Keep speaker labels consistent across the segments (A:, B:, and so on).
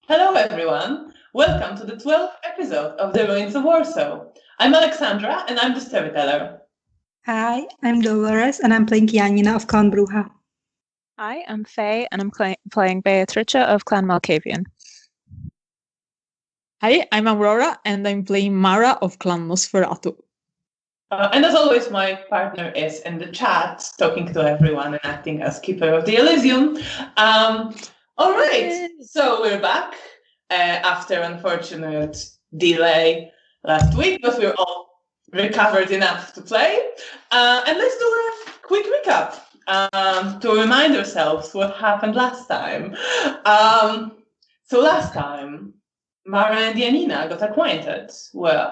A: Hello, everyone. Welcome to the 12th episode of The Ruins of Warsaw. I'm Alexandra, and I'm the storyteller.
B: Hi, I'm Dolores, and I'm playing Janina of Clan Bruja.
C: Hi, I'm Faye, and I'm playing Beatrice of Clan Malkavian.
D: Hi, I'm Aurora, and I'm playing Mara of Clan Nosferatu.
A: And as always, my partner is in the chat, talking to everyone and acting as keeper of the Elysium. All right, so we're back after unfortunate delay last week, but we're all recovered enough to play. And let's do a quick recap to remind ourselves what happened last time. So last time, Mara and Janina got acquainted with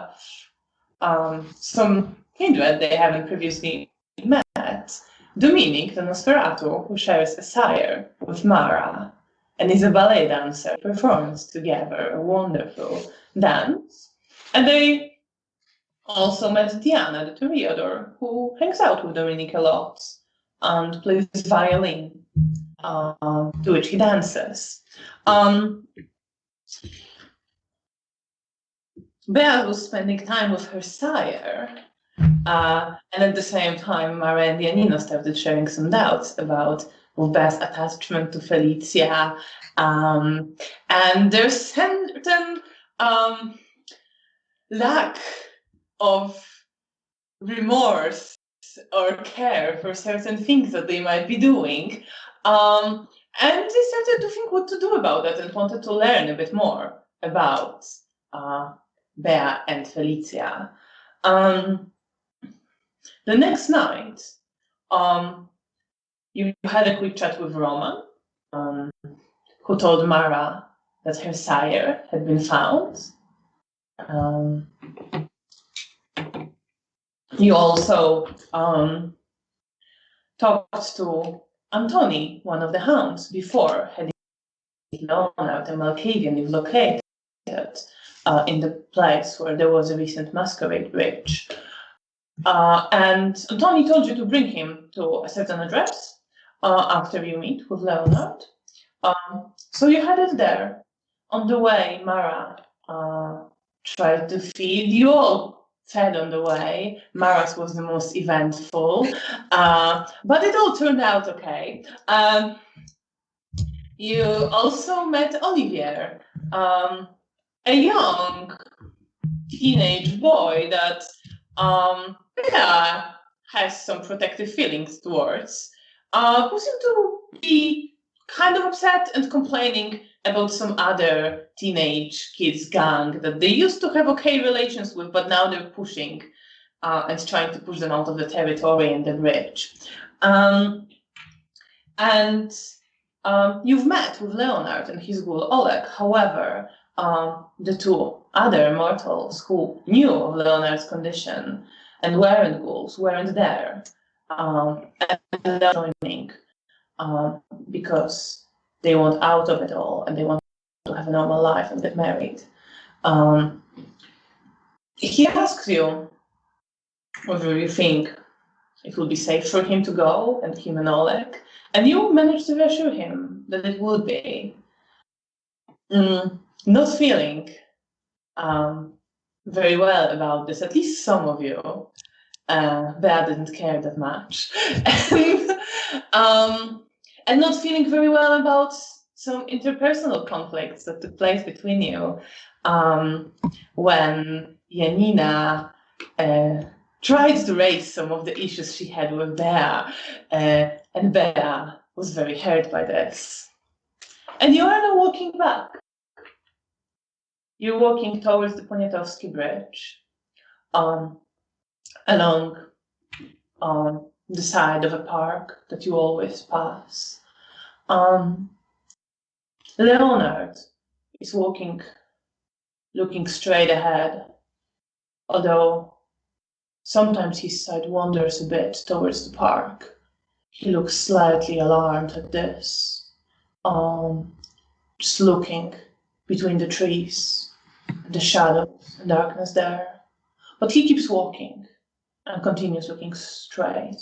A: some kindred they haven't previously met. Dominic, the Nosferatu, who shares a sire with Mara and is a ballet dancer, performs together a wonderful dance. And they also met Diana, the toreador, who hangs out with Dominic a lot and plays violin, to which he dances. Bea was spending time with her sire, and at the same time, Mara and Janina started sharing some doubts about Bea's attachment to Felicia, and there's certain lack of remorse or care for certain things that they might be doing. And they started to think what to do about it and wanted to learn a bit more about Bea and Felicia. The next night, you had a quick chat with Roman, who told Mara that her sire had been found. You also talked to Antoni, one of the hounds, before heading Leonard and Malkavian you've located in the place where there was a recent Masquerade bridge. And Antoni told you to bring him to a certain address after you meet with Leonard. So you headed there. On the way, Mara tried to feed. You all fed on the way. Mara's was the most eventful, but it all turned out okay. You also met Olivier, a young teenage boy that has some protective feelings towards, who seemed to be kind of upset and complaining about some other teenage kids gang that they used to have okay relations with, but now they're pushing and trying to push them out of the territory and the bridge. You've met with Leonard and his ghoul Oleg. However, the two other mortals who knew of Leonard's condition and weren't ghouls weren't there, and they're joining because they want out of it all and they want to have a normal life and get married. He asks you whether you think it would be safe for him to go, and him and Oleg, and you manage to reassure him that it would be. Not feeling very well about this, at least some of you. Bea didn't care that much. And not feeling very well about some interpersonal conflicts that took place between you when Janina tried to raise some of the issues she had with Bea, and Bea was very hurt by this. And you are now walking back. You're walking towards the Poniatowski Bridge, along the side of a park that you always pass. Leonard is walking, looking straight ahead, although sometimes his sight wanders a bit towards the park. He looks slightly alarmed at this, just looking between the trees, the shadows and darkness there. But he keeps walking and continues looking straight.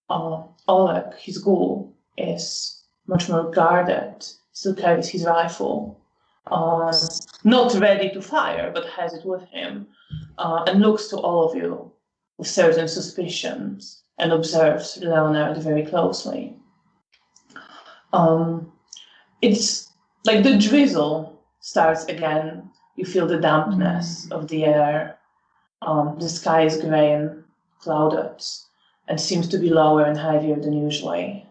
A: Oleg, his ghoul, is much more guarded, still carries his rifle, not ready to fire, but has it with him, and looks to all of you with certain suspicions and observes Leonard very closely. It's like the drizzle starts again. You feel the dampness of the air. The sky is grey and clouded and seems to be lower and heavier than usually.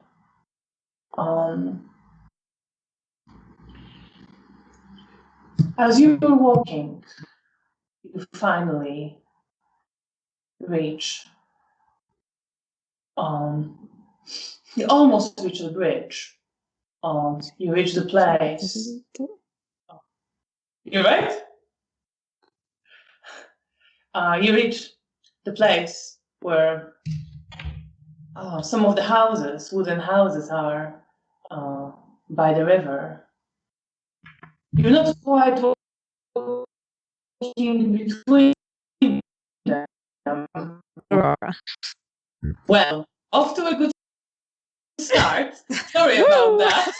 A: As you're walking, you finally reach, you almost reach the bridge. You reach the place. You're right? You reach the place where some of the houses, wooden houses, are by the river. You're not quite walking between them.
C: Aurora.
A: Well, off to a good start. Sorry about that.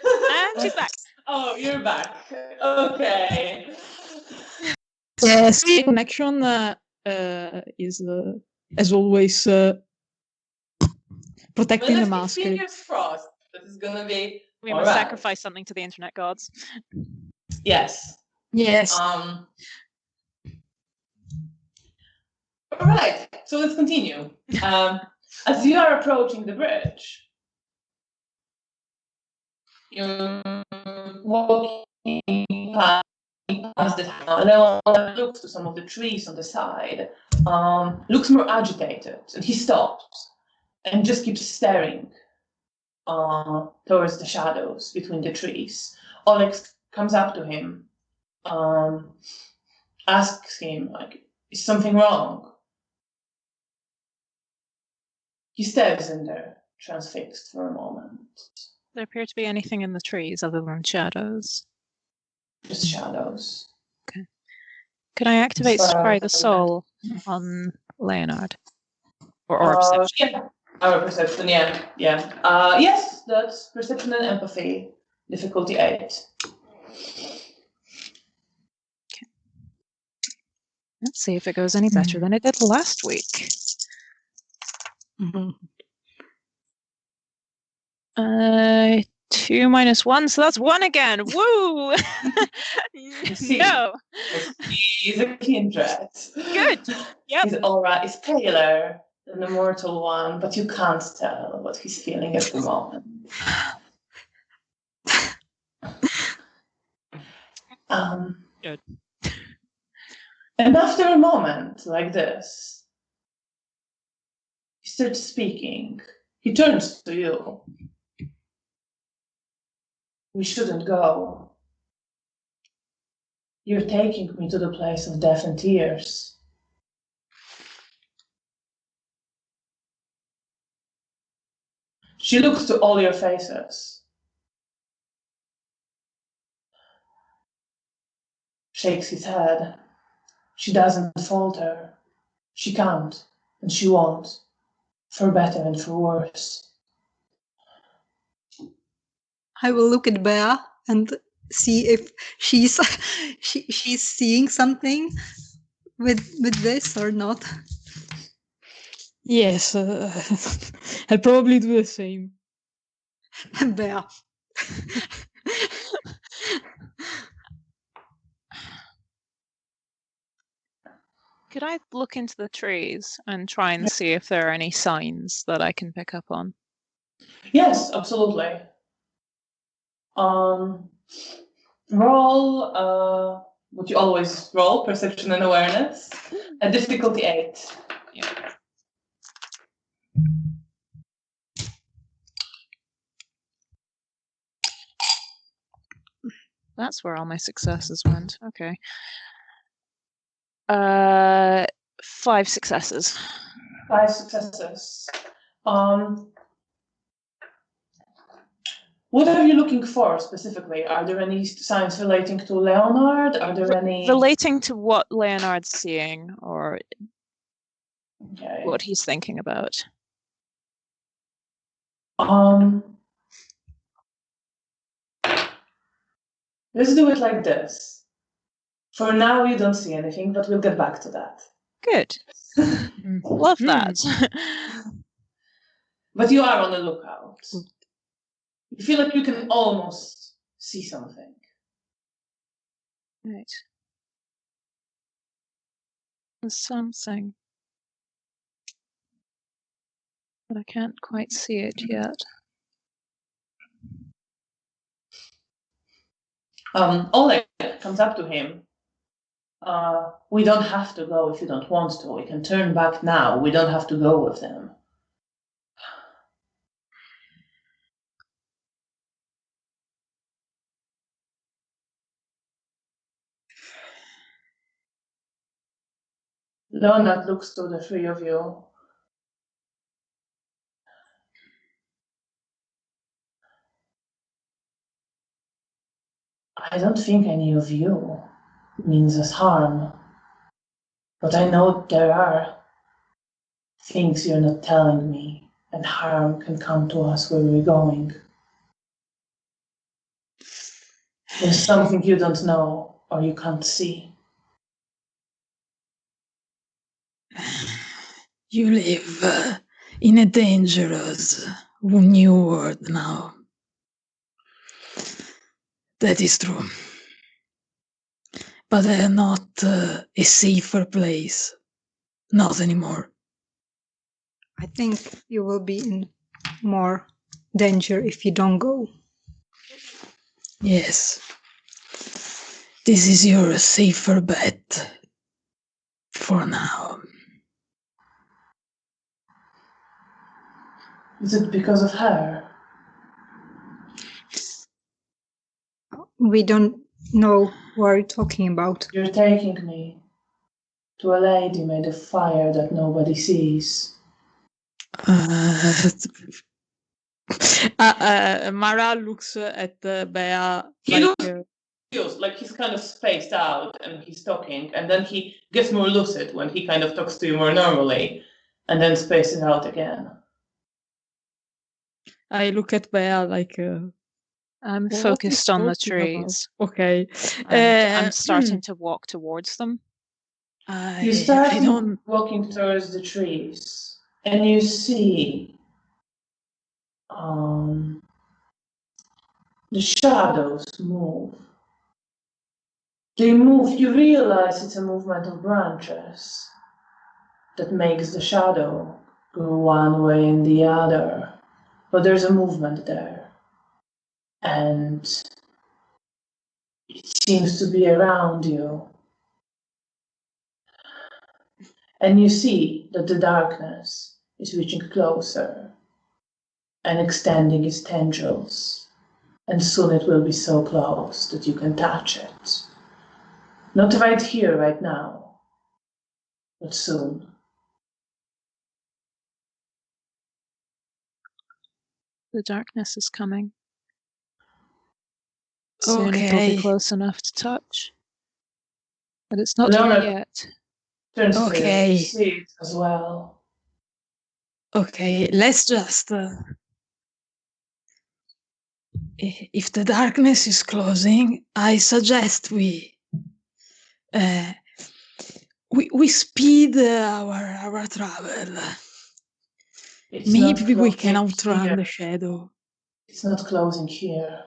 C: And she's back.
A: Oh, you're back. Okay.
D: Yes, the connection is, as always, protecting the Masquerade.
A: Fingers crossed that it's gonna be.
C: We must
A: Alright.
C: sacrifice something to the internet gods.
A: Yes.
D: Yes.
A: All right. So let's continue. As you are approaching the bridge, you're walking past the town. Leonard looks to some of the trees on the side. Looks more agitated, and he stops and just keeps staring towards the shadows between the trees. Alex comes up to him, asks him, like, is something wrong? He stares in there, transfixed for a moment.
C: There appear to be anything in the trees other than shadows.
A: Just shadows.
C: Could I activate
A: Sorry.
C: Spry the Soul on Leonard? Or perception?
A: Yeah, our perception, yeah. Yes, that's perception and empathy. Difficulty 8.
C: Let's see if it goes any better than it did last week. 2 minus 1, so that's 1 again. Woo!
A: See.
C: No.
A: He's a kindred.
C: Good. Yep.
A: His aura is paler than the mortal one, but you can't tell what he's feeling at the moment.
C: Good.
A: And after a moment like this, he starts speaking. He turns to you. We shouldn't go. You're taking me to the place of death and tears. She looks to all your faces. Shakes his head. She doesn't falter. She can't, and she won't, for better and for worse.
B: I will look at Bea and see if she's she's seeing something with this or not.
D: Yes, I'll probably do the same.
B: Bea.
C: Could I look into the trees and try and see if there are any signs that I can pick up on?
A: Yes, absolutely. Roll what you always roll, perception and awareness, and difficulty 8.
C: Yeah. That's where all my successes went. Okay. 5 successes.
A: 5 successes. What are you looking for specifically? Are there any signs relating to Leonard? Are there any
C: relating to what Leonard's seeing or
A: okay.
C: what he's thinking about?
A: Let's do it like this. For now, you don't see anything, but we'll get back to that.
C: Good. Love that.
A: But you are on the lookout. You feel like you can almost see something.
C: Right. There's something. But I can't quite see it yet.
A: Oleg comes up to him. We don't have to go if you don't want to. We can turn back now. We don't have to go with them. Leonard looks to the three of you. I don't think any of you means us harm. But I know there are things you're not telling me, and harm can come to us where we're going. There's something you don't know or you can't see.
D: You live in a dangerous new world now. That is true. But not a safer place. Not anymore.
B: I think you will be in more danger if you don't go.
D: Yes. This is your safer bet. For now.
A: Is it because of her?
B: We don't know what you're talking about.
A: You're taking me to a lady made of fire that nobody sees.
D: Mara looks at Bea
A: He
D: like...
A: feels like he's kind of spaced out and he's talking, and then he gets more lucid when he kind of talks to you more normally, and then spaces out again.
D: I look at Bea like...
C: I'm
D: what
C: focused
D: is
C: on the
D: talking about?
C: trees.
D: Okay.
C: And I'm starting to walk towards them.
A: You start walking towards the trees, and you see the shadows move. They move, you realize it's a movement of branches that makes the shadow go one way and the other. But there's a movement there. And it seems to be around you. And you see that the darkness is reaching closer and extending its tendrils. And soon it will be so close that you can touch it. Not right here, right now, but soon.
C: The darkness is coming. Soon it'll be close enough to touch. But it's not here
A: Leonard
C: yet.
A: turns to you, see it as well.
D: Okay, let's just... if the darkness is closing, I suggest we speed our travel. Maybe we can outrun the shadow.
A: It's not closing here.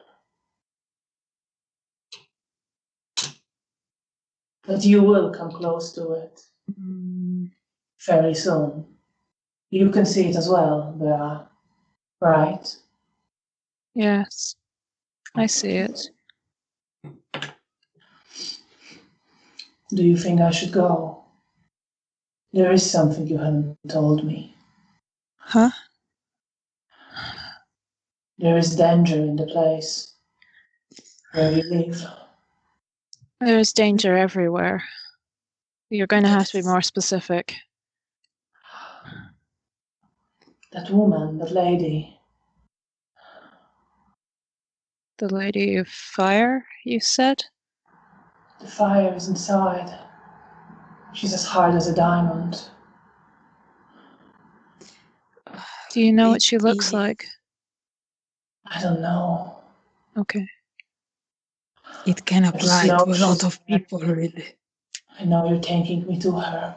A: But you will come close to it. Very soon. You can see it as well, Bea. Right?
C: Yes, I see it.
A: Do you think I should go? There is something you haven't told me.
C: Huh?
A: There is danger in the place where you live.
C: There is danger everywhere. You're going to have to be more specific.
A: That woman, that lady.
C: The Lady of Fire, you said?
A: The fire is inside. She's as hard as a diamond.
C: Do you know what she looks like?
A: I don't know.
C: Okay.
D: It can
A: I just
D: apply
A: know
D: to a lot of people, really.
A: I know you're taking me to her.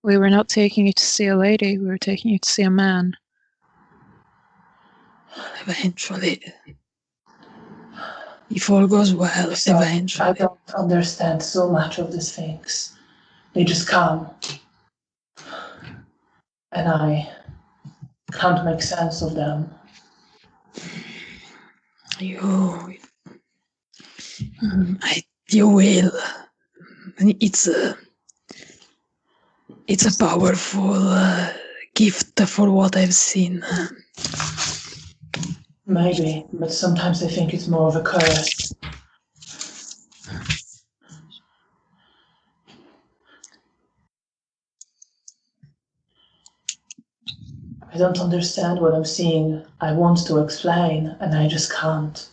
C: We were not taking you to see a lady, we were taking you to see a man.
D: Eventually. If all goes well,
A: So I
D: eventually.
A: don't understand so much of these things. They just come. And I can't make sense of them.
D: You will. It's a powerful gift for what I've seen.
A: Maybe, but sometimes I think it's more of a curse. I don't understand what I'm seeing. I want to explain, and I just can't.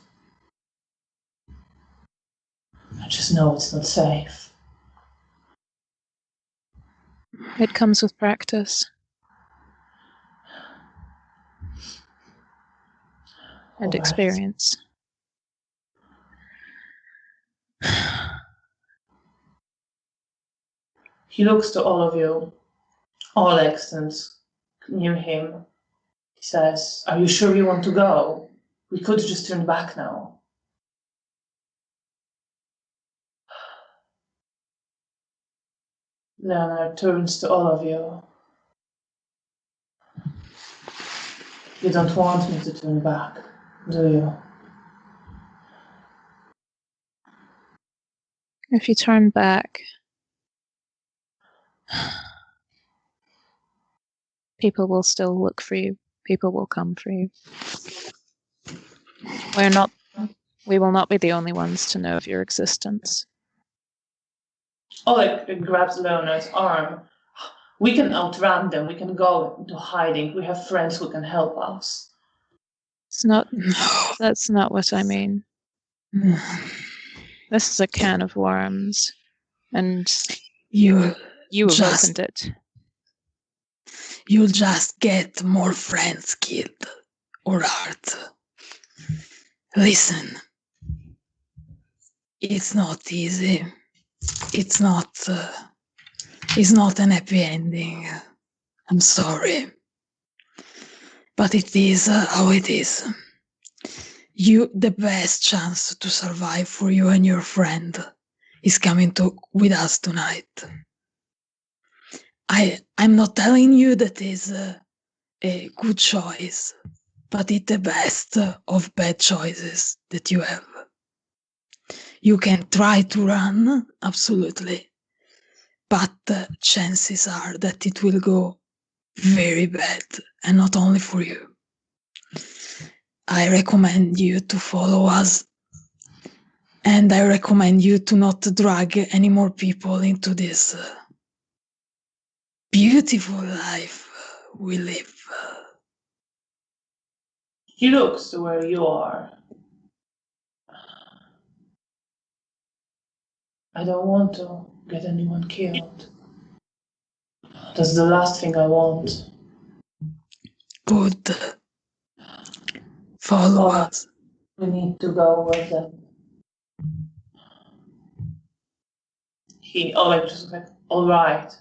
A: I just know it's not safe.
C: It comes with practice. And
A: All right.
C: experience.
A: He looks to all of you. Oleg stands near him. He says, "Are you sure you want to go? We could just turn back now." Leonard turns to all of you. You don't want me to turn back, do you?
C: If you turn back, people will still look for you. People will come for you. We will not be the only ones to know of your existence.
A: Oleg grabs Leonard's arm. We can outrun them. We can go into hiding. We have friends who can help us.
C: That's not what I mean. This is a can of worms, and you have opened it.
D: You'll just get more friends killed or hurt. Listen, it's not easy. It's not an happy ending. I'm sorry. But it is how it is. The best chance to survive for you and your friend is coming with us tonight. I'm not telling you that is a good choice, but it's the best of bad choices that you have. You can try to run, absolutely, but chances are that it will go very bad, and not only for you. I recommend you to follow us, and I recommend you to not drag any more people into this beautiful life we live.
A: He looks to where you are. I don't want to get anyone killed. That's the last thing I want.
D: Good. Follow us.
A: We need to go with them. Oleg just like, all right.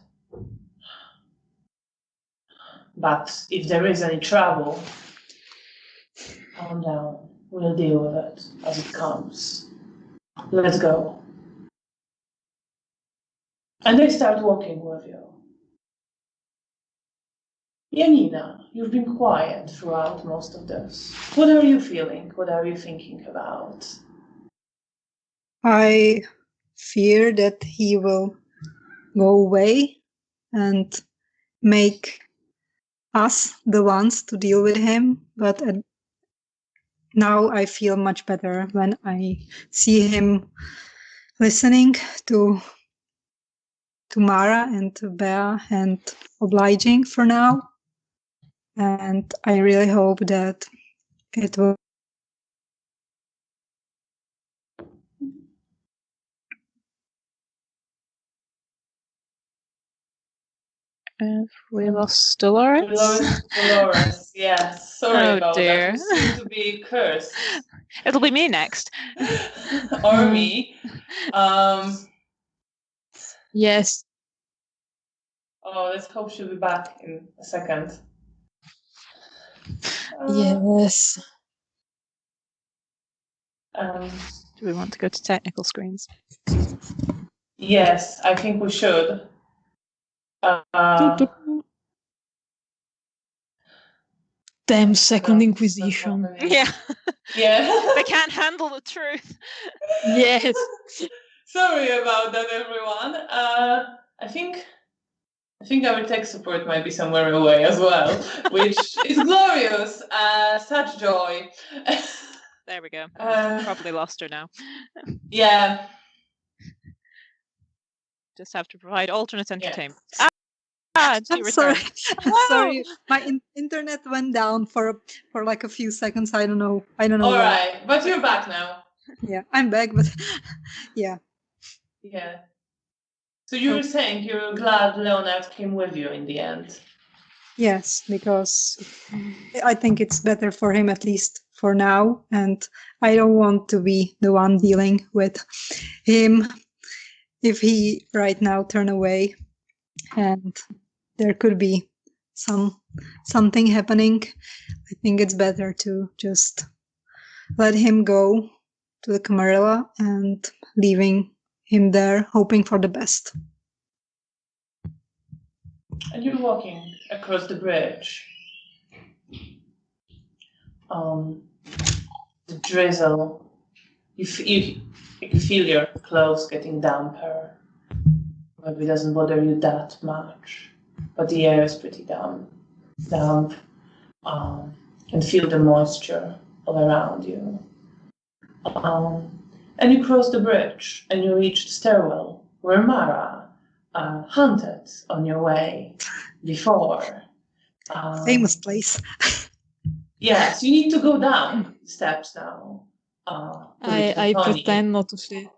A: But if there is any trouble, calm down. We'll deal with it as it comes. Let's go. And they start walking with you. Janina, you've been quiet throughout most of this. What are you feeling? What are you thinking about?
B: I fear that he will go away and make us the ones to deal with him. But now I feel much better when I see him listening to Mara and to Bea and obliging for now. And I really hope that it will.
C: Have we lost Dolores?
A: Dolores, yes. Sorry
C: Oh,
A: about
C: dear.
A: that. You seem to be cursed.
C: It'll be me next.
A: Or me.
D: Yes.
A: Oh, let's hope she'll be back in a second.
D: Yes.
C: Do we want to go to technical screens?
A: Yes, I think we should.
D: Damn Second Inquisition.
C: Yeah.
A: Yeah.
C: They can't handle the truth.
D: Yes.
A: Sorry about that, everyone. I think our tech support might be somewhere away as well, which is glorious. Such joy.
C: There we go. Probably lost her now.
A: Yeah.
C: Just have to provide alternate entertainment.
B: I'm sorry. Sorry, my internet went down for like a few seconds. I don't know.
A: All
B: why.
A: right, but you're back now.
B: Yeah, I'm back, but yeah.
A: Yeah. So you were saying you're glad Leonard came with you in the end.
B: Yes, because I think it's better for him, at least for now, and I don't want to be the one dealing with him if he right now turn away, and there could be something happening. I think it's better to just let him go to the Camarilla and leaving him there, hoping for the best.
A: And you're walking across the bridge. The drizzle. You feel your clothes getting damper. Maybe it doesn't bother you that much, but the air is pretty damp. And feel the moisture all around you. And you cross the bridge, and you reach the stairwell where Mara hunted on your way before.
B: Famous place.
A: Yes, you need to go down the steps now.
D: I pretend not to see.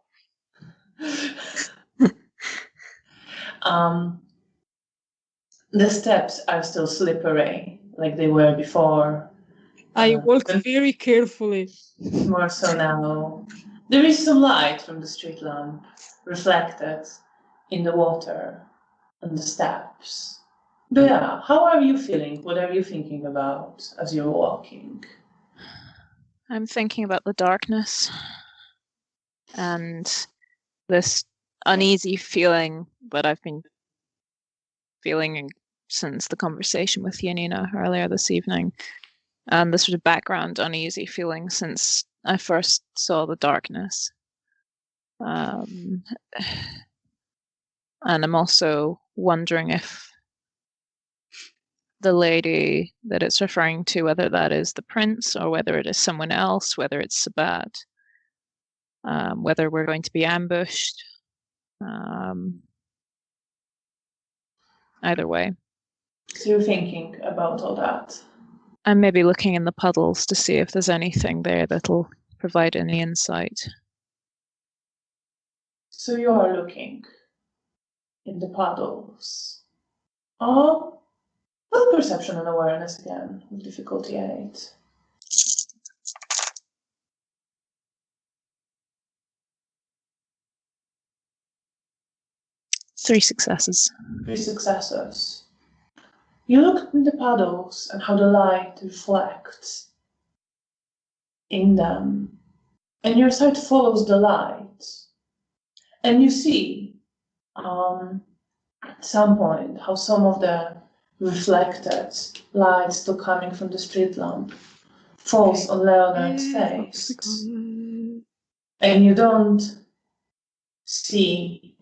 A: The steps are still slippery, like they were before.
D: I walk very carefully.
A: More so now. There is some light from the street lamp reflected in the water and the steps. But yeah, how are you feeling? What are you thinking about as you're walking?
C: I'm thinking about the darkness and this uneasy feeling that I've been feeling since the conversation with Janina earlier this evening, and the sort of background uneasy feeling since I first saw the darkness. And I'm also wondering if the lady that it's referring to, whether that is the prince or whether it is someone else, whether it's Sabat, whether we're going to be ambushed. Either way.
A: So you're thinking about all that?
C: I'm maybe looking in the puddles to see if there's anything there that'll provide any insight.
A: So you are looking in the puddles. With perception and awareness again, with difficulty 8.
C: Three successes.
A: 3 successes. You look in the puddles and how the light reflects in them, and your sight follows the light, and you see at some point how some of the reflected light still coming from the street lamp falls on Leonard's face, and you don't see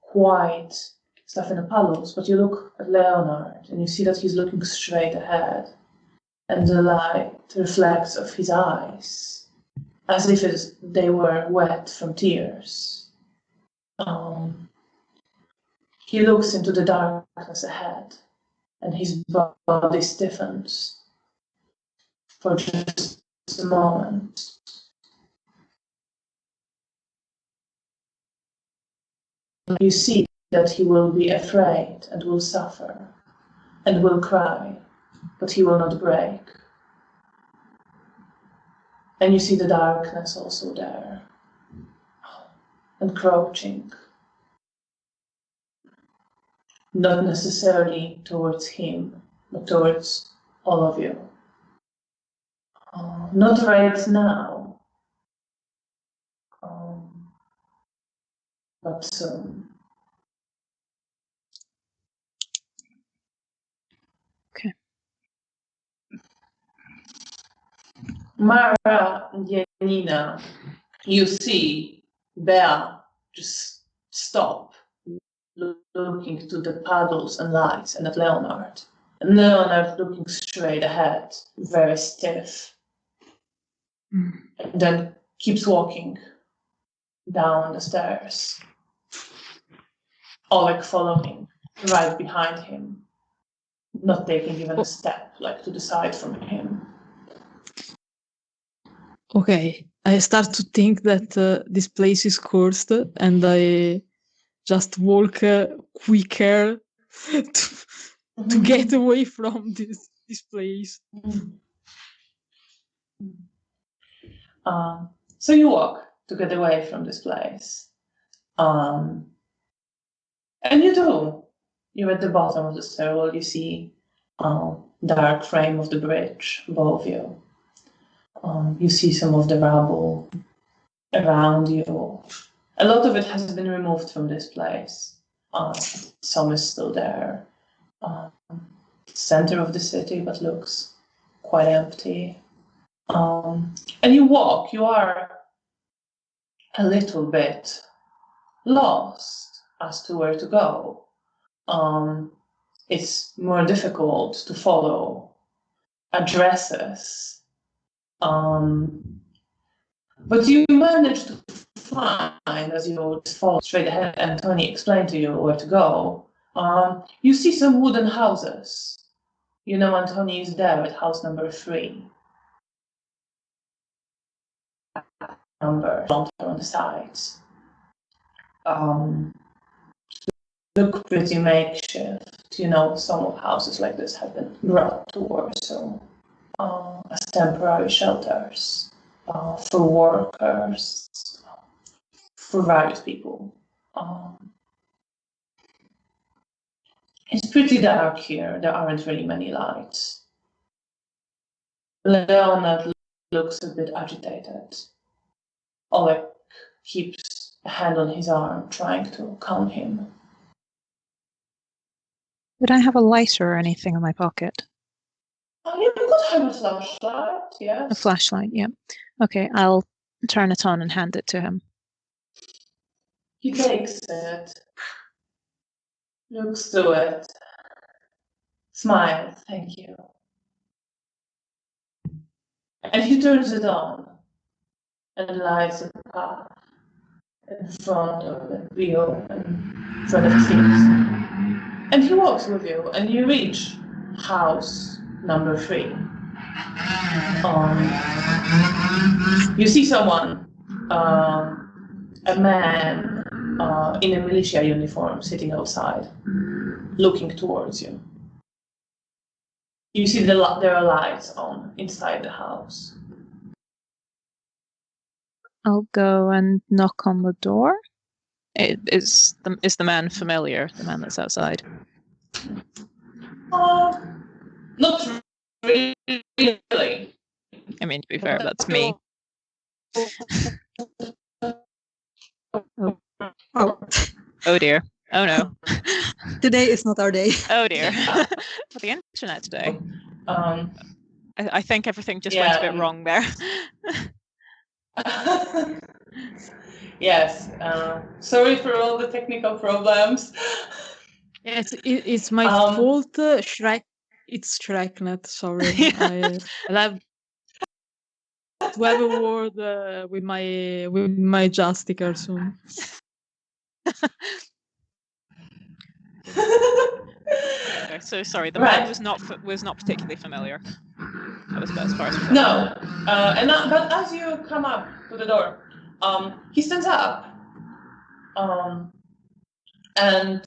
A: quite stuff in the puddles, but you look at Leonard and you see that he's looking straight ahead, and the light reflects off his eyes as if they were wet from tears. He looks into the darkness ahead, and his body stiffens for just a moment. you see that he will be afraid and will suffer and will cry, but he will not break. And you see the darkness also there, encroaching, not necessarily towards him, but towards all of you. Not right now, but soon.
C: Okay.
A: Mara and Janina, you see Bea just stop, looking to the puddles and lights, and at Leonard. And Leonard looking straight ahead, very stiff. And then keeps walking down the stairs. Oleg following, right behind him, not taking even a step, like to the side from him.
D: Okay, I start to think that this place is cursed, and I just walk quicker to get away from this place.
A: So you walk to get away from this place. And you do. You're at the bottom of the stairwell. You see dark frame of the bridge above you. You see some of the rubble around you. A lot of it has been removed from this place. Some is still there. Center of the city, but looks quite empty. And you walk. You are a little bit lost as to where to go. It's more difficult to follow addresses. But you manage to find, as you follow straight ahead, and Tony explained to you where to go. You see some wooden houses. You know Antoni is there at house number 3. Number on the sides. Look pretty makeshift. You know, some of houses like this have been brought to Warsaw as temporary shelters for workers, for various people. It's pretty dark here. There aren't really many lights. Leonard looks a bit agitated. Oleg keeps a hand on his arm, trying to calm him.
C: Would I have a lighter or anything in my pocket?
A: You could have a flashlight, yes.
C: A flashlight, yeah. Okay, I'll turn it on and hand it to him.
A: He takes it, looks to it, smiles, thank you. And he turns it on and lights a path in front of the wheel, in front of his feet. And he walks with you, and you reach house number 3. You see someone, a man in a militia uniform, sitting outside, looking towards you. You see there are lights on inside the house.
C: I'll go and knock on the door. Is the man familiar? The man that's outside?
A: Not really.
C: I mean, to be fair, that's me. Oh dear. Oh no.
B: Today is not our day.
C: Oh dear. For the internet today. I think everything just went a bit wrong there.
A: Yes. Sorry for all the technical problems.
D: Yes, it's my fault. Shrek. It's Shreknet. Sorry. I'll have to have a word with my Justicar soon.
C: Okay, so sorry, the man was not particularly familiar. That was about as far as we got.
A: No, but as you come up to the door, he stands up. and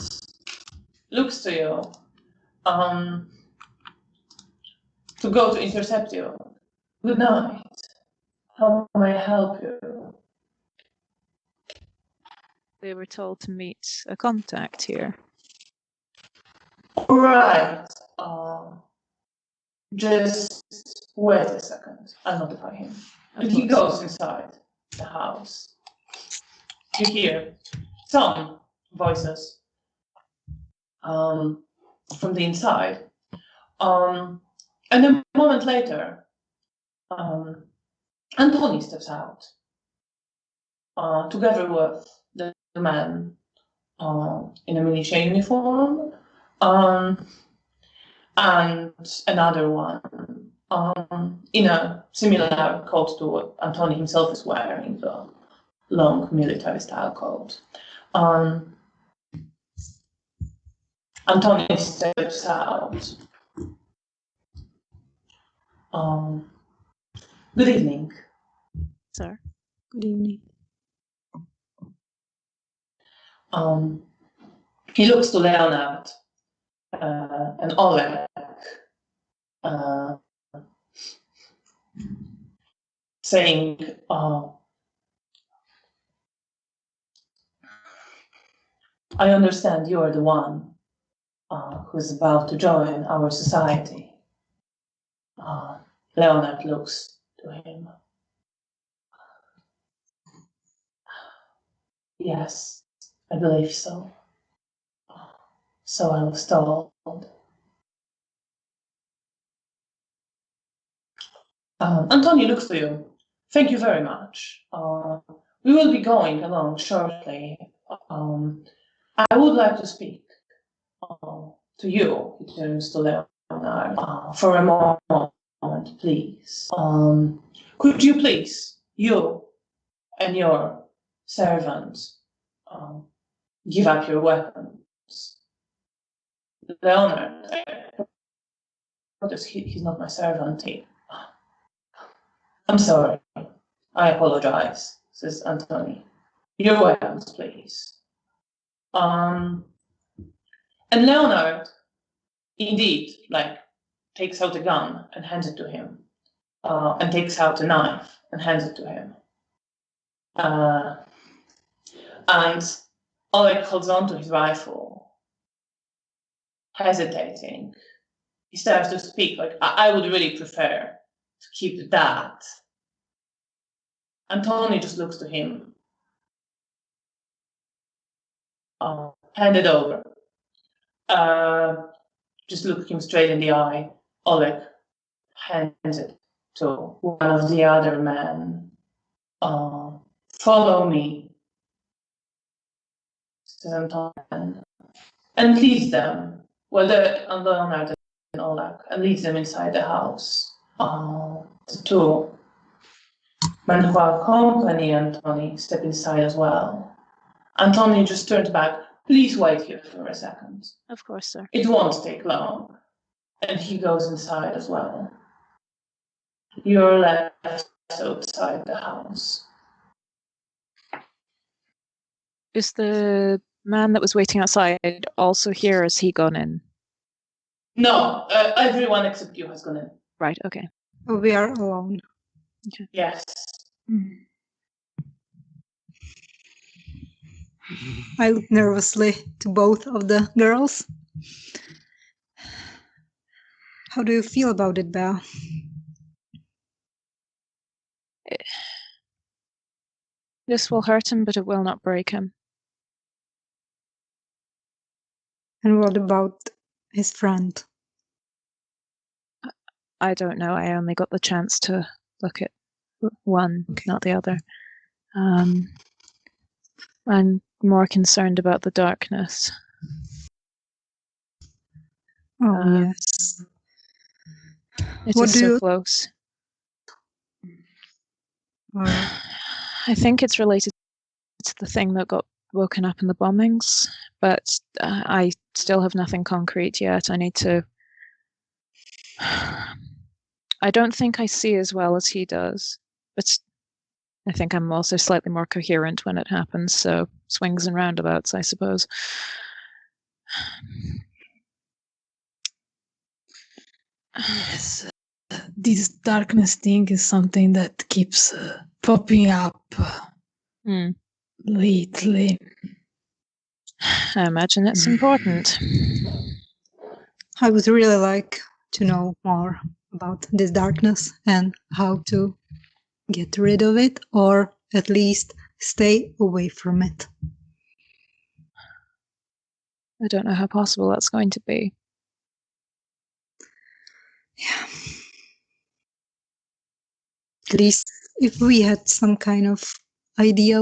A: looks to you to go to intercept you. Good night. How may I help you?
C: We were told to meet a contact here.
A: Right. Just wait a second. I'll notify him. And he goes inside the house. You hear some voices from the inside. And a moment later, Antoni steps out together with the man in a militia uniform and another one in a similar coat to what Antoni himself is wearing, the long military style coat. Antoni steps out. Good evening.
C: Sir.
B: Good evening.
A: He looks to Leonard and Oleg, saying, I understand you are the one who's about to join our society. Leonard looks to him. Yes, I believe so. So I was told. Antoni looks to you. Thank you very much. We will be going along shortly. I would like to speak to you, he turns to Leonard, for a moment, please. Could you please, you and your servant, give up your weapons? Leonard, he's not my servant. I'm sorry. I apologize, says Antoni. Your weapons, please. And Leonard, indeed, takes out a gun and hands it to him, and takes out a knife and hands it to him. And Oleg holds on to his rifle, hesitating. He starts to speak, I would really prefer to keep that. Antoni just looks to him. Hand it over. Just look him straight in the eye. Oleg hands it to one of the other men. Follow me, says Antoni, and leads them. Well, Leonard and Oleg, and leads them inside the house. The two men who accompany Antoni step inside as well. Antoni just turns back. Please wait here for a second.
C: Of course, sir.
A: It won't take long. And he goes inside as well. You're left outside the house.
C: Is the man that was waiting outside also here? Has he gone in?
A: No, everyone except you has gone in.
C: Right, okay.
B: Oh, we are alone.
C: Okay.
A: Yes.
B: I look nervously to both of the girls. How do you feel about it, Belle?
C: This will hurt him, but it will not break him.
B: And what about his friend?
C: I don't know. I only got the chance to look at one, not the other. I'm more concerned about the darkness.
B: Oh, yes.
C: It
B: What
C: is
B: do
C: so
B: you-
C: close.
B: Uh,
C: I think it's related to the thing that got woken up in the bombings, but I still have nothing concrete yet. I need to... I don't think I see as well as he does, but I think I'm also slightly more coherent when it happens, so swings and roundabouts, I suppose.
D: Yes, this darkness thing is something that keeps popping up
C: Hmm.
D: lately.
C: I imagine it's important.
B: I would really like to know more about this darkness and how to get rid of it, or at least stay away from it.
C: I don't know how possible that's going to be.
B: Yeah. At least if we had some kind of idea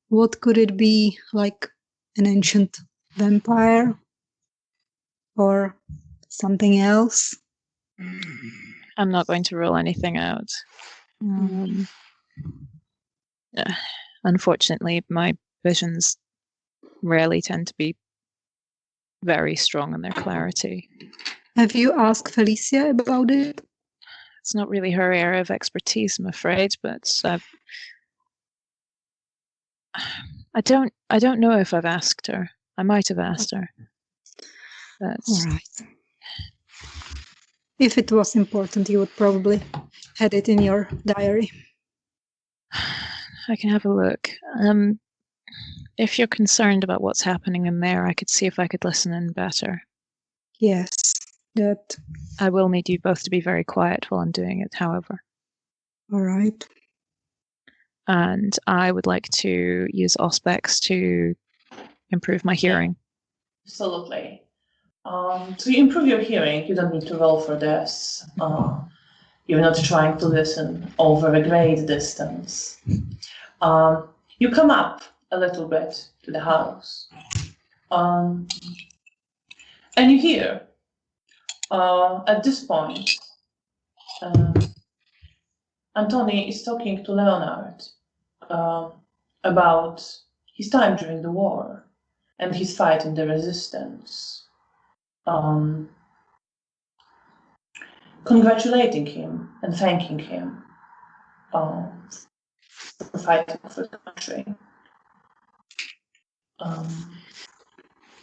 B: what could it be, like an ancient vampire or something else.
C: I'm not going to rule anything out. Unfortunately, my visions rarely tend to be very strong in their clarity.
B: Have you asked Felicia about it?
C: It's not really her area of expertise, I'm afraid, but I don't know if I've asked her. I might have asked her.
B: All right. If it was important, you would probably had it in your diary.
C: I can have a look. If you're concerned about what's happening in there, I could see if I could listen in better.
B: Yes, that.
C: I will need you both to be very quiet while I'm doing it, however.
B: All right.
C: And I would like to use Auspex to improve my hearing.
A: Absolutely. To improve your hearing, you don't need to roll for this. You're not trying to listen over a great distance. You come up a little bit to the house. And you hear, at this point, Antony is talking to Leonard about his time during the war and his fight in the resistance. Congratulating him and thanking him for fighting for the country.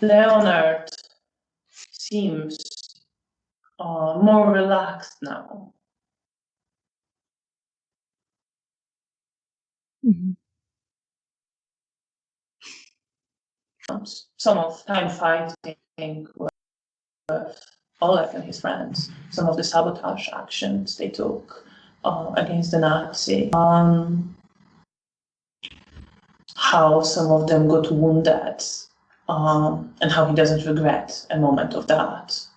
A: Leonard seems more relaxed now.
C: Mm-hmm.
A: Some of time fighting with Oleg and his friends, some of the sabotage actions they took against the Nazi, how some of them got wounded, and how he doesn't regret a moment of that.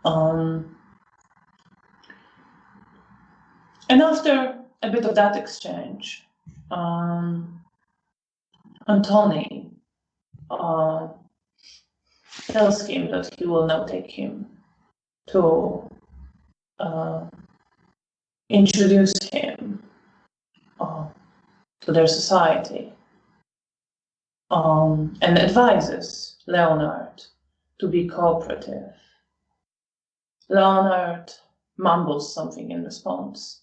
A: And after a bit of that exchange, Antony tells him that he will now take him to introduce him to their society, and advises Leonard to be cooperative. Leonard mumbles something in response.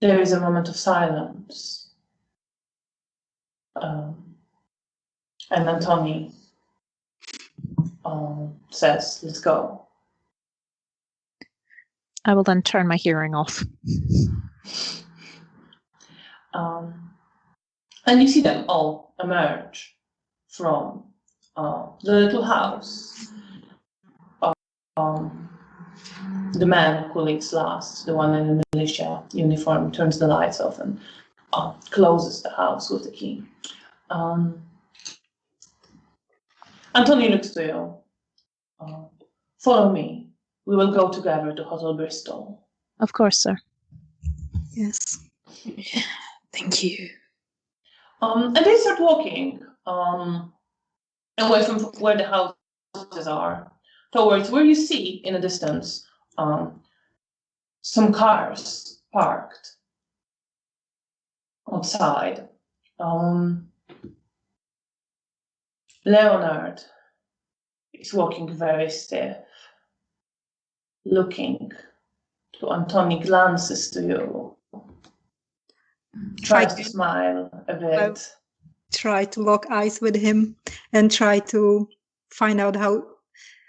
A: There is a moment of silence. And Antony says, "Let's go."
C: I will then turn my hearing off.
A: And you see them all emerge from the little house. The man who leads last, the one in the militia uniform, turns the lights off and closes the house with the key. Antony looks to you. Follow me. We will go together to Hotel Bristol.
C: Of course, sir.
B: Yes.
D: Yeah, thank you.
A: And they start walking away from where the houses are, towards where you see in the distance some cars parked outside. Leonard is walking very stiff, looking to Antony, glances to you, tries to smile a bit.
B: Try to lock eyes with him and try to find out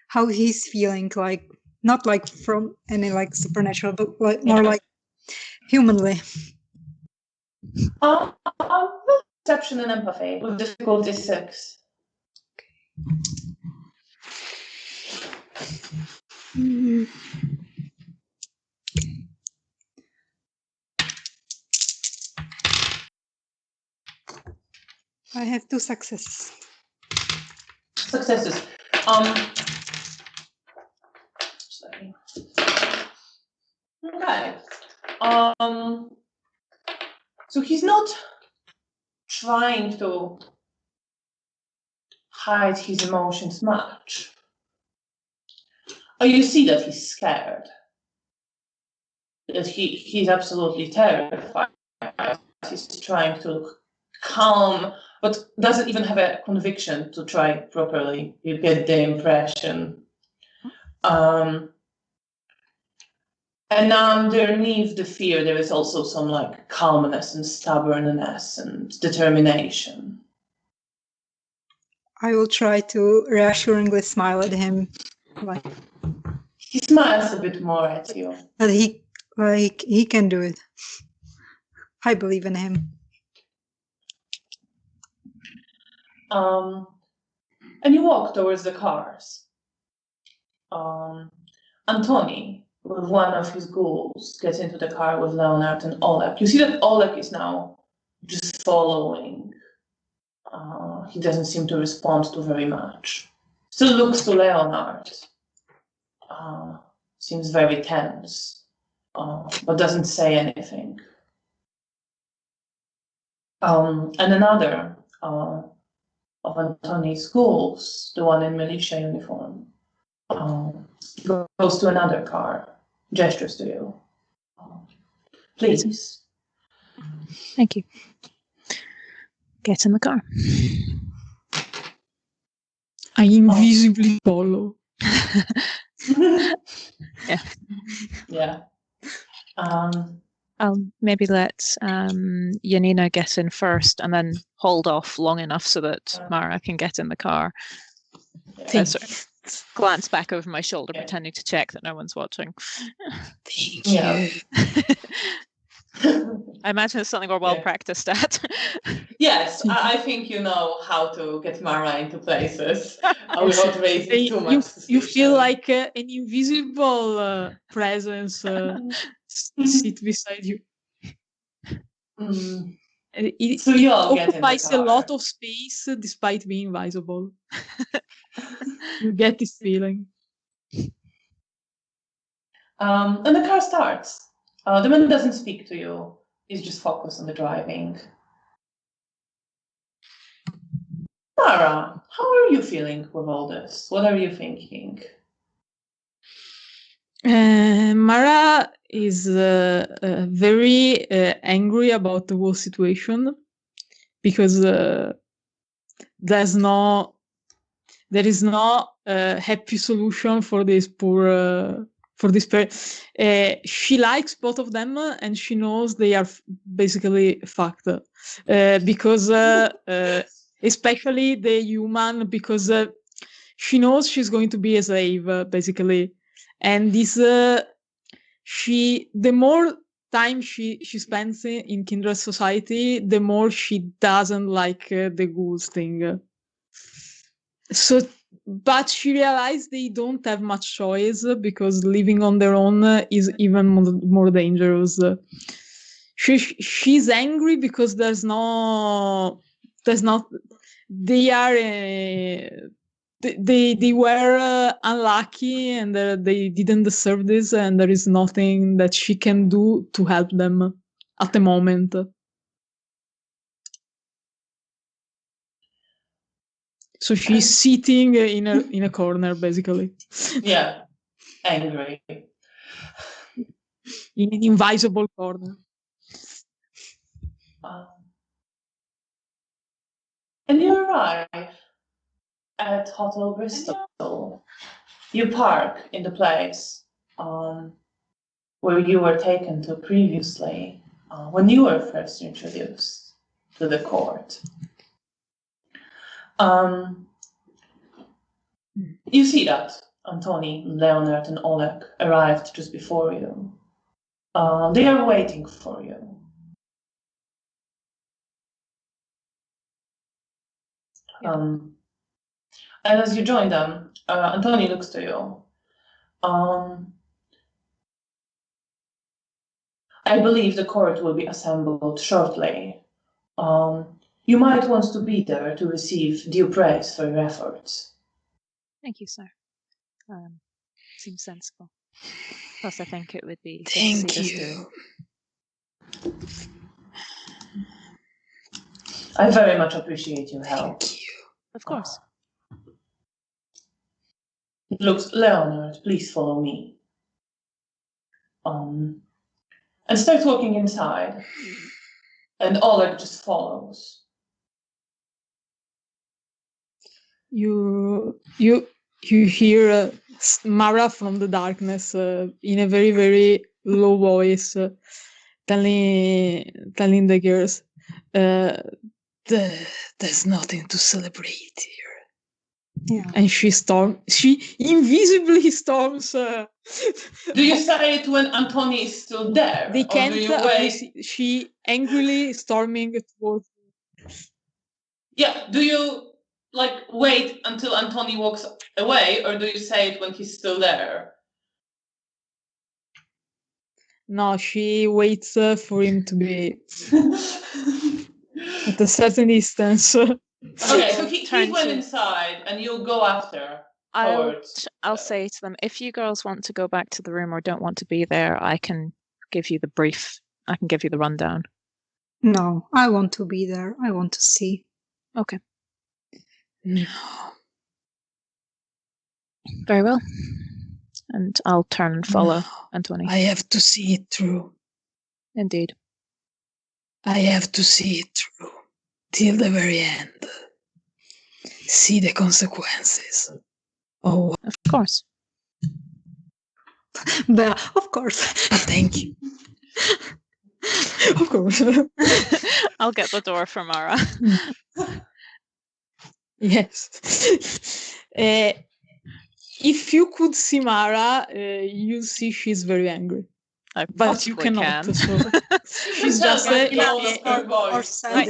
B: how he's feeling, like not like from any like supernatural, but like more like humanly.
A: Perception and empathy with difficulty 6.
B: I have 2 successes.
A: Successes. Sorry. Okay. So he's not trying to hide his emotions much. You see that he's scared. That he's absolutely terrified. He's trying to look calm, but doesn't even have a conviction to try properly. You get the impression. And underneath the fear, there is also some like calmness and stubbornness and determination.
B: I will try to reassuringly smile at him, like
A: He smiles a bit more at you.
B: that he can do it. I believe in him.
A: And you walk towards the cars. Antoni, with one of his ghouls, gets into the car with Leonard and Oleg. You see that Oleg is now just following. He doesn't seem to respond to very much. Still looks to Leonard. Seems very tense, but doesn't say anything. And another of Antoni's ghouls, the one in militia uniform, goes to another car, gestures to you. Please.
C: Thank you. Get in the car.
D: I invisibly follow.
A: Yeah.
C: I'll maybe let Janina get in first and then hold off long enough so that Mara can get in the car. Sort of glance back over my shoulder, pretending to check that no one's watching.
D: Thank you.
C: I imagine it's something we're well practiced at.
A: Yes, I think you know how to get Mara into places without raising too much suspicion.
D: You feel like an invisible presence sit beside you. It
A: So you all get in the
D: occupies a
A: car.
D: lot of space despite being invisible. You get this feeling.
A: And the car starts. The man doesn't speak to you. He's just focused on the driving. Mara, how are you feeling with all this? What are you thinking?
D: Mara is very angry about the whole situation because there is no happy solution for this poor. For this she likes both of them, and she knows they are basically fucked because especially the human, because she knows she's going to be a slave basically, and this the more time she spends in kindred society, the more she doesn't like the ghouls thing. So, but she realized they don't have much choice because living on their own is even more dangerous. She's angry because they were unlucky and they didn't deserve this, and there is nothing that she can do to help them at the moment. So she's sitting in a corner, basically.
A: Yeah, angry.
D: In an invisible corner.
A: And you arrive at Hotel Bristol. You park in the place where you were taken to previously. when you were first introduced to the court. You see that Antoni, Leonard, and Oleg arrived just before you. They are waiting for you. And as you join them, Antoni looks to you. I believe the court will be assembled shortly. You might want to be there to receive due praise for your efforts.
C: Thank you, sir. Seems sensible. Plus, I think it would be good to
D: Thank
C: see this
D: you.
C: through.
A: I very much appreciate your help.
D: Thank you.
C: Of course.
A: Looks, Leonard, please follow me. And starts walking inside. And Oleg just follows.
D: You hear Mara from the darkness in a very, very low voice telling the girls, there's nothing to celebrate here.
B: Yeah.
D: And she invisibly storms.
A: Do you say it when Antoni is still there?
D: They
A: Or
D: can't.
A: do you wait?
D: She angrily storming towards.
A: Yeah, do you wait until Antoni walks away, or do you say it when he's still there?
D: No, she waits for him to be at a certain distance.
A: Okay, so he
C: Turn
A: went
C: to-
A: inside, and you go after.
C: I'll say to them, if you girls want to go back to the room or don't want to be there, I can give you the brief. I can give you the rundown.
B: No, I want to be there. I want to see.
C: Okay.
D: No.
C: Very well. And I'll turn and follow Antoni.
D: I have to see it through.
C: Indeed.
D: I have to see it through till the very end. See the consequences. Oh,
C: Of course.
B: But of course.
D: thank you. Of course.
C: I'll get the door for Mara.
D: Yes. If you could see Mara, you see she's very angry. But you cannot.
C: Can.
D: So she's just
B: Or sad.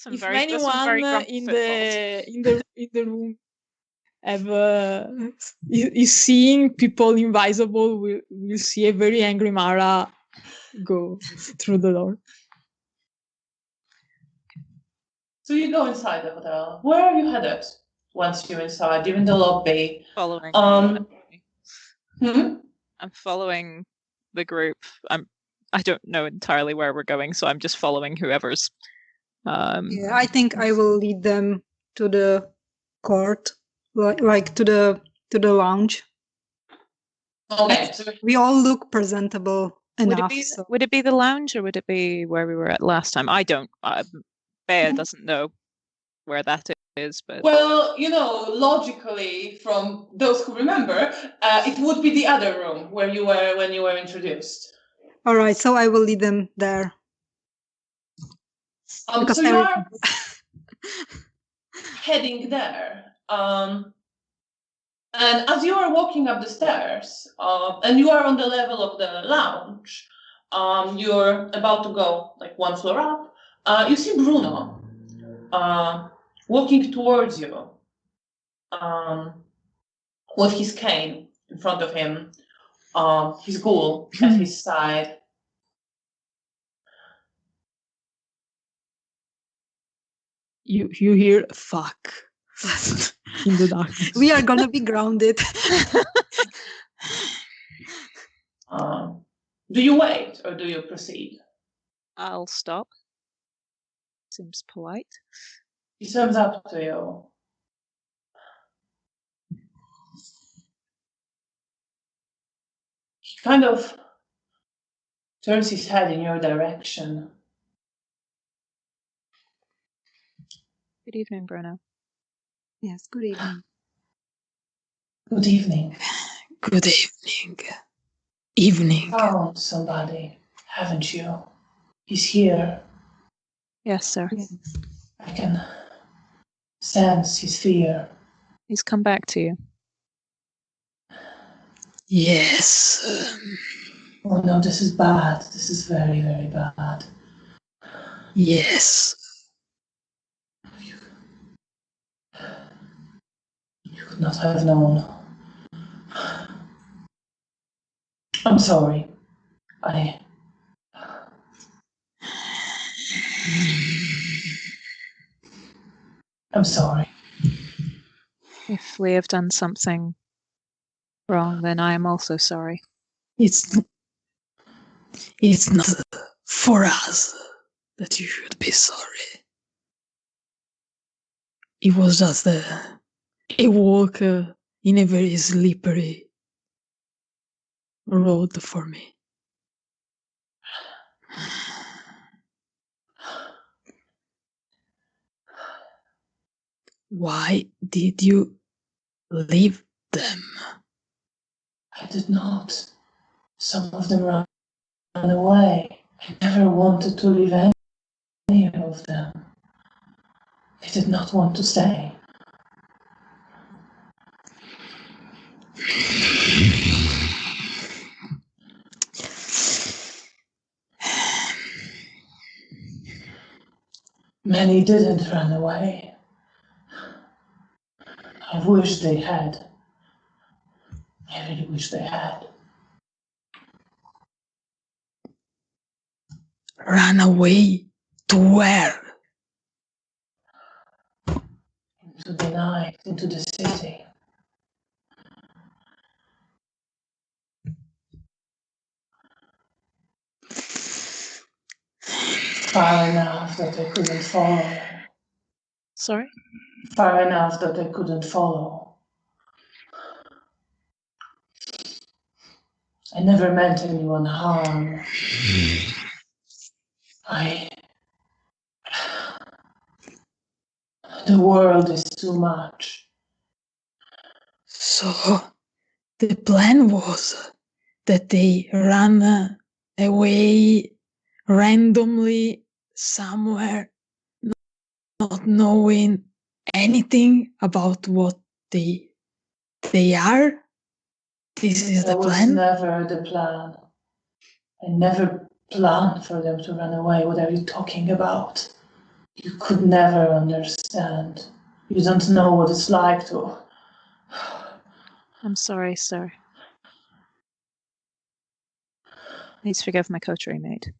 D: If anyone in the room is seeing people invisible, will see a very angry Mara go through the door.
A: So you go inside the hotel. Where are you headed once you're inside? You're in the lobby.
C: Following. I'm following the group. I don't know entirely where we're going, so I'm just following whoever's.
B: Yeah, I think I will lead them to the court, like to the lounge.
A: Okay.
B: We all look presentable enough.
C: Would it be the lounge or would it be where we were at last time? I don't. Bea doesn't know where that is, but
A: well, logically, from those who remember, it would be the other room where you were when you were introduced.
B: All right, so I will lead them there.
A: So you are heading there, and as you are walking up the stairs, and you are on the level of the lounge, you're about to go one floor up. You see Bruno walking towards you with his cane in front of him, his ghoul at his side.
D: You hear fuck in the darkness.
B: We are gonna be grounded.
A: Do you wait or do you proceed?
C: I'll stop. Seems polite.
A: He turns up to you. He kind of turns his head in your direction.
C: Good evening, Bruno.
B: Yes, good evening.
A: Good evening.
D: Good evening. evening.
A: Found somebody, haven't you? He's here.
C: Yes, sir.
A: I can sense his fear.
C: He's come back to you.
D: Yes.
A: Oh no, this is bad. This is very, very bad.
D: Yes.
A: You could not have known. I'm sorry. I'm sorry.
C: If we have done something wrong, then I am also sorry.
D: It's not for us that you should be sorry. It was just a walk in a very slippery road for me. Why did you leave them?
A: I did not. Some of them ran away. I never wanted to leave any of them. They did not want to stay. Many didn't run away. I wish they had. I really wish they had.
D: Run away to where?
A: Into the night, into the city. Far enough that I couldn't follow.
C: Sorry?
A: Far enough that I couldn't follow. I never meant anyone harm. The world is too much.
D: So the plan was that they ran away randomly somewhere, not knowing anything about what they are. This is the
A: That was
D: plan.
A: never the plan. I never planned for them to run away. What are you talking about? You could never understand. You don't know what it's like to.
C: I'm sorry, sir. Please forgive my coterie mate.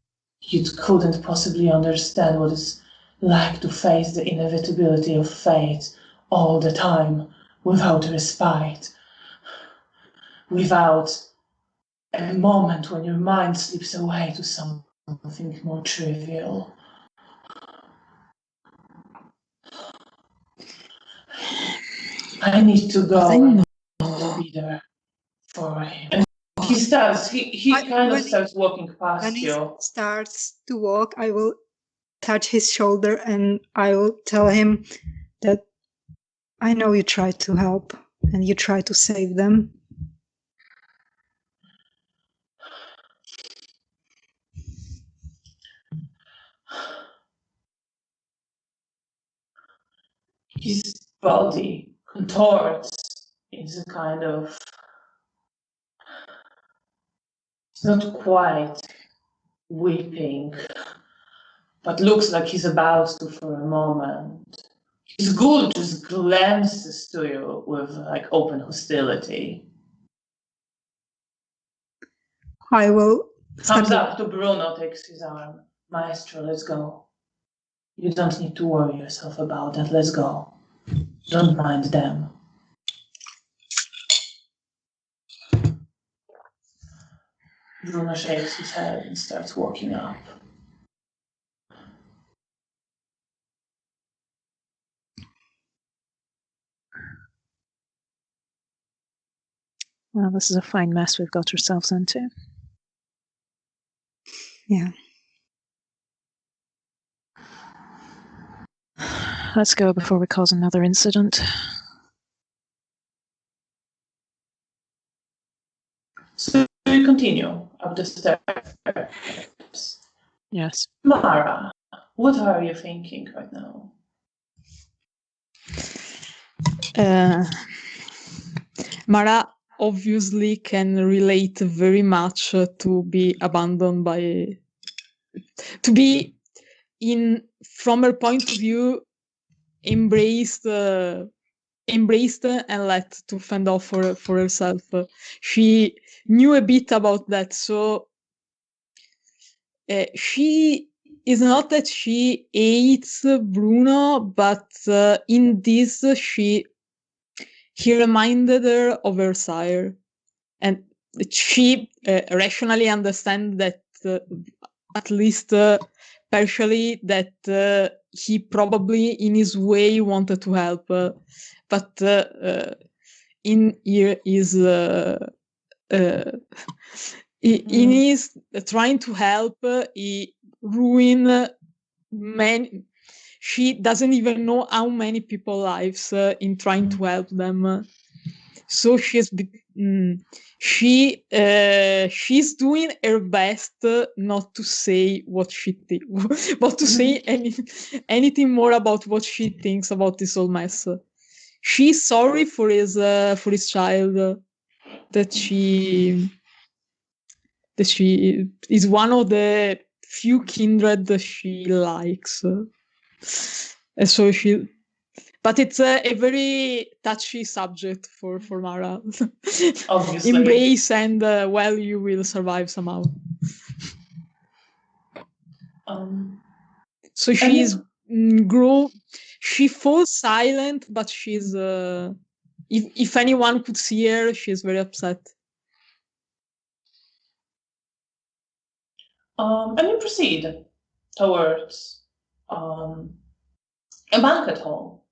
A: You couldn't possibly understand what it's like to face the inevitability of fate all the time, without respite, without a moment when your mind slips away to something more trivial. I need to go.
D: I
A: I
D: know.
A: need to be there for him. He starts. He kind of starts walking past
B: When he
A: you.
B: starts to walk, I will touch his shoulder and I will tell him that I know you try to help and you try to save them.
A: His body contorts into a kind of. It's not quite weeping, but looks like he's about to for a moment. His ghoul just glances to you with like open hostility.
B: I will
A: Thumbs up to Bruno, takes his arm. Maestro, let's go. You don't need to worry yourself about that, let's go. Don't mind them. Bruno shakes his head and starts walking up.
C: Well, this is a fine mess we've got ourselves into.
B: Yeah.
C: Let's go before we cause another incident.
A: So you continue continue up the stairs.
C: Yes.
A: Mara, what are you thinking right now?
D: Mara obviously can relate very much to be abandoned to be from her point of view, embraced and let to fend off for herself. She knew a bit about that, so she is not that she hates Bruno, but in this he reminded her of her sire, and she rationally understands that at least partially that he probably in his way wanted to help, but in here is in his trying to help, he ruin many. She doesn't even know how many people lives in trying to help them. So she's she's doing her best not to say what she thinks, but to say anything more about what she thinks about this whole mess. She's sorry for his child, that she is one of the few kindred that she likes. And so she, but it's a very touchy subject for Mara.
A: Obviously.
D: Embrace and well, you will survive somehow. So she's she falls silent, but she's if anyone could see her, she's very upset.
A: And you proceed towards a banquet hall,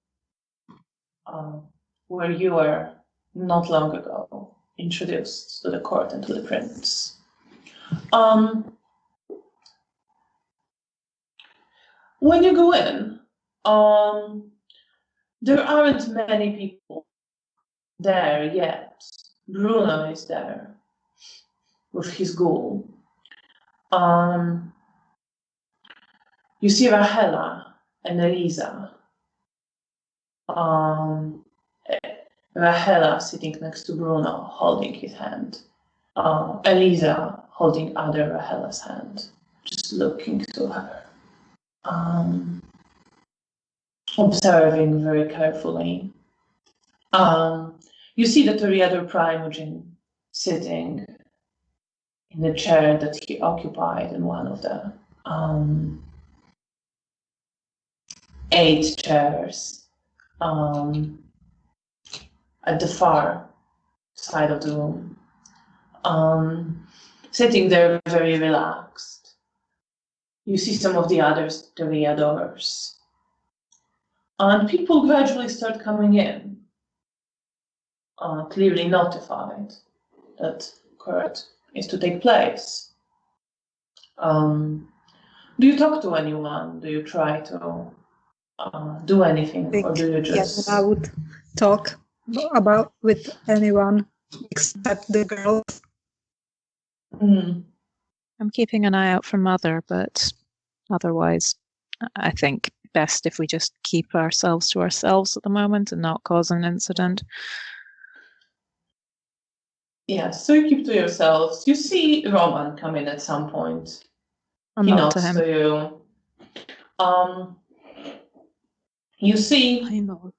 A: where you were not long ago introduced to the court and to the prince. When you go in, there aren't many people there yet. Bruno is there with his ghoul. You see Rahela and Elisa. Rahela sitting next to Bruno, holding his hand. Elisa holding other Rahela's hand, just looking to her. Observing very carefully. You see the Toreador Primogen sitting in the chair that he occupied in one of the 8 chairs at the far side of the room, sitting there very relaxed. You see some of the other Toreadors, and people gradually start coming in, clearly notified that court is to take place. Do you talk to anyone? Do you try to do anything, or do you just?
B: Yes, I would talk about with anyone except the girls.
C: I'm keeping an eye out for Mother, but otherwise, I think best if we just keep ourselves to ourselves at the moment and not cause an incident.
A: Yes, so you keep to yourselves. You see Roman come in at some point. He nods to you. You see.
D: I know.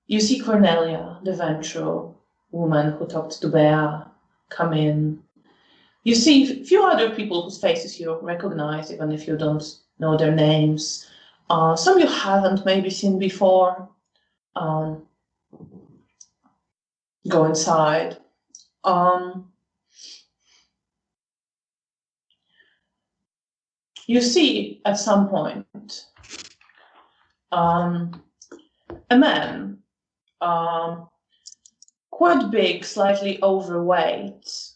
A: You see Cornelia, the Ventru woman who talked to Bea, come in. You see a few other people whose faces you recognize, even if you don't know their names. Some you haven't maybe seen before. Go inside. You see at some point a man, quite big, slightly overweight,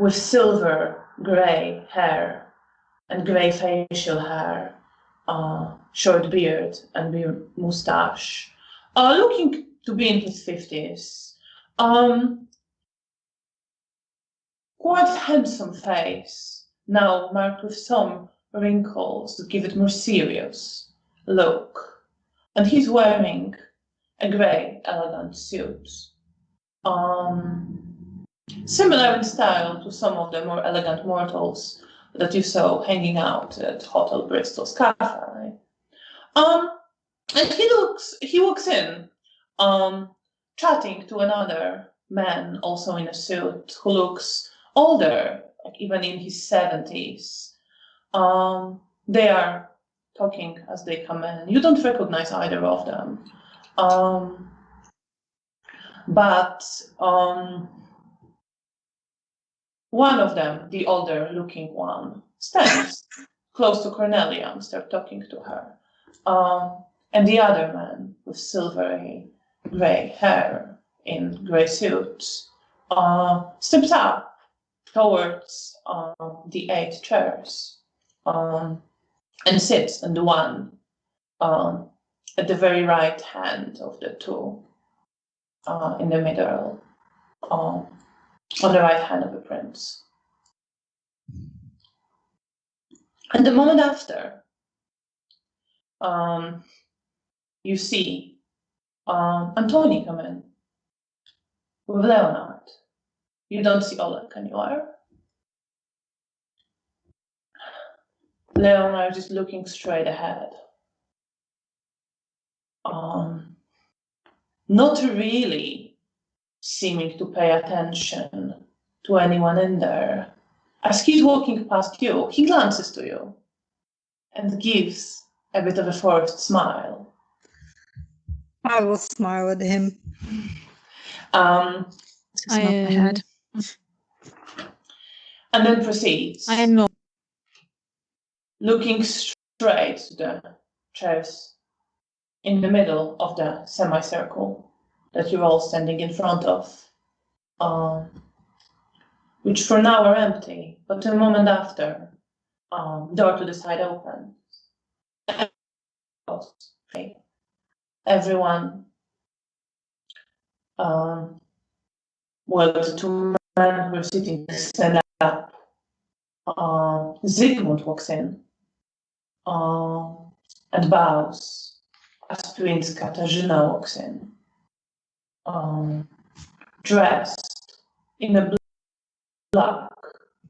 A: with silver gray hair and gray facial hair, short beard and mustache, looking to be in his 50s, Quite handsome face, now marked with some wrinkles that give it more serious look. And he's wearing a grey, elegant suit. Similar in style to some of the more elegant mortals that you saw hanging out at Hotel Bristol's cafe. And he walks in, chatting to another man also in a suit who looks older, like even in his 70s. They are talking as they come in. You don't recognize either of them. But one of them, the older looking one, stands close to Cornelia and starts talking to her. And the other man with silvery grey hair in grey suit steps up towards the 8 chairs and sits on the one at the very right hand of the 2 in the middle, on the right hand of the prince. And the moment after, you see Antoni come in with Leonard. You don't see Oleg anywhere. Leonard is looking straight ahead. Not really seeming to pay attention to anyone in there. As he's walking past you, he glances to you and gives a bit of a forced smile.
B: I will smile at him.
C: Just nod my head.
A: And then proceeds,
D: I know.
A: looking straight to the chairs in the middle of the semicircle that you're all standing in front of, which for now are empty, but a moment after, door to the side opens. Everyone, well, the 2 men who are sitting stand up. Zygmunt walks in and bows as Prince Katarzyna walks in, dressed in a black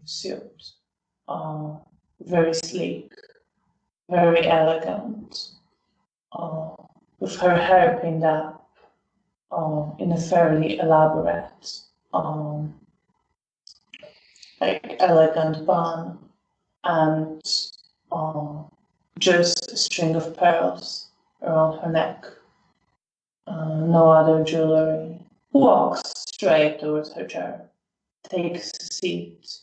A: suit, very sleek, very elegant, with her hair pinned up in a fairly elaborate, elegant bun, and just a string of pearls around her neck. No other jewelry. Walks straight towards her chair, takes a seat,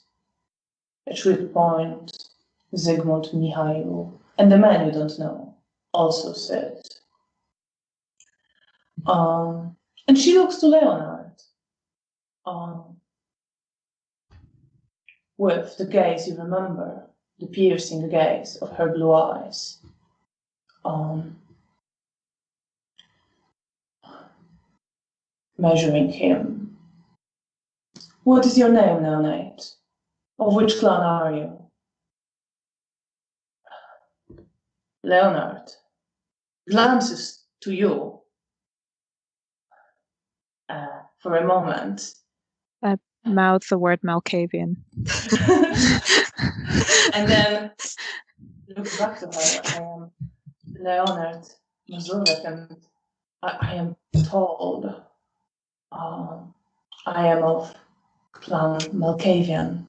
A: at which point Zygmunt, Mihail, and the man you don't know also sit. And she looks to Leonard with the gaze you remember, the piercing gaze of her blue eyes. Measuring him. What is your name, Leonard? Of which clan are you? Leonard glances to you for a moment.
C: I mouth the word Malkavian.
A: And then looks back to her. I am Leonard Mazurek, and I am told I am of clan Malkavian.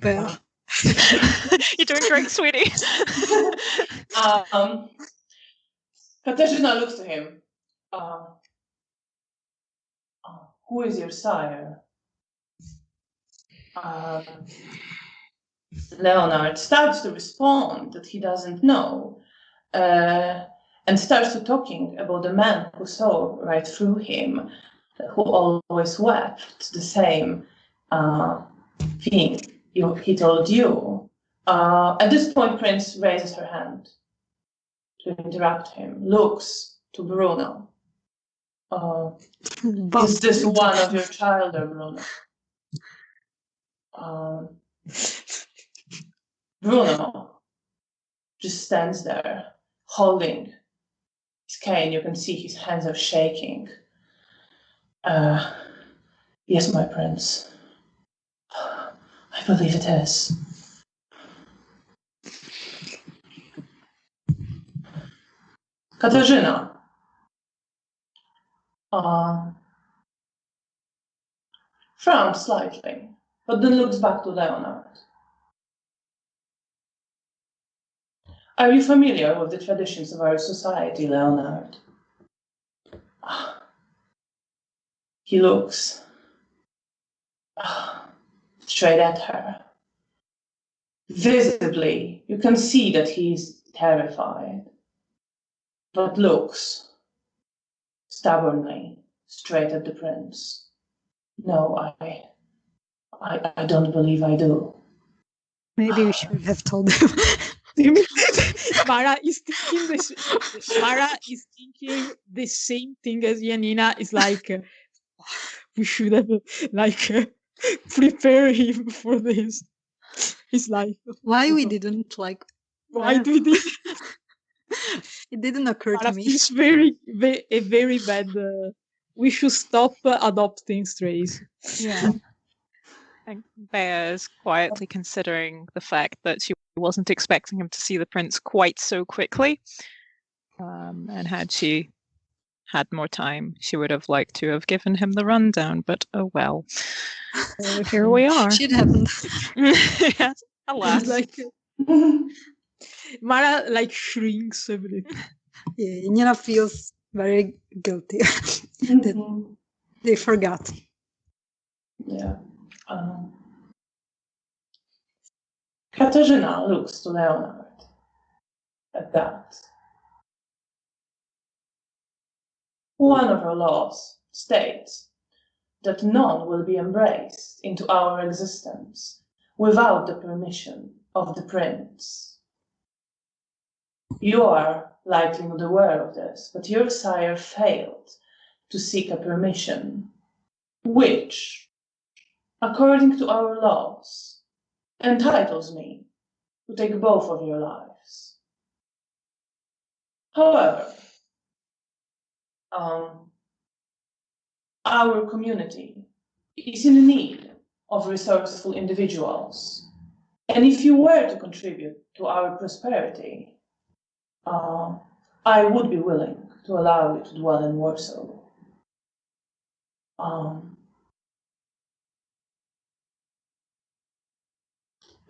B: Well,
C: You're doing great, sweetie.
A: Katarzyna looks to him. Who is your sire? Leonard starts to respond that he doesn't know, and starts to talking about the man who saw right through him, who always wept the same thing he told you. At this point, Prince raises her hand to interrupt him, looks to Bruno. Is this
B: Bastard.
A: one of your child, or Bruno? Bruno just stands there, holding his cane. You can see his hands are shaking. Yes, my prince. I believe it is. Katarzyna. Frowns slightly, but then looks back to Leonard. Are you familiar with the traditions of our society, Leonard? He looks straight at her. Visibly, you can see that he's terrified, but looks stubbornly straight at the prince. No, I don't believe I do.
B: Maybe we should have told him.
D: Mara is thinking the same thing as Janina. Is like we should have prepare him for this. It's like
B: Why we didn't like?
D: why do we did?
B: It didn't occur to
D: Mara
B: me.
D: feels a very bad. We should stop adopting strays.
C: Yeah. And Bea is quietly considering the fact that she wasn't expecting him to see the prince quite so quickly. And had she had more time, she would have liked to have given him the rundown, but oh well. So here we are.
B: Shit happened.
C: Yes, alas.
D: It's like Mara shrinks a bit.
B: Yeah, Nina feels very guilty that they forgot.
A: Yeah. Katarzyna looks to Leonard at that. One of our laws states that none will be embraced into our existence without the permission of the prince. You are likely not aware of this, but your sire failed to seek a permission, which, according to our laws, entitles me to take both of your lives. However, our community is in need of resourceful individuals, and if you were to contribute to our prosperity, I would be willing to allow you to dwell in Warsaw.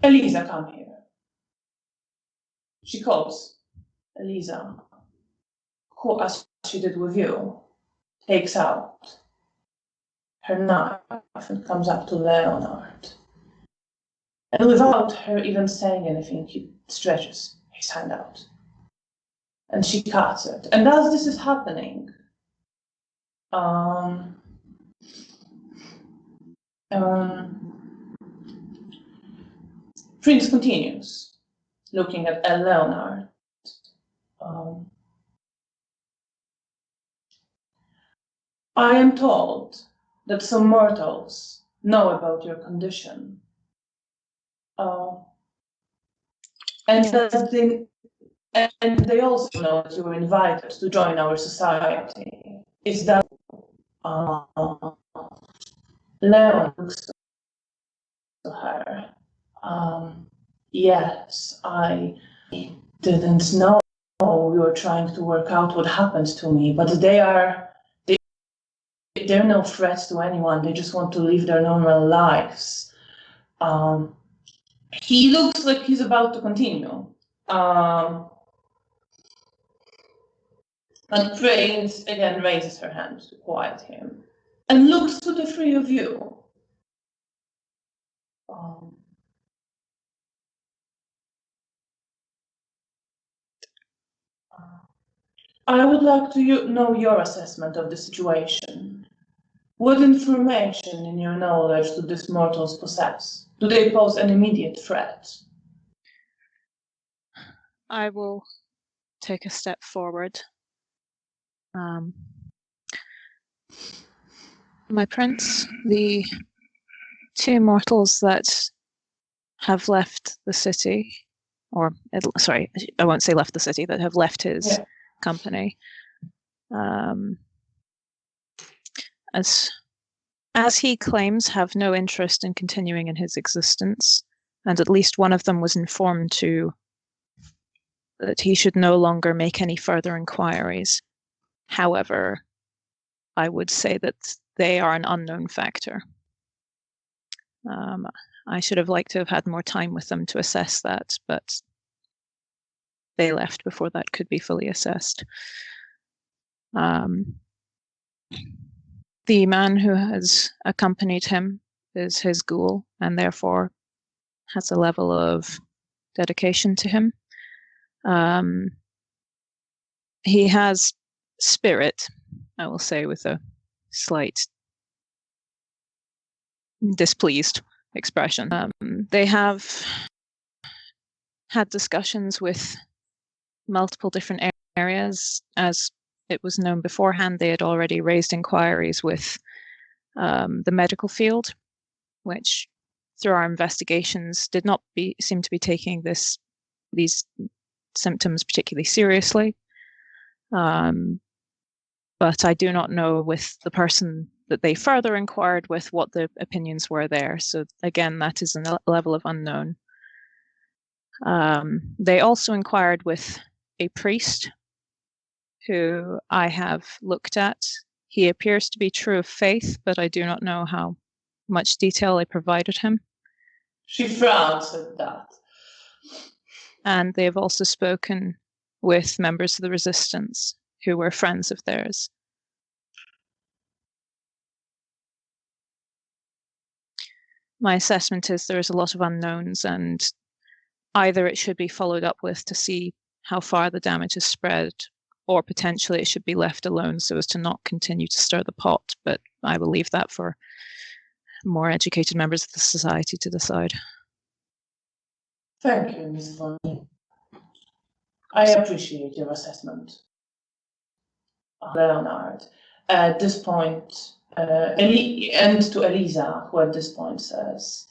A: Eliza, come here. She calls Eliza, who, as she did with you, takes out her knife and comes up to Leonard. And without her even saying anything, he stretches his hand out. And she cuts it. And as this is happening, Prince continues, looking at Leonard. I am told that some mortals know about your condition. And they also know that you were invited to join our society. Is that Leon looks to her? Yes, I didn't know we were trying to work out what happened to me, but they're no threats to anyone. They just want to live their normal lives. He looks like he's about to continue. And Prince again raises her hand to quiet him and looks to the three of you. I would like to know your assessment of the situation. What information in your knowledge do these mortals possess? Do they pose an immediate threat?
C: I will take a step forward My prince, the two mortals that have left the city, sorry, I won't say left the city, that have left his company, as he claims, have no interest in continuing in his existence, and at least one of them was informed that he should no longer make any further inquiries. However, I would say that they are an unknown factor. I should have liked to have had more time with them to assess that, but they left before that could be fully assessed. The man who has accompanied him is his ghoul, and therefore has a level of dedication to him. He has spirit, I will say, with a slight displeased expression. They have had discussions with multiple different areas. As it was known beforehand, they had already raised inquiries with the medical field, which through our investigations did not seem to be taking these symptoms particularly seriously. But I do not know with the person that they further inquired with what the opinions were there. So again, that is a level of unknown. They also inquired with a priest who I have looked at. He appears to be true of faith, but I do not know how much detail I provided him.
A: She frowns at that.
C: And they have also spoken with members of the resistance who were friends of theirs. My assessment is there is a lot of unknowns, and either it should be followed up with to see how far the damage has spread, or potentially it should be left alone so as to not continue to stir the pot. But I will leave that for more educated members of the society to decide.
A: Thank you, Ms. Vonnie. I appreciate your assessment. Leonard, at this point, and to Eliza, who at this point says,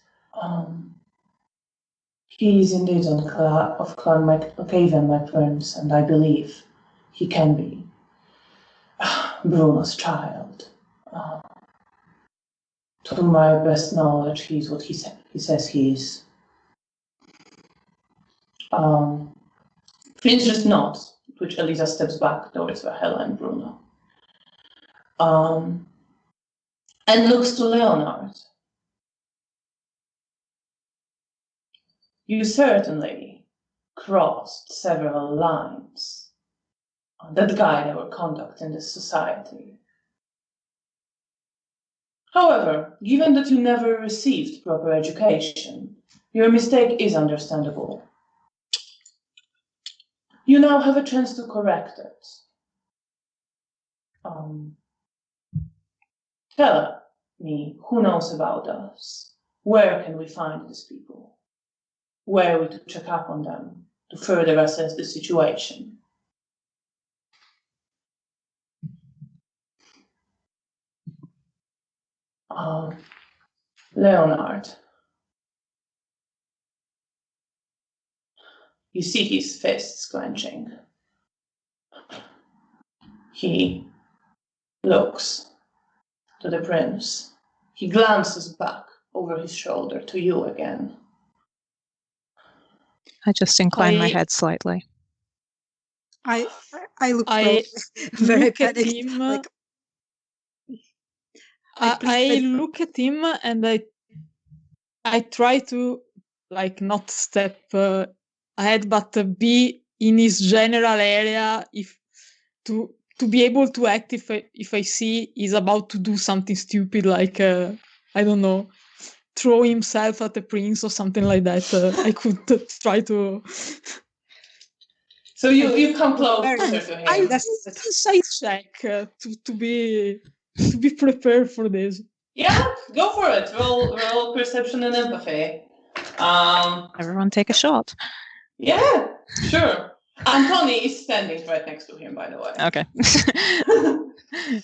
A: he is indeed of Clan Macaven, my prince, and I believe he can be Bruno's child. To my best knowledge, he's what he says he is. Prince just nods, which Eliza steps back towards Rahela and Bruno. And looks to Leonard. You certainly crossed several lines that guide our conduct in this society. However, given that you never received proper education, your mistake is understandable. You now have a chance to correct it. Tell me who knows about us. Where can we find these people? Where are we to check up on them to further assess the situation? Leonard. You see his fists clenching. He looks to the prince. He glances back over his shoulder to you again.
C: I just incline my head slightly.
B: I look very panicked.
D: Him.
B: Like,
D: I look at him and I try to not step ahead, but be in his general area to be able to act if I see he's about to do something stupid, like I don't know, throw himself at the prince or something like that. I could try to.
A: So you come closer to him.
D: I do a side check to be prepared for this.
A: Yeah, go for it. Roll perception and empathy.
C: Everyone take a shot.
A: Yeah, sure. Antoni is standing right next to him, by the way.
C: Okay.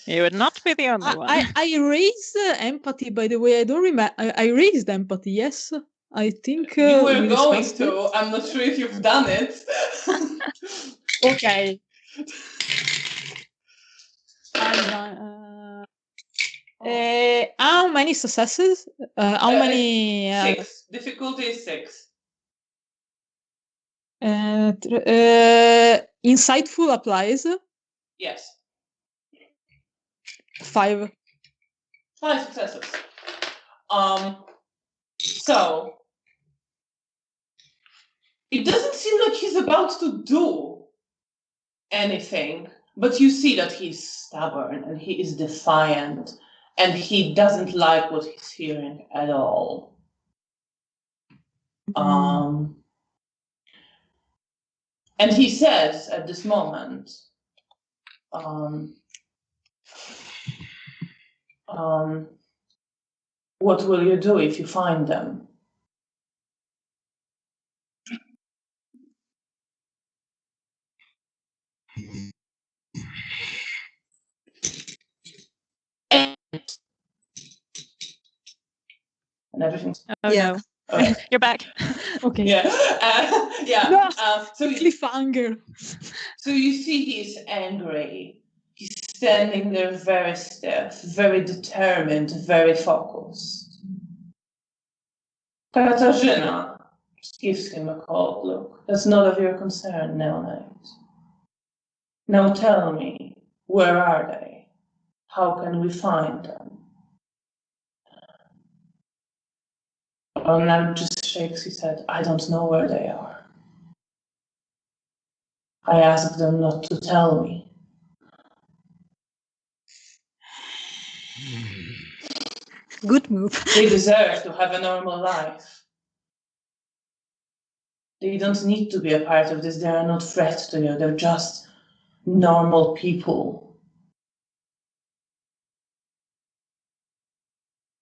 C: You would not be the only one.
D: I raised empathy, by the way. I don't remember. I raised empathy, yes. I think
A: You were
D: we
A: going
D: discussed
A: to.
D: it.
A: I'm not sure if you've done it.
D: Okay. How many successes? How many?
A: 6. Difficulty is 6.
D: Insightful applies.
A: Yes.
D: 5.
A: 5 successes. So it doesn't seem like he's about to do anything, but you see that he's stubborn and he is defiant and he doesn't like what he's hearing at all. And he says at this moment, what will you do if you find them? And everything's
C: Oh
B: Yeah.
C: no.
A: okay.
C: You're back.
D: Okay.
A: Yeah.
D: No,
A: So
D: cliffhanger.
A: So you see he's angry. He's standing there very stiff, very determined, very focused. Katarzyna just gives him a cold look. That's not of your concern, Leonard. Now tell me, where are they? How can we find them? Leonard just shakes his head. I don't know where they are. I asked them not to tell me.
B: Good move.
A: They deserve to have a normal life. They don't need to be a part of this. They are not threat to you. They're just normal people.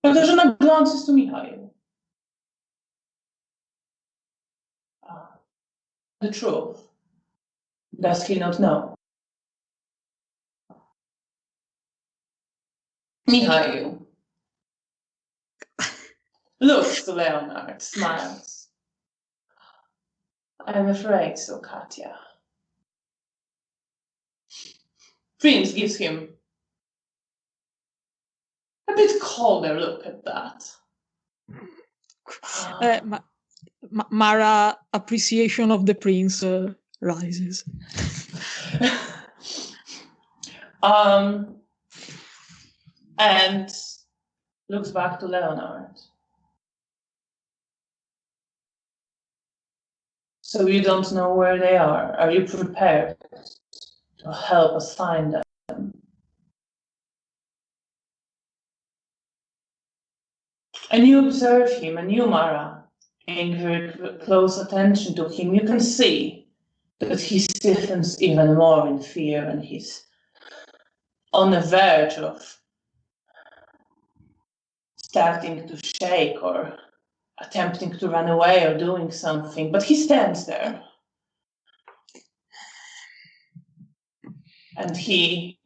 A: Katarzyna glances to Michał. The truth. Does he not know? Michał looks to Leonard, smiles. I'm afraid so, Katya. Prince gives him a bit colder look at that.
D: Mara appreciation of the prince rises.
A: And looks back to Leonard. So you don't know where they are. Are you prepared to help us find them? And you observe him, and you, Mara, paying very close attention to him, you can see that he stiffens even more in fear, and he's on the verge of starting to shake or attempting to run away or doing something, but he stands there. And he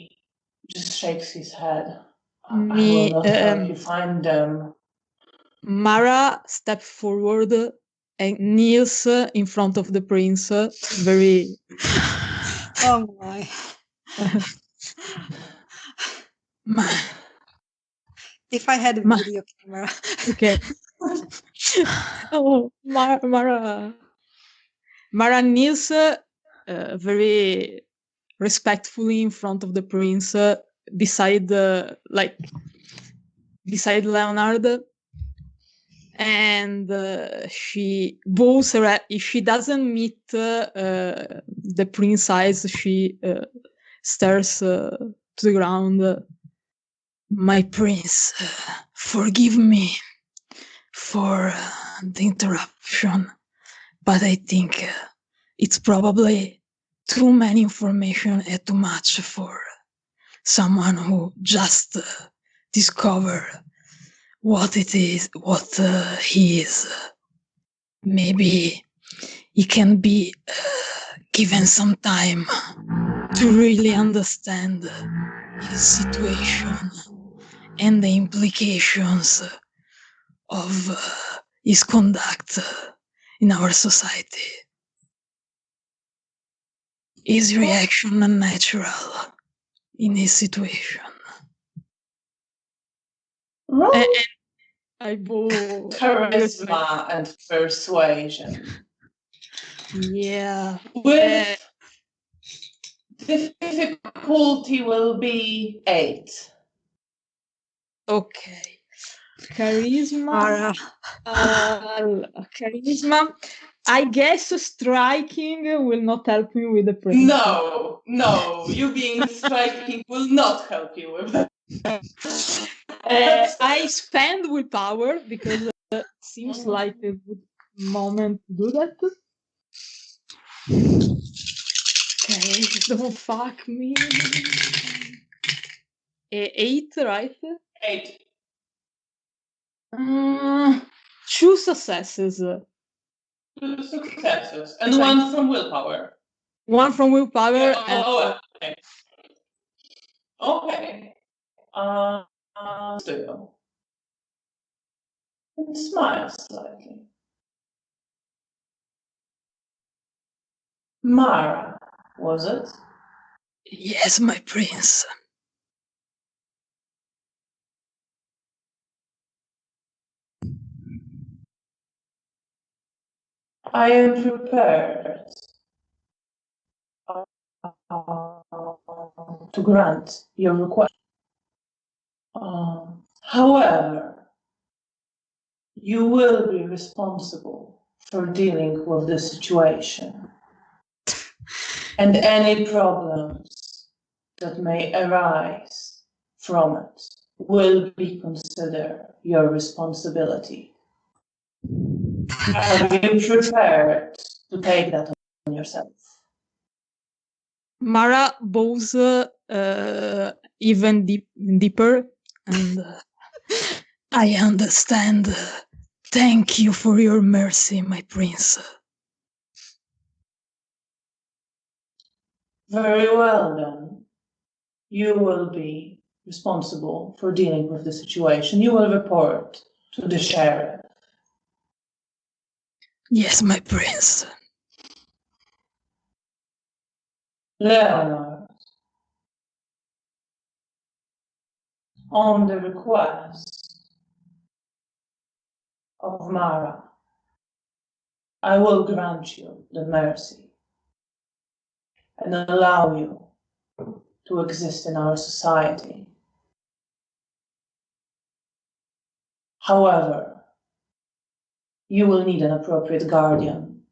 A: just shakes his head. I will not help you find them.
D: Mara steps forward and kneels in front of the prince, very...
B: Oh my. If I had a video camera.
D: Okay. Oh, Mara kneels very respectfully in front of the prince, beside Leonard, and she bows her head. If she doesn't meet the prince's eyes, she stares to the ground. My prince, forgive me for the interruption, but I think it's probably too many information and too much for someone who just discovered what it is, what he is. Maybe he can be given some time to really understand his situation and the implications of his conduct in our society. His reaction unnatural in his situation.
A: Roll
D: I boo.
A: charisma and persuasion.
D: Yeah.
A: With difficulty will be 8.
D: Okay. Charisma.
B: Mara,
D: Charisma. I guess striking will not help me with the prince.
A: No, you being striking will not help you with that.
D: I spend willpower because it seems like a good moment to do that. Okay, don't fuck me. 8, right?
A: 8.
D: 2 successes.
A: 2 successes. And 1 from willpower.
D: 1 from willpower.
A: Yeah,
D: and
A: okay. Okay. Still. And smile slightly. Mara, was it?
D: Yes, my prince.
A: I am prepared to grant your request. However, you will be responsible for dealing with the situation and any problems that may arise from it will be considered your responsibility. Are you prepared to take that on yourself?
D: Mara bows even deeper, and I understand. Thank you for your mercy, my prince.
A: Very well, then. You will be responsible for dealing with the situation. You will report to the sheriff.
D: Yes, my prince.
A: Leonard, on the request of Mara, I will grant you the mercy and allow you to exist in our society. However, you will need an appropriate guardian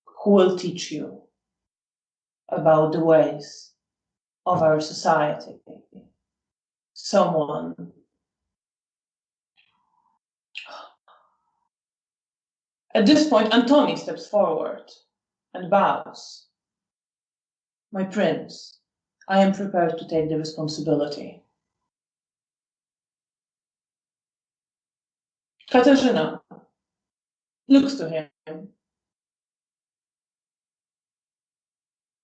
A: who will teach you about the ways of our society. Someone At this point, Antoni steps forward and bows. My prince, I am prepared to take the responsibility. Katarzyna looks to him.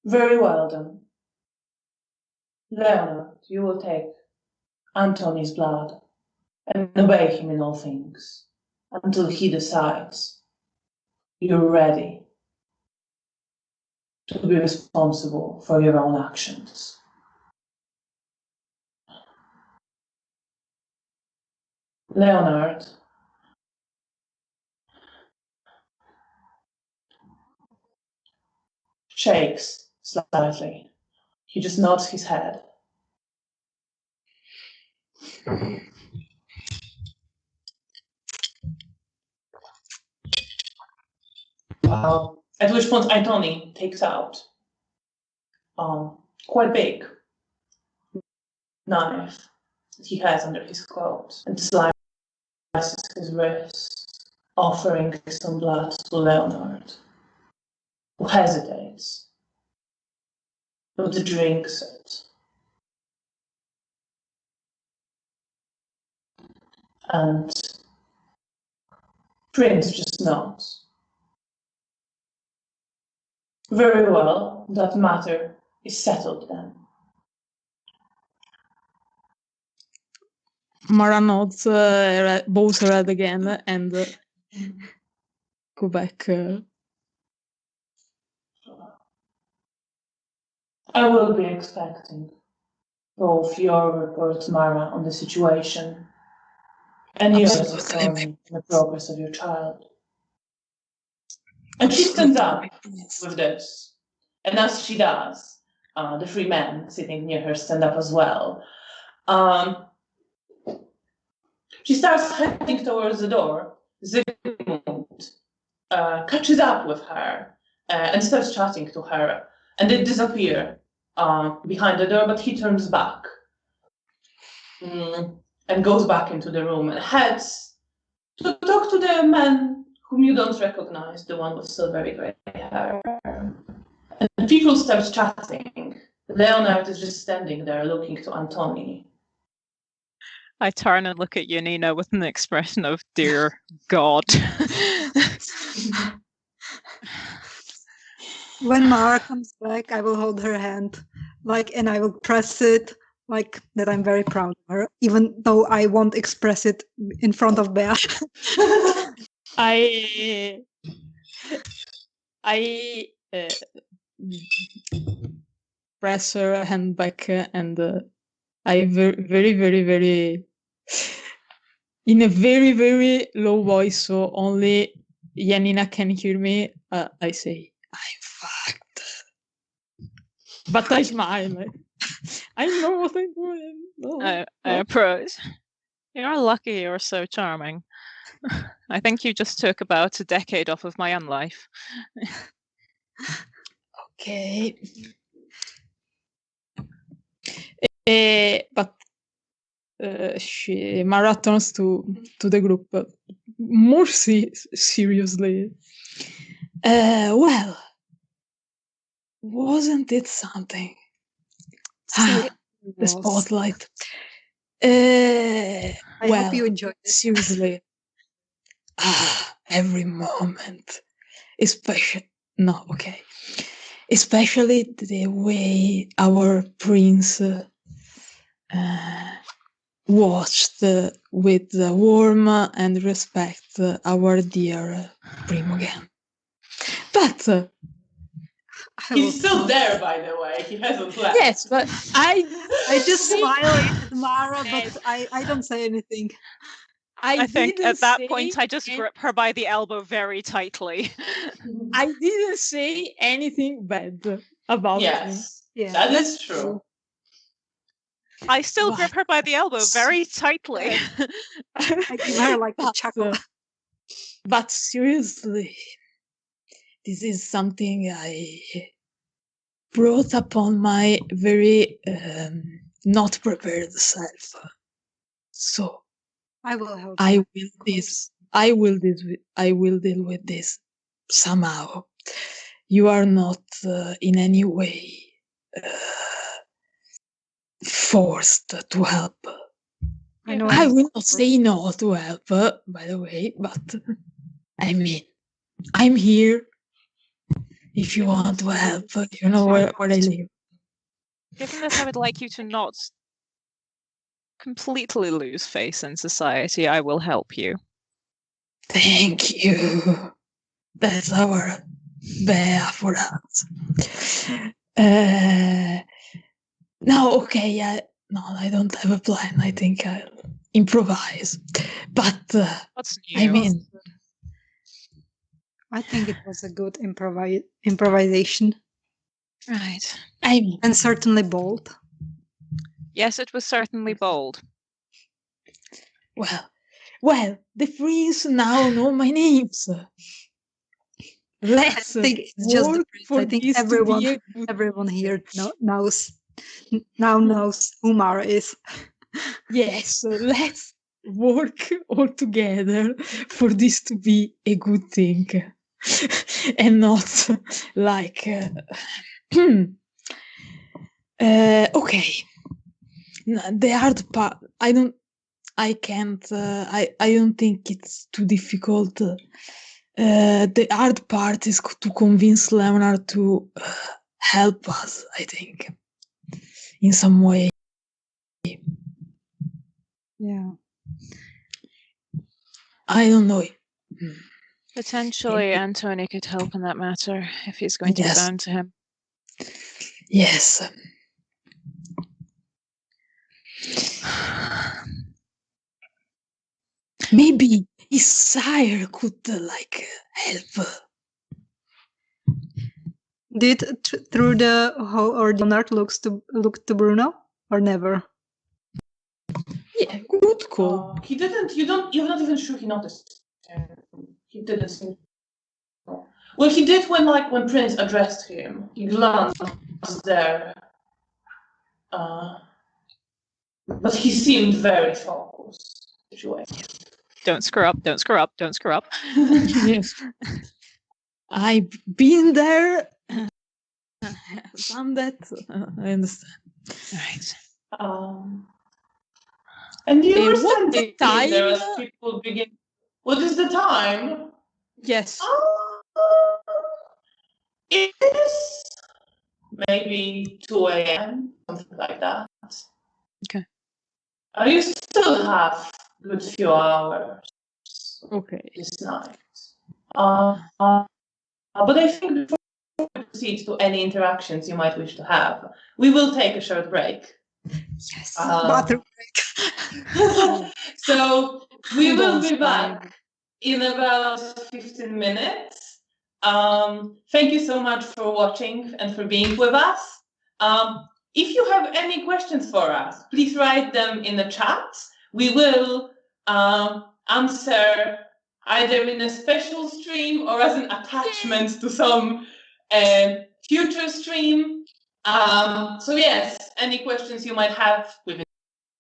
A: Very well then. Leonard, you will take Antoni's blood and obey him in all things until he decides you're ready to be responsible for your own actions. Leonard shakes slightly. He just nods his head. At which point Antoni takes out quite big knife that he has under his coat and slices his wrist, offering some blood to Leonard, who hesitates, but drinks it. And Prince just nods. Very well, that matter is settled then.
D: Mara nods, bows her head again, and go back.
A: I will be expecting both your reports, Mara, on the situation, and yours,
D: Absolutely,
A: Tony, on the progress of your child. And she stands up with this. And as she does, the three men sitting near her stand up as well. She starts heading towards the door. Zygmunt catches up with her and starts chatting to her. And they disappear behind the door, but he turns back and goes back into the room and heads to talk to the man whom you don't recognize, the one with silvery gray hair. And people start chatting. Leonard is just standing there looking to Antoni.
C: I turn and look at Janina with an expression of dear God.
B: When Mara comes back, I will hold her hand, and I will press it like that. I'm very proud of her, even though I won't express it in front of Bea.
D: I press her hand back and I very, very, very, in a very, very low voice, so only Janina can hear me. I say, I'm fucked. But I smile. I know what I'm doing. No.
C: I approach. You're lucky you're so charming. I think you just took about a decade off of my own life.
D: Okay. But Mara turns to the group more seriously. Well, wasn't it something? The spotlight.
B: I hope you enjoyed it.
D: Seriously. Every moment. Especially the way our prince watched with warmth and respect our dear Primogen. But
A: he's still there, by the way. He hasn't left.
D: Yes, but I
B: just smile at Mara, but I don't say anything.
C: I think at that point I just grip her by the elbow very tightly.
D: I didn't say anything bad about him.
A: Yeah, that is true.
C: I still grip her by the elbow very tightly.
B: I give her like a chuckle.
D: But seriously, this is something I brought upon my very not prepared self. So
B: I will help.
D: I will deal with this somehow. You are not in any way forced to help.
B: I know.
D: I will not say no to help, by the way, but I mean, I'm here. If you want to help, you know where I live.
C: Given that I would like you to not completely lose face in society, I will help you.
D: Thank you. That's our Bea for us. No, okay, no, I don't have a plan. I think I'll improvise. But
C: what's new?
D: I mean,
B: I think it was a good improvisation.
C: Right.
B: And certainly bold.
C: Yes, it was certainly bold.
D: Well, the prince now know my names. Let's
B: I think it's just the prince. I think everyone here knows who Mara is.
D: Yes, let's work all together for this to be a good thing. And not like okay. The hard part, I don't think it's too difficult The hard part is to convince Leonard to help us, I think, in some way.
B: Yeah.
D: I don't know.
C: Potentially, Antony could help in that matter if he's going to be
D: Yes.
C: bound to him.
D: Yes. Maybe his sire could help.
B: Did through the hole or Leonard look to Bruno or never?
D: Yeah, good call.
A: He didn't. You're not even sure he noticed. He didn't seem. Well, he did when Prince addressed him. He glanced there, but he seemed very focused.
C: Don't screw up, don't screw up, don't screw up.
D: Yes. I've been there. Done that. I understand.
C: Right.
A: And you were
D: What
A: standing
D: time?
A: there as people begin. What is the time?
D: Yes.
A: It is maybe 2 a.m., something like that.
C: Okay.
A: You still have a good few hours
D: Okay.
A: this night. But I think before we proceed to any interactions you might wish to have, we will take a short break.
B: Yes. Bathroom break.
A: So we will
D: Kudos,
A: be back in about 15 minutes. Thank you so much for watching and for being with us. If you have any questions for us, please write them in the chat. We will answer either in a special stream or as an attachment to some future stream. So yes, any questions you might have within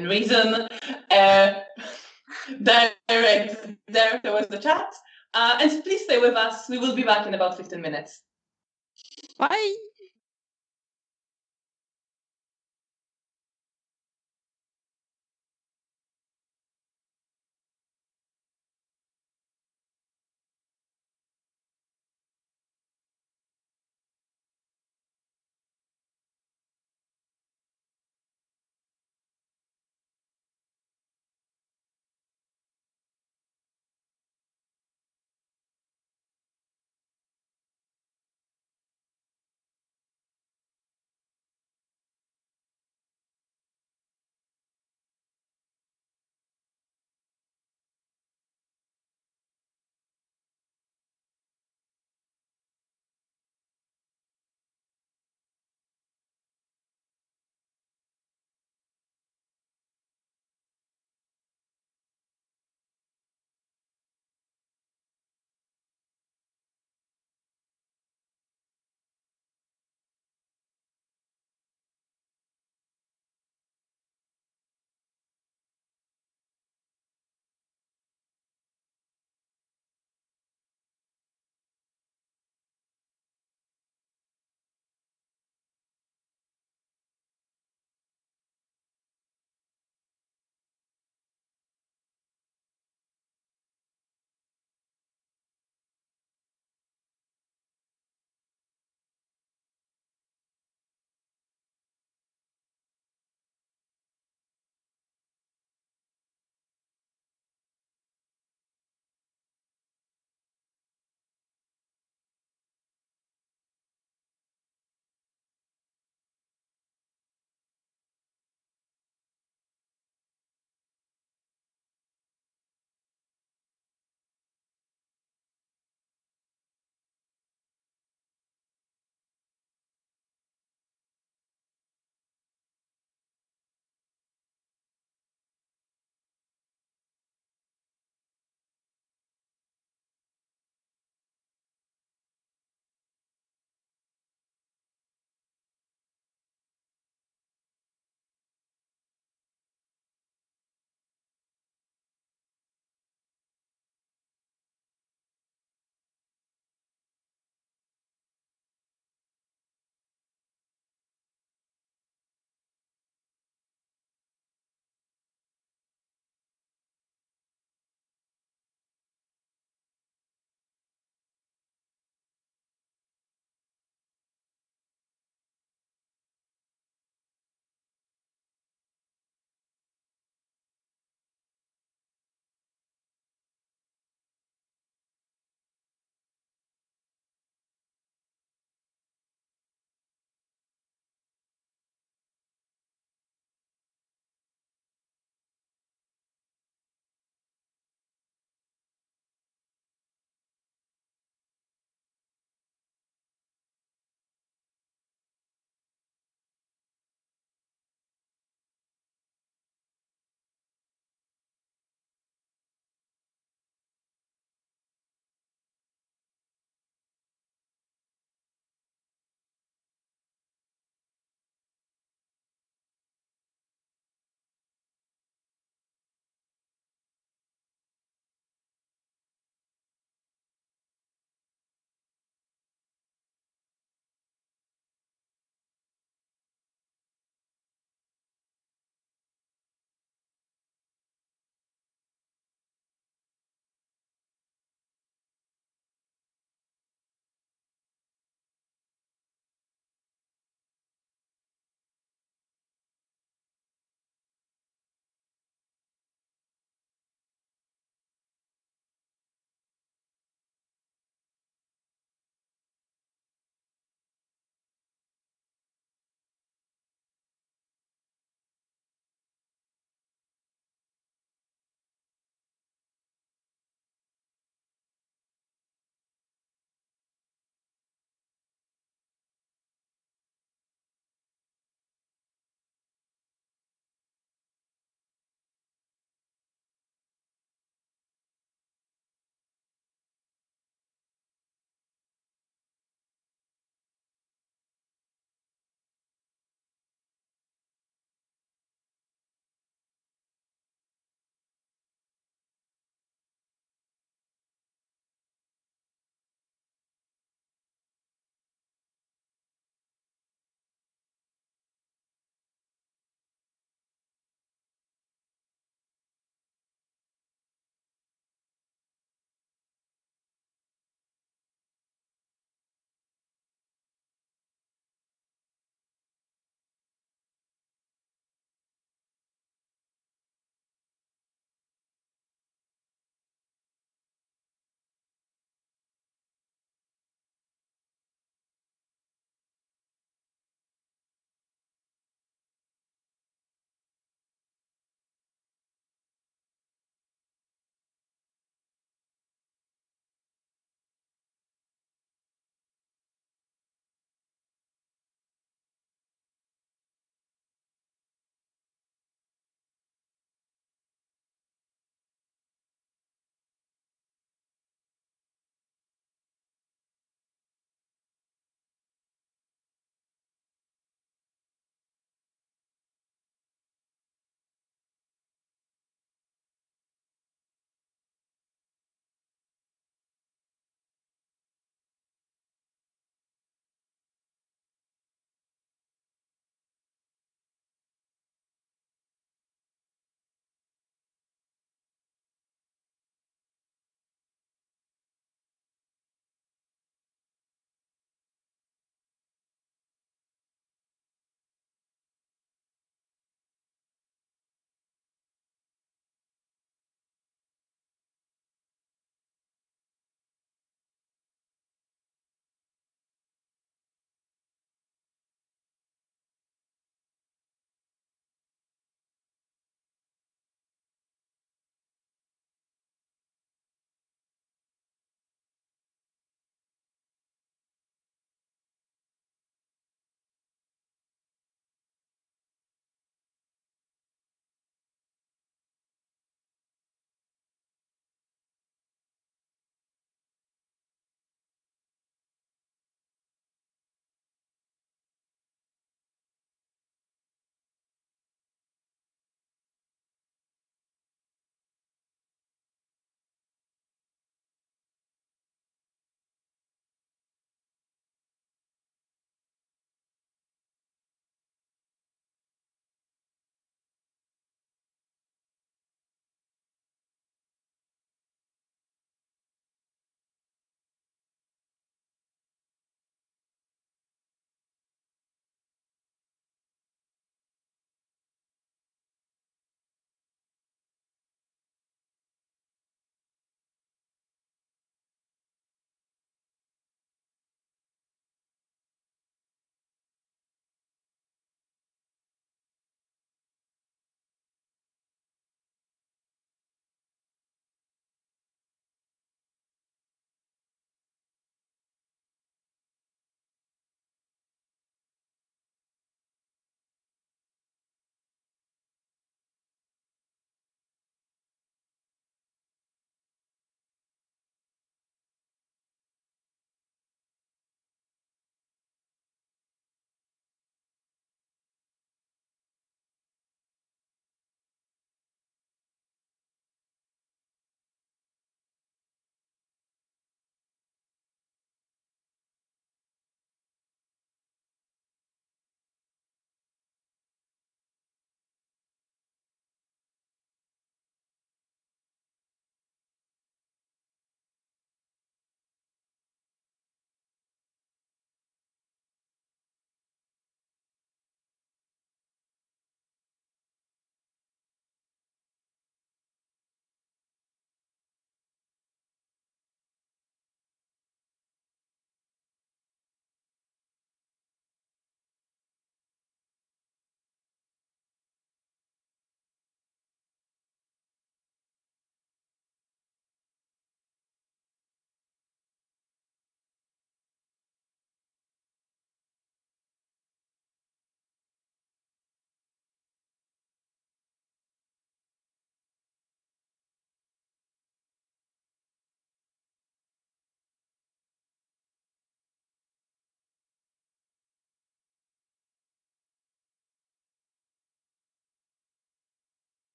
A: reason, direct there towards the chat. And please stay with us. We will be back in about 15 minutes.
D: Bye.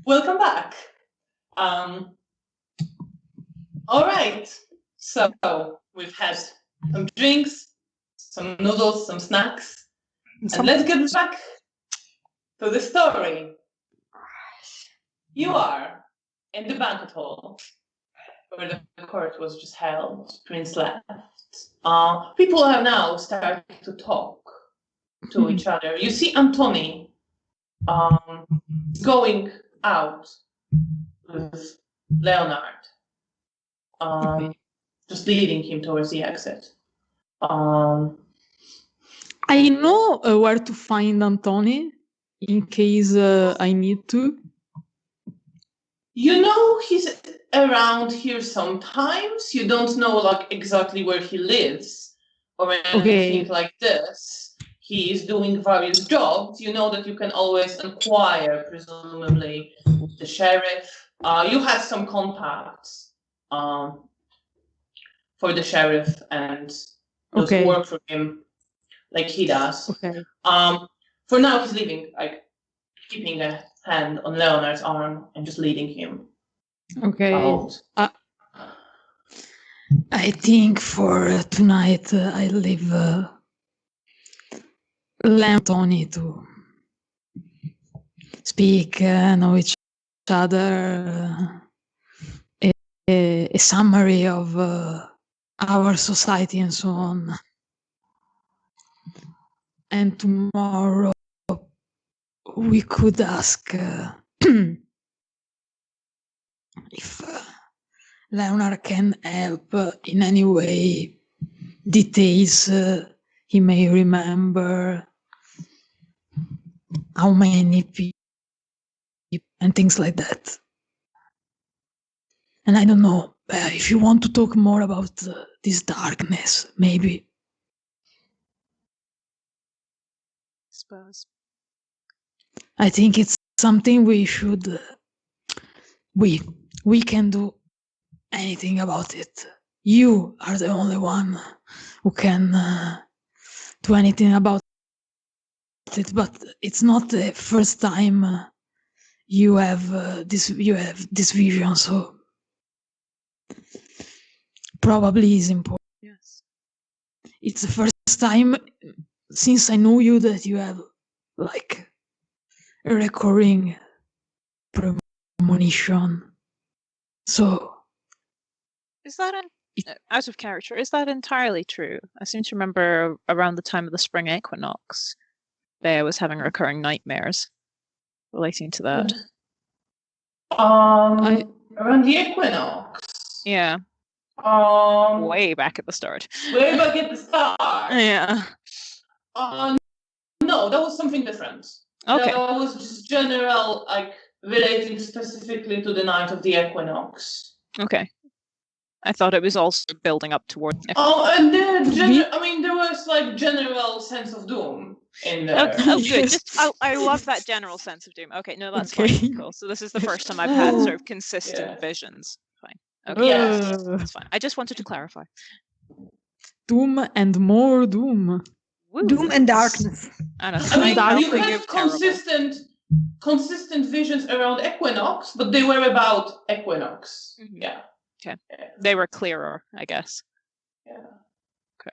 A: Welcome back. All right. So we've had some drinks, some noodles, some snacks, and let's get back to the story. You are in the banquet hall where the court was just held. Prince left. People have now started to talk to each other. You see Antoni going out with Leonard, just leading him towards the exit.
D: I know where to find Antoni in case I need to.
A: You know he's around here sometimes. You don't know like exactly where he lives or anything like this. He is doing various jobs. You know that you can always inquire, presumably, the sheriff. You have some contacts for the sheriff and those who work for him, like he does.
D: Okay.
A: For now, he's leaving, like keeping a hand on Leonard's arm and just leading him.
D: Okay.
A: Out.
D: I think for tonight I leave Antoni to speak, know each other, a summary of our society and so on. And tomorrow we could ask if Leonard can help in any way, details he may remember, how many people, and things like that. And I don't know, if you want to talk more about this darkness, maybe.
C: Suppose.
D: I think it's something we should, we can do anything about it. You are the only one who can do anything about it, but it's not the first time you have this vision, so probably is important.
C: Yes.
D: It's the first time since I know you that you have like a recurring premonition. So
C: Is that out of character? Is that entirely true? I seem to remember around the time of the spring equinox, Bea was having recurring nightmares relating to that.
A: Around the equinox.
C: Yeah. Way back at the start.
A: Way back at the start.
C: Yeah.
A: No, that was something different.
C: Okay.
A: That was just general, like relating specifically to the night of the equinox.
C: Okay. I thought it was also building up toward.
A: And there was like general sense of doom in there.
C: Oh, good. I love that general sense of doom. Okay, no, that's fine. Cool. So this is the first time I've had sort of consistent visions. Fine. Okay.
A: Yes.
C: That's fine. I just wanted to clarify.
D: Doom and more doom.
C: Woo.
B: Doom and darkness.
C: And a
A: you had consistent visions around equinox, but they were about equinox. Mm-hmm. Yeah.
C: Okay. They were clearer, I guess.
A: Yeah.
C: Okay.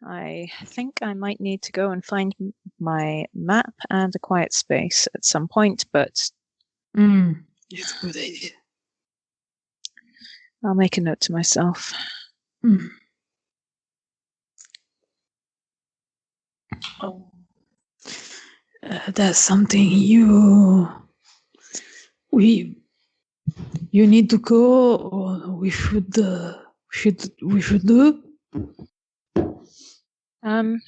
C: I think I might need to go and find my map and a quiet space at some point, but
D: it's a good idea.
C: I'll make a note to myself.
D: That's something you need to go, or we should do.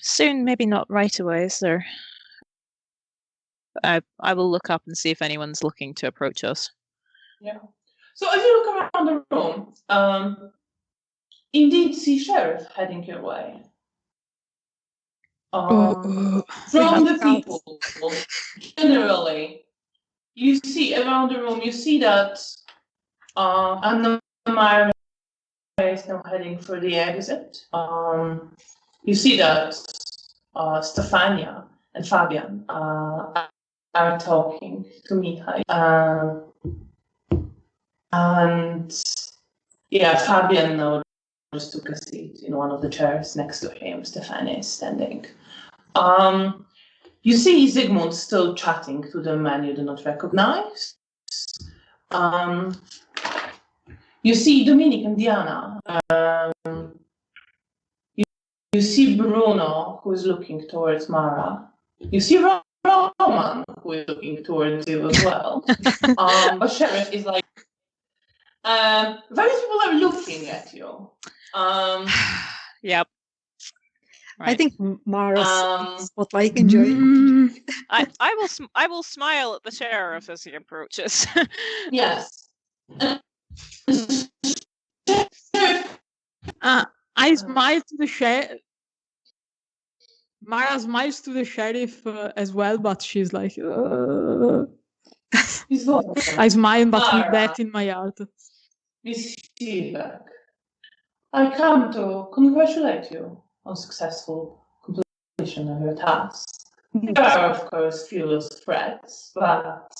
C: Soon, maybe not right away. Is there? I will look up and see if anyone's looking to approach us.
A: Yeah. So as you look around the room, indeed see sheriff heading your way. From the people, generally, you see around the room, you see that Anna Maria is now heading for the exit. You see that Stefania and Fabian are are talking to Mihai. And yeah, Fabian now just took a seat in one of the chairs next to him. Stefani is standing. You see Zygmunt still chatting to the man you do not recognize. You see Dominic and Diana. You see Bruno, who is looking towards Mara. You see Roman, who is looking towards you as well. But Sheriff is like, various people are looking at you.
C: Yep.
B: I
C: Right.
B: think Mara's not like enjoying.
C: I will smile at the sheriff as he approaches.
A: Yes.
D: I smile to the sheriff. Mara smiles to the sheriff as well, but she's like, I smile, but with that in my heart.
A: Miss Sheevac, I come to congratulate you on successful completion of your task. There are, of course, few threats, but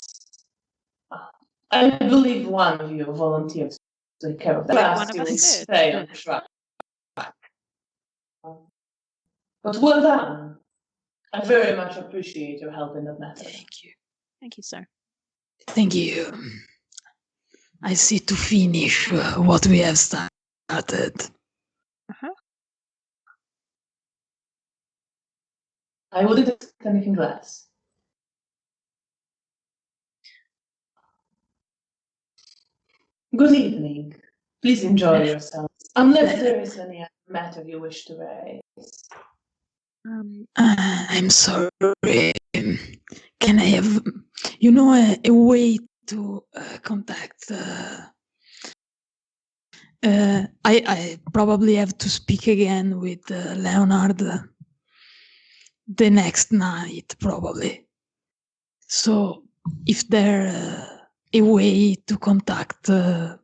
A: I believe one of you volunteered to take care of that.
C: One of
A: You
C: us
A: will
C: did.
A: stay on track. But well done. I very much appreciate your help in that matter.
D: Thank you.
C: Thank you, sir.
D: Thank you. I see to finish what we have started.
A: I wouldn't expect anything less. Good evening. Please enjoy yourselves. Unless there is any other matter you wish to raise.
D: I'm sorry. Can I have, a way to contact? I probably have to speak again with Leonard the next night, probably. So, if there a way to contact or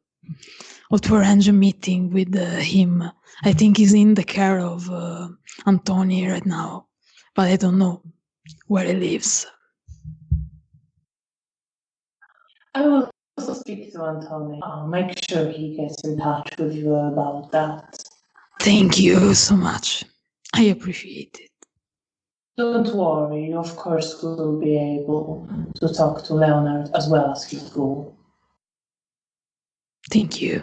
D: to arrange a meeting with him, I think he's in the care of Antoni right now, but I don't know where he lives.
A: I will also speak to Antoni. I'll make sure he gets in touch with you about that.
D: Thank you so much. I appreciate it.
A: Don't worry, you of course will be able to talk to Leonard as well as his school.
D: Thank you.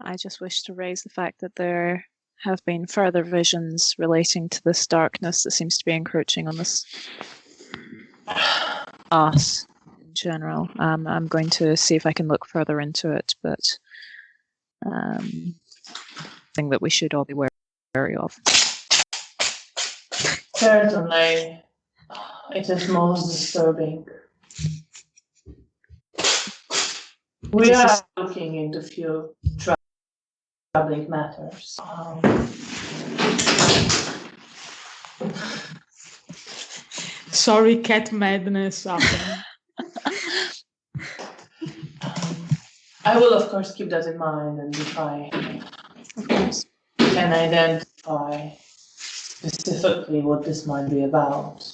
C: I just wish to raise the fact that there have been further visions relating to this darkness that seems to be encroaching on us in general. I'm going to see if I can look further into it, but thing that we should all be wary of.
A: Certainly, it is most disturbing. We are looking into few troubling matters.
D: Sorry, cat madness happened.
A: I will, of course, keep that in mind and try and identify specifically what this might be about.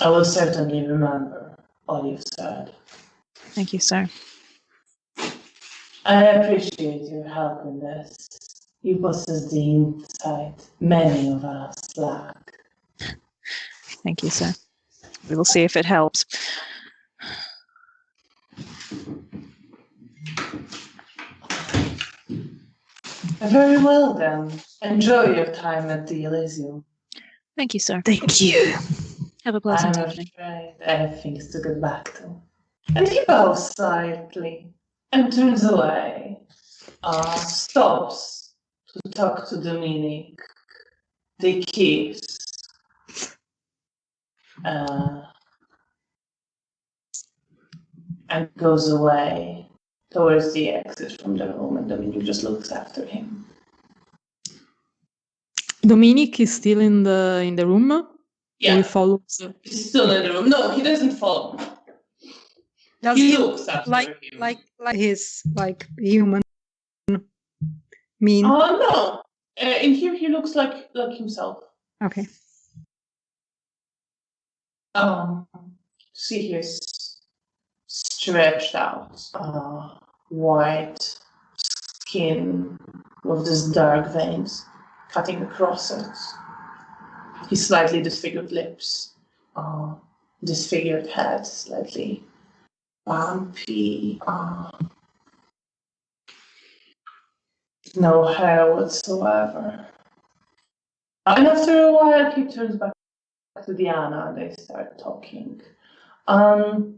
A: I will certainly remember all you've said.
C: Thank you, sir.
A: I appreciate your help in this. You possess the insight many of us lack.
C: Thank you, sir. We will see if it helps.
A: Very well then. Enjoy your time at the Elysium.
C: Thank you, sir.
D: Thank you.
C: Have a pleasant
A: I'm
C: evening.
A: afraid I have things to get back to. And he bows slightly and turns away. Stops to talk to Dominic. They kiss. And goes away towards the exit from the room, and Dominic just looks after him.
D: Dominic is still in the room.
A: Yeah,
D: He follows.
A: he's still in the room. No, he doesn't follow.
B: Does
A: He
B: he
A: looks
B: look
A: after him.
B: like his like human mean?
A: No. In here, he looks like himself.
B: Okay.
A: See his stretched out, white skin with these dark veins cutting across it. His slightly disfigured lips, disfigured head, slightly bumpy, no hair whatsoever. And after a while, he turns back to Diana and they start talking. And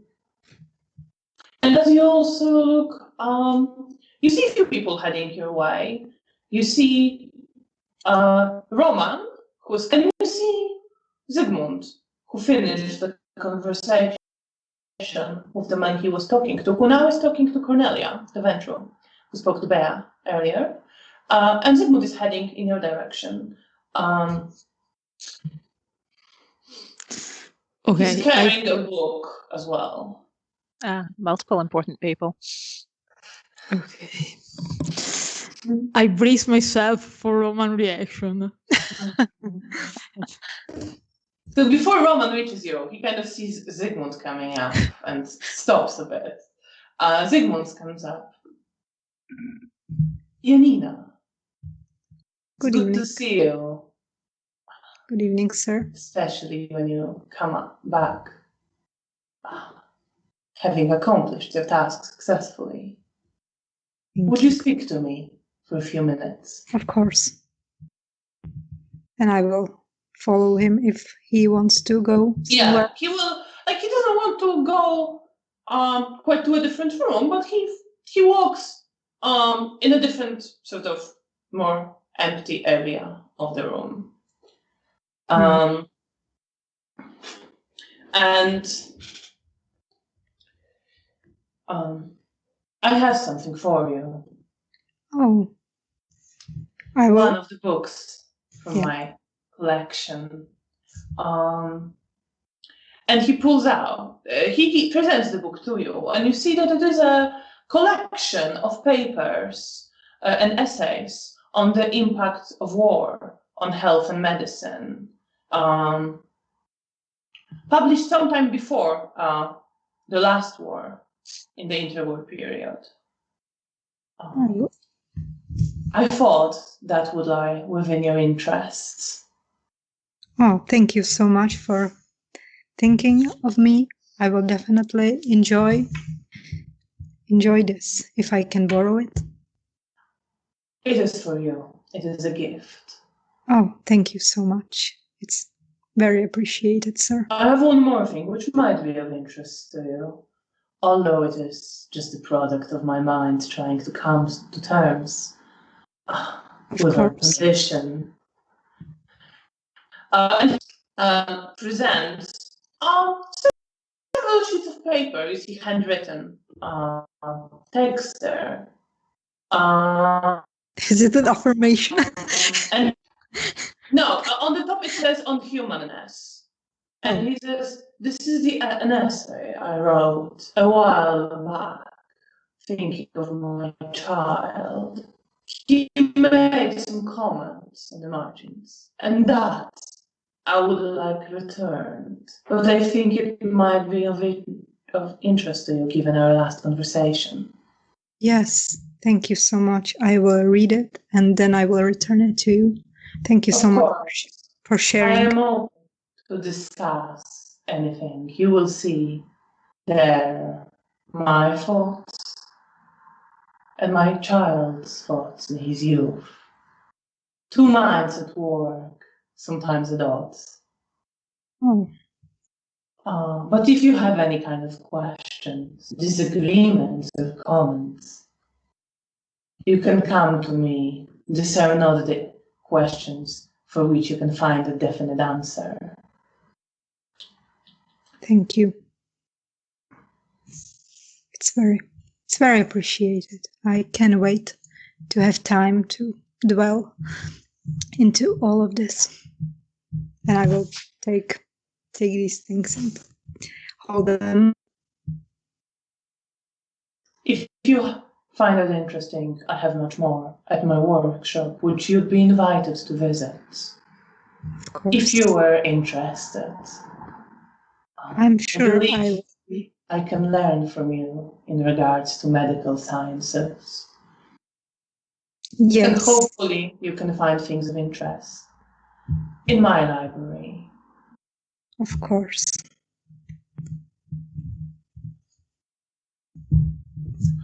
A: as you also look, you see a few people heading your way. You see Roman, and you see Zygmunt, who finished the conversation with the man he was talking to, who now is talking to Cornelia, the Ventru, who spoke to Bea earlier. And Zygmunt is heading in your direction.
D: Okay.
A: He's carrying a book as well.
C: Multiple important people.
D: Okay. I brace myself for Roman reaction.
A: So before Roman reaches you, he kind of sees Zygmunt coming up and stops a bit. Zygmunt comes up. Janina, it's good to see you.
B: Good evening, sir.
A: Especially when you come back, having accomplished your task successfully. Would you speak to me for a few minutes?
B: Of course. And I will follow him if he wants to go somewhere.
A: Yeah, he will. Like, he doesn't want to go quite to a different room, but he walks in a different sort of more empty area of the room. And I have something for you.
B: Oh, I will.
A: One of the books from my collection. And he pulls out, he presents the book to you, and you see that it is a collection of papers and essays on the impact of war on health and medicine, published sometime before the last war, in the interwar period. I thought that would lie within your interests.
B: Oh, thank you so much for thinking of me. I will definitely enjoy this if I can borrow it.
A: It is for you. It is a gift.
B: Oh, thank you so much. It's very appreciated, sir.
A: I have one more thing which might be of interest to you, although it is just the product of my mind trying to come to terms with our position. And presents several sheets of paper. You see handwritten text there.
B: Is it an affirmation?
A: And no, on the top it says on humanness. And he says, this is an essay I wrote a while back, thinking of my child. He made some comments on the margins, and that I would like returned. But I think it might be of interest to you, given our last conversation.
B: Yes, thank you so much. I will read it, and then I will return it to you. Thank you so much for sharing.
A: I am open to discuss anything. You will see there my thoughts and my child's thoughts in his youth. Two minds at work, sometimes at odds. But if you have any kind of questions, disagreements, or comments, you can come to me. These are not the questions for which you can find a definite answer.
B: Thank you. It's very appreciated. I can't wait to have time to dwell into all of this. And I will take these things and hold them
A: you find it interesting, I have much more at my workshop, which you'd be invited to visit.
B: Of course.
A: If you were interested.
B: I'm sure I
A: I can learn from you in regards to medical sciences. And
B: Yes,
A: hopefully you can find things of interest in my library.
B: of course.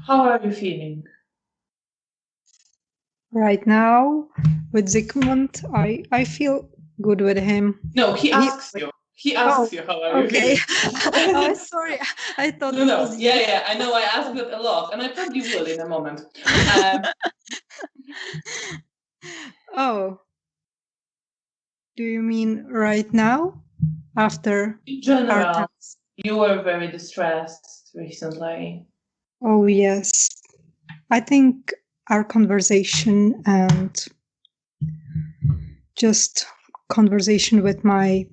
A: How are you feeling?
B: Right now, with Zygmunt, I feel good with him.
A: No, he asks you. He asks you how are you
B: Okay.
A: feeling.
B: Oh, sorry. I thought it
A: No,
B: was
A: yeah, I know I asked it a lot, and I probably will in a moment.
B: Oh. Do you mean right now? After
A: In
B: our
A: general,
B: talks?
A: you were very distressed recently.
B: Oh, yes. I think our conversation and just conversation with my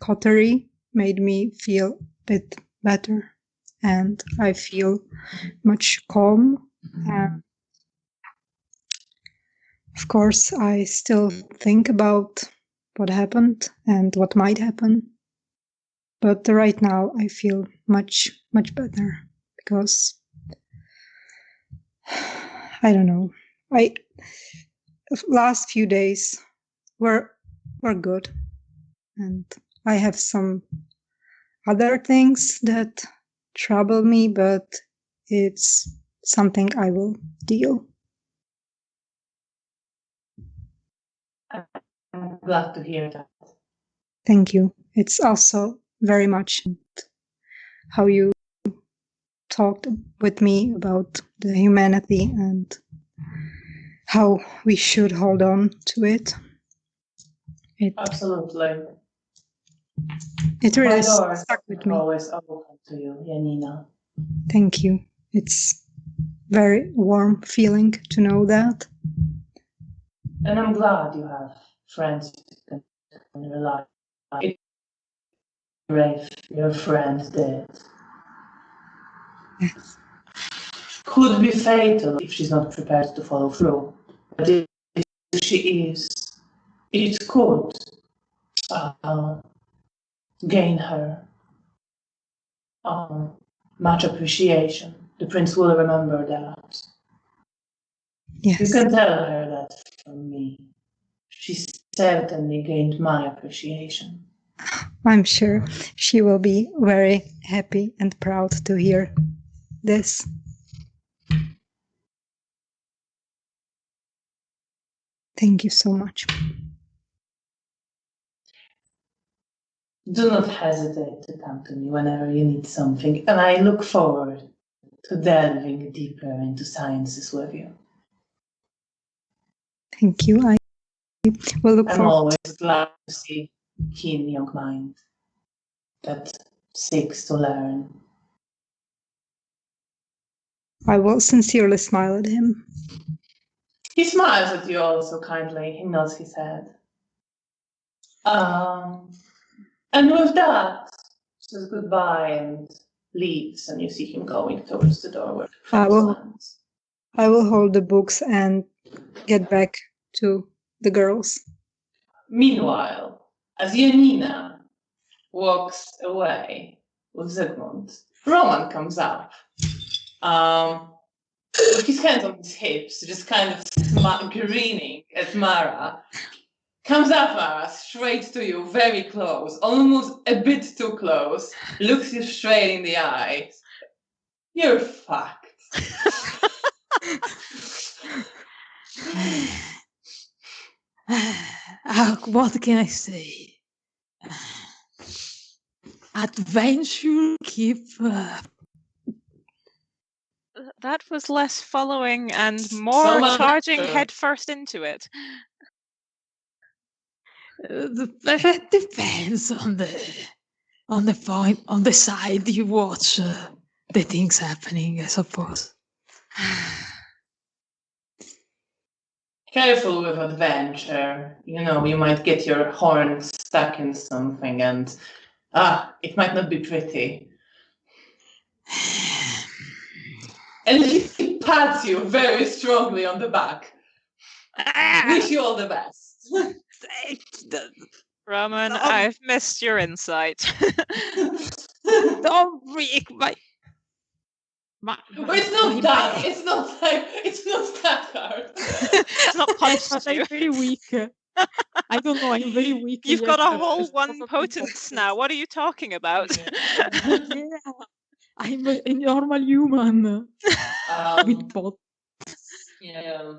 B: coterie made me feel a bit better, and I feel much calm. And of course, I still think about what happened and what might happen. But right now I feel much, much better because I don't know. Last few days were good, and I have some other things that trouble me, but it's something I will deal.
A: I'm glad to hear that.
B: Thank you. It's also very much how you talked with me about the humanity and how we should hold on to it.
A: Absolutely.
B: It
A: My
B: really
A: doors
B: stuck with
A: are
B: me.
A: always open to you, Janina.
B: Thank you. It's very warm feeling to know that.
A: And I'm glad you have friends you can rely on. It's brave your friend did.
B: Yes.
A: Could be fatal if she's not prepared to follow through. But if she is, it could gain her much appreciation. The prince will remember that.
B: Yes.
A: You can tell her that from me. She certainly gained my appreciation.
B: I'm sure she will be very happy and proud to hear this. Thank you so much.
A: Do not hesitate to come to me whenever you need something, and I look forward to delving deeper into sciences with you.
B: Thank you. I will look
A: I'm
B: forward.
A: always glad to see keen young mind that seeks to learn.
B: I will sincerely smile at him.
A: He smiles at you also kindly. He nods his head. And with that, says goodbye and leaves, and you see him going towards the door where
B: I will-
A: lands.
B: I will hold the books and get back to the girls.
A: Meanwhile, as Janina walks away with Zygmunt, Roman comes up. With his hands on his hips, just kind of grinning at Mara. Comes up, Mara, straight to you, very close, almost a bit too close, looks you straight in the eyes. You're fucked.
D: What can I say? Adventure keep
C: That was less following and more
A: much
C: charging
A: better.
C: headfirst into it.
D: It depends on the point, on the side you watch the things happening, I suppose.
A: Careful with adventure. You know, you might get your horn stuck in something and it might not be pretty. And he pats you very strongly on the back. Wish you all the best.
C: Roman, I've missed your insight.
D: Don't break my.
A: It's not that. It's not that hard.
C: It's not punched
D: But
C: you.
D: I'm very weak. I don't know. I'm very weak.
C: You've
D: yet,
C: got a
D: uh,
C: whole one
D: probably
C: potence now. What are you talking about?
D: Yeah, I'm a normal human with both.
A: Yeah.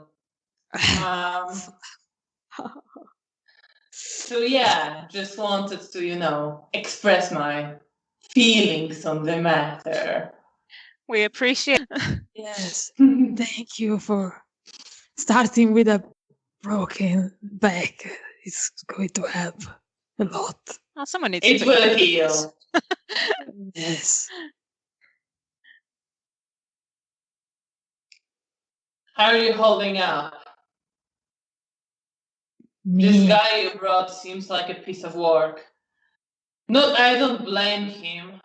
A: So yeah, just wanted to, express my feelings on the matter.
C: We appreciate.
D: Yes. Thank you for starting with a broken back. It's going to help a lot.
C: Oh, someone needs
A: It
C: to
A: will
C: fix
A: heal.
D: Yes.
A: How are you holding up? This
D: Me.
A: guy you brought seems like a piece of work. I don't blame him.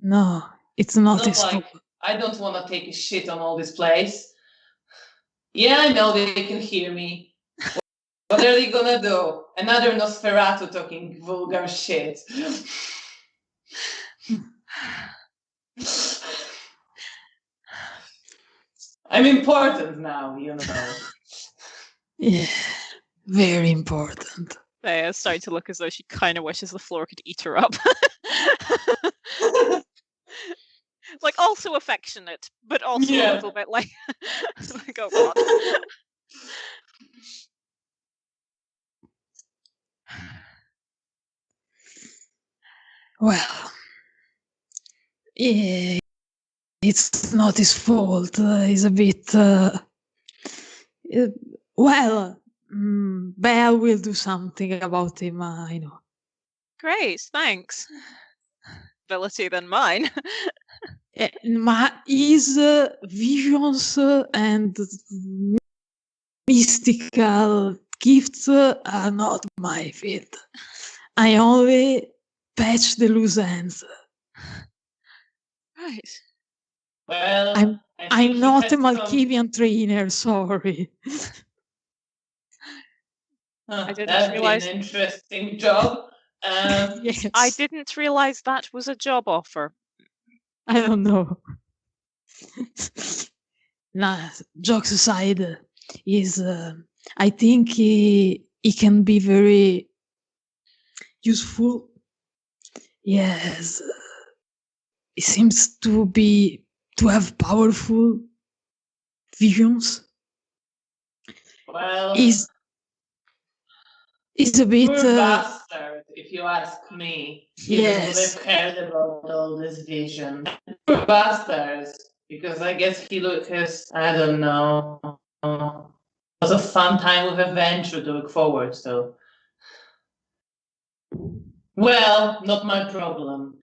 D: No, it's not
A: Not
D: his
A: like
D: fault.
A: I don't want to take a shit on all this place. Yeah, I know they can hear me. What are they gonna do? Another Nosferatu talking vulgar shit. I'm important now,
D: Yeah, very important.
C: Thea's starting to look as though she kind of wishes the floor could eat her up. Like, also affectionate, but also a little bit like, like, oh god.
D: Well, yeah, it's not his fault. He's a bit. Well, Belle will do something about him. I know.
C: Great, thanks. Ability than mine.
D: His visions and mystical gifts are not my field. I only patch the loose ends.
C: Right.
A: Well,
D: I'm not a Malkavian trainer, sorry.
C: I didn't
A: that'd
C: realize.
A: be an interesting job.
D: Yes.
C: I didn't realize that was a job offer.
D: I don't know. Nah, jokes aside, I think he can be very useful. Yes, he seems to have powerful visions.
A: Well,
D: He's a bit
A: poor bastard, if you ask me. He would have cared about all this vision. Poor bastards, because I guess he has, I don't know, was a fun time with adventure to look forward to. Well, not my problem.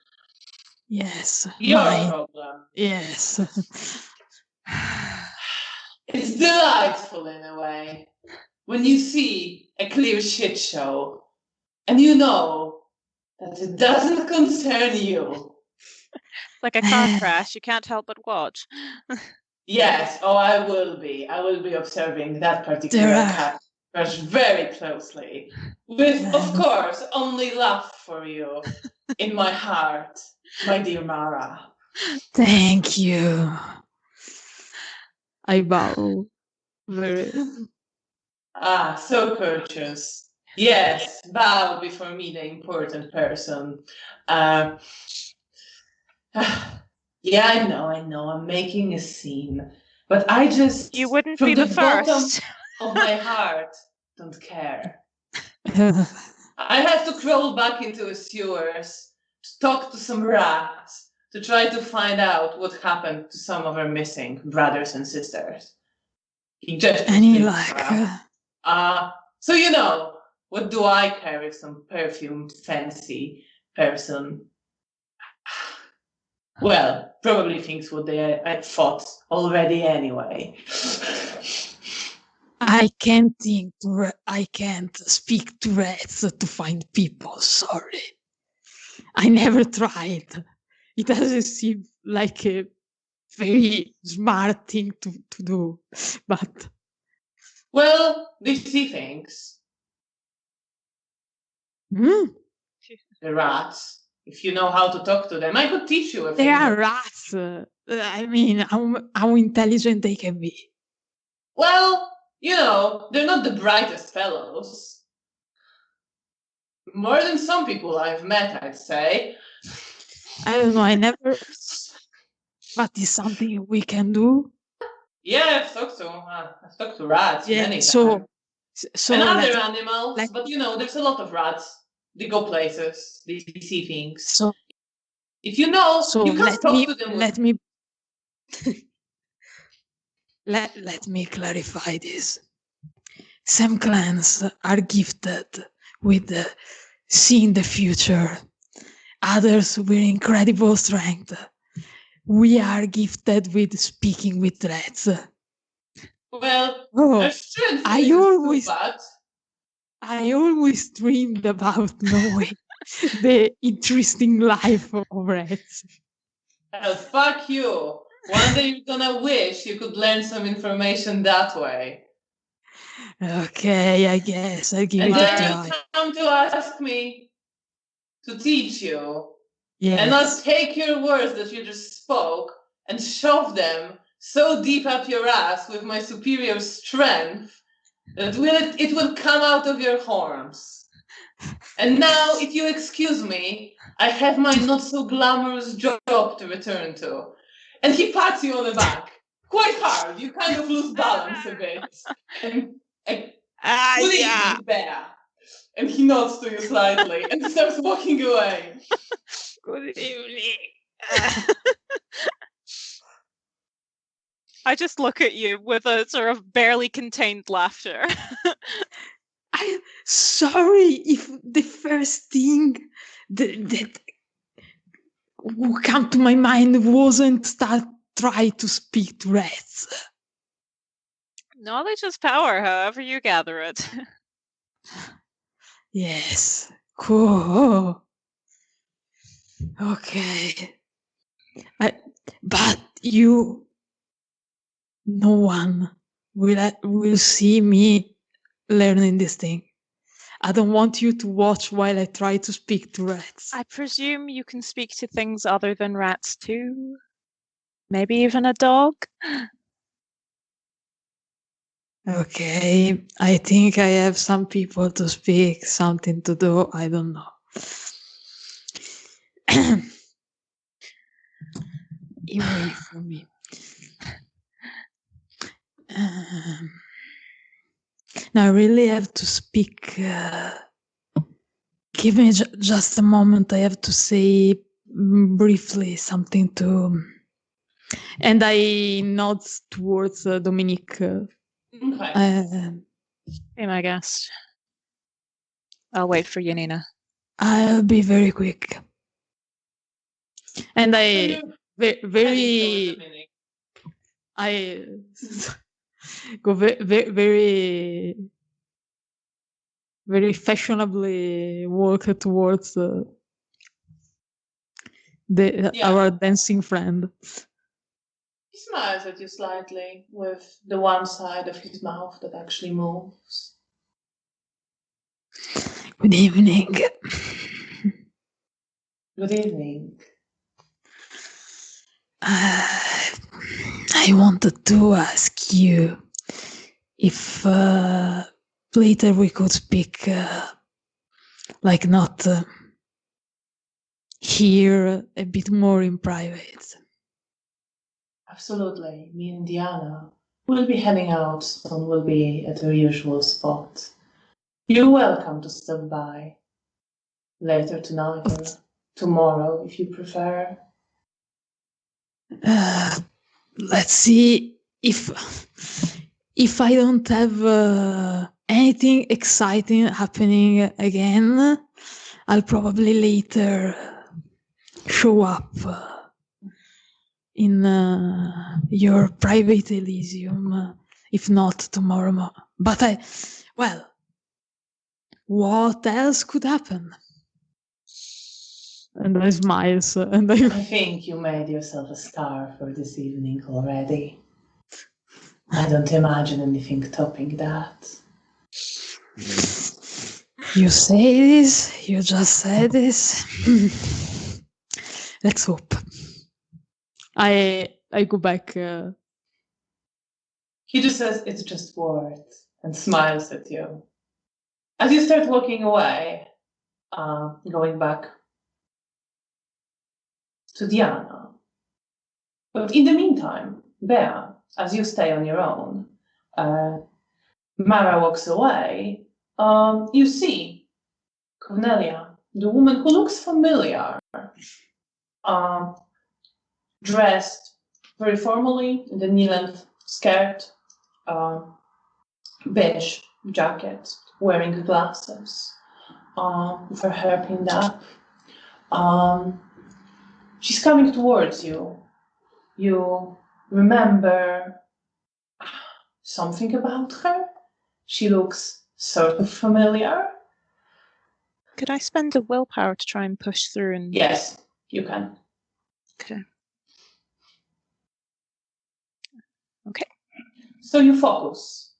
D: Yes.
A: Your problem.
D: Yes.
A: It's delightful in a way. When you see a clear shit show, and you know that it doesn't concern you.
C: Like a car crash, you can't help but watch.
A: Yes, I will be. I will be observing that particular car crash very closely. With, of course, only love for you in my heart, my dear Mara.
D: Thank you. I bow. Very.
A: So courteous. Yes, bow before me, the important person. Yeah, I know. I'm making a scene, but I just
C: You wouldn't
A: from
C: be the
A: bottom
C: first.
A: of my heart don't care. I have to crawl back into the sewers, to talk to some rats, to try to find out what happened to some of our missing brothers and sisters. He just
D: Any luck?
A: So what do I care if some perfumed, fancy person, well, probably thinks what I thought already anyway.
D: I can't speak to rats to find people, sorry. I never tried. It doesn't seem like a very smart thing to do. But
A: Well, they see things.
D: hmm,
A: The rats. If you know how to talk to them, I could teach you a
D: they
A: thing.
D: are rats. I mean, how intelligent they can be.
A: Well, they're not the brightest fellows. More than some people I've met, I'd say.
D: I don't know. I never. But is something we can do?
A: Yeah, I've talked to rats
D: Yeah.
A: many
D: So
A: times. And other animals,
D: let-
A: but there's a lot of rats. They go places, they see things.
D: so
A: If you know,
D: so
A: you can't
D: let
A: talk
D: me
A: to them.
D: let me let me clarify this. Some clans are gifted with seeing the future. Others with incredible strength. We are gifted with speaking with rats.
A: Well,
D: Oh,
A: our strength
D: I
A: isn't too
D: always
A: bad.
D: I always dreamed about knowing the interesting life of rats.
A: Well, fuck you. One day you're gonna wish you could learn some information that way.
D: Okay, I guess I'll give
A: And
D: it a
A: then
D: try.
A: you come to ask me to teach you. And I'll
D: Yes.
A: take your words that you just spoke and shove them so deep up your ass with my superior strength that it will come out of your horns. And now, if you excuse me, I have my not so glamorous job to return to. And he pats you on the back quite hard. You kind of lose balance a bit. And good
D: Yeah.
A: evening, bear. And he nods to you slightly and starts walking away.
D: Good evening.
C: I just look at you with a sort of barely contained laughter.
D: I'm sorry if the first thing that would come to my mind wasn't try to speak to rats.
C: Knowledge is power, however you gather it.
D: Yes. Cool. Okay. But no one will see me learning this thing. I don't want you to watch while I try to speak to rats.
C: I presume you can speak to things other than rats too? Maybe even a dog?
D: Okay, I think I have some people to speak, something to do, I don't know. Away from me. Now I really have to speak. Give me just a moment. I have to say briefly something to. And I nod towards Dominique.
A: Okay.
C: Be my guest. I'll wait for Janina.
D: I'll be very quick. And I I go very very fashionably walk towards our dancing friend.
A: He smiles at you slightly with the one side of his mouth that actually moves.
D: Good evening.
A: Good evening.
D: I wanted to ask you if later we could speak, like not here, a bit more in private.
A: Absolutely. Me and Diana will be heading out soon. We'll be at our usual spot. You're welcome to stop by later tonight or tomorrow if you prefer.
D: Let's see if I don't have anything exciting happening again, I'll probably later show up in your private Elysium, if not tomorrow. But what else could happen? And I smiles and
A: I
D: I
A: think you made yourself a star for this evening already. I don't imagine anything topping that.
D: You say this, you just said this. Let's hope. I go back.
A: He just says it's just words and smiles at you. As you start walking away, going back to Diana. But in the meantime, Bea, as you stay on your own, Mara walks away. You see Cornelia, the woman who looks familiar, dressed very formally in the knee-length skirt, beige jacket, wearing glasses, with her hair pinned up. She's coming towards you. You remember something about her? She looks sort of familiar.
C: Could I spend a willpower to try and push through and...
A: Yes, you can.
C: Okay.
A: So you focus,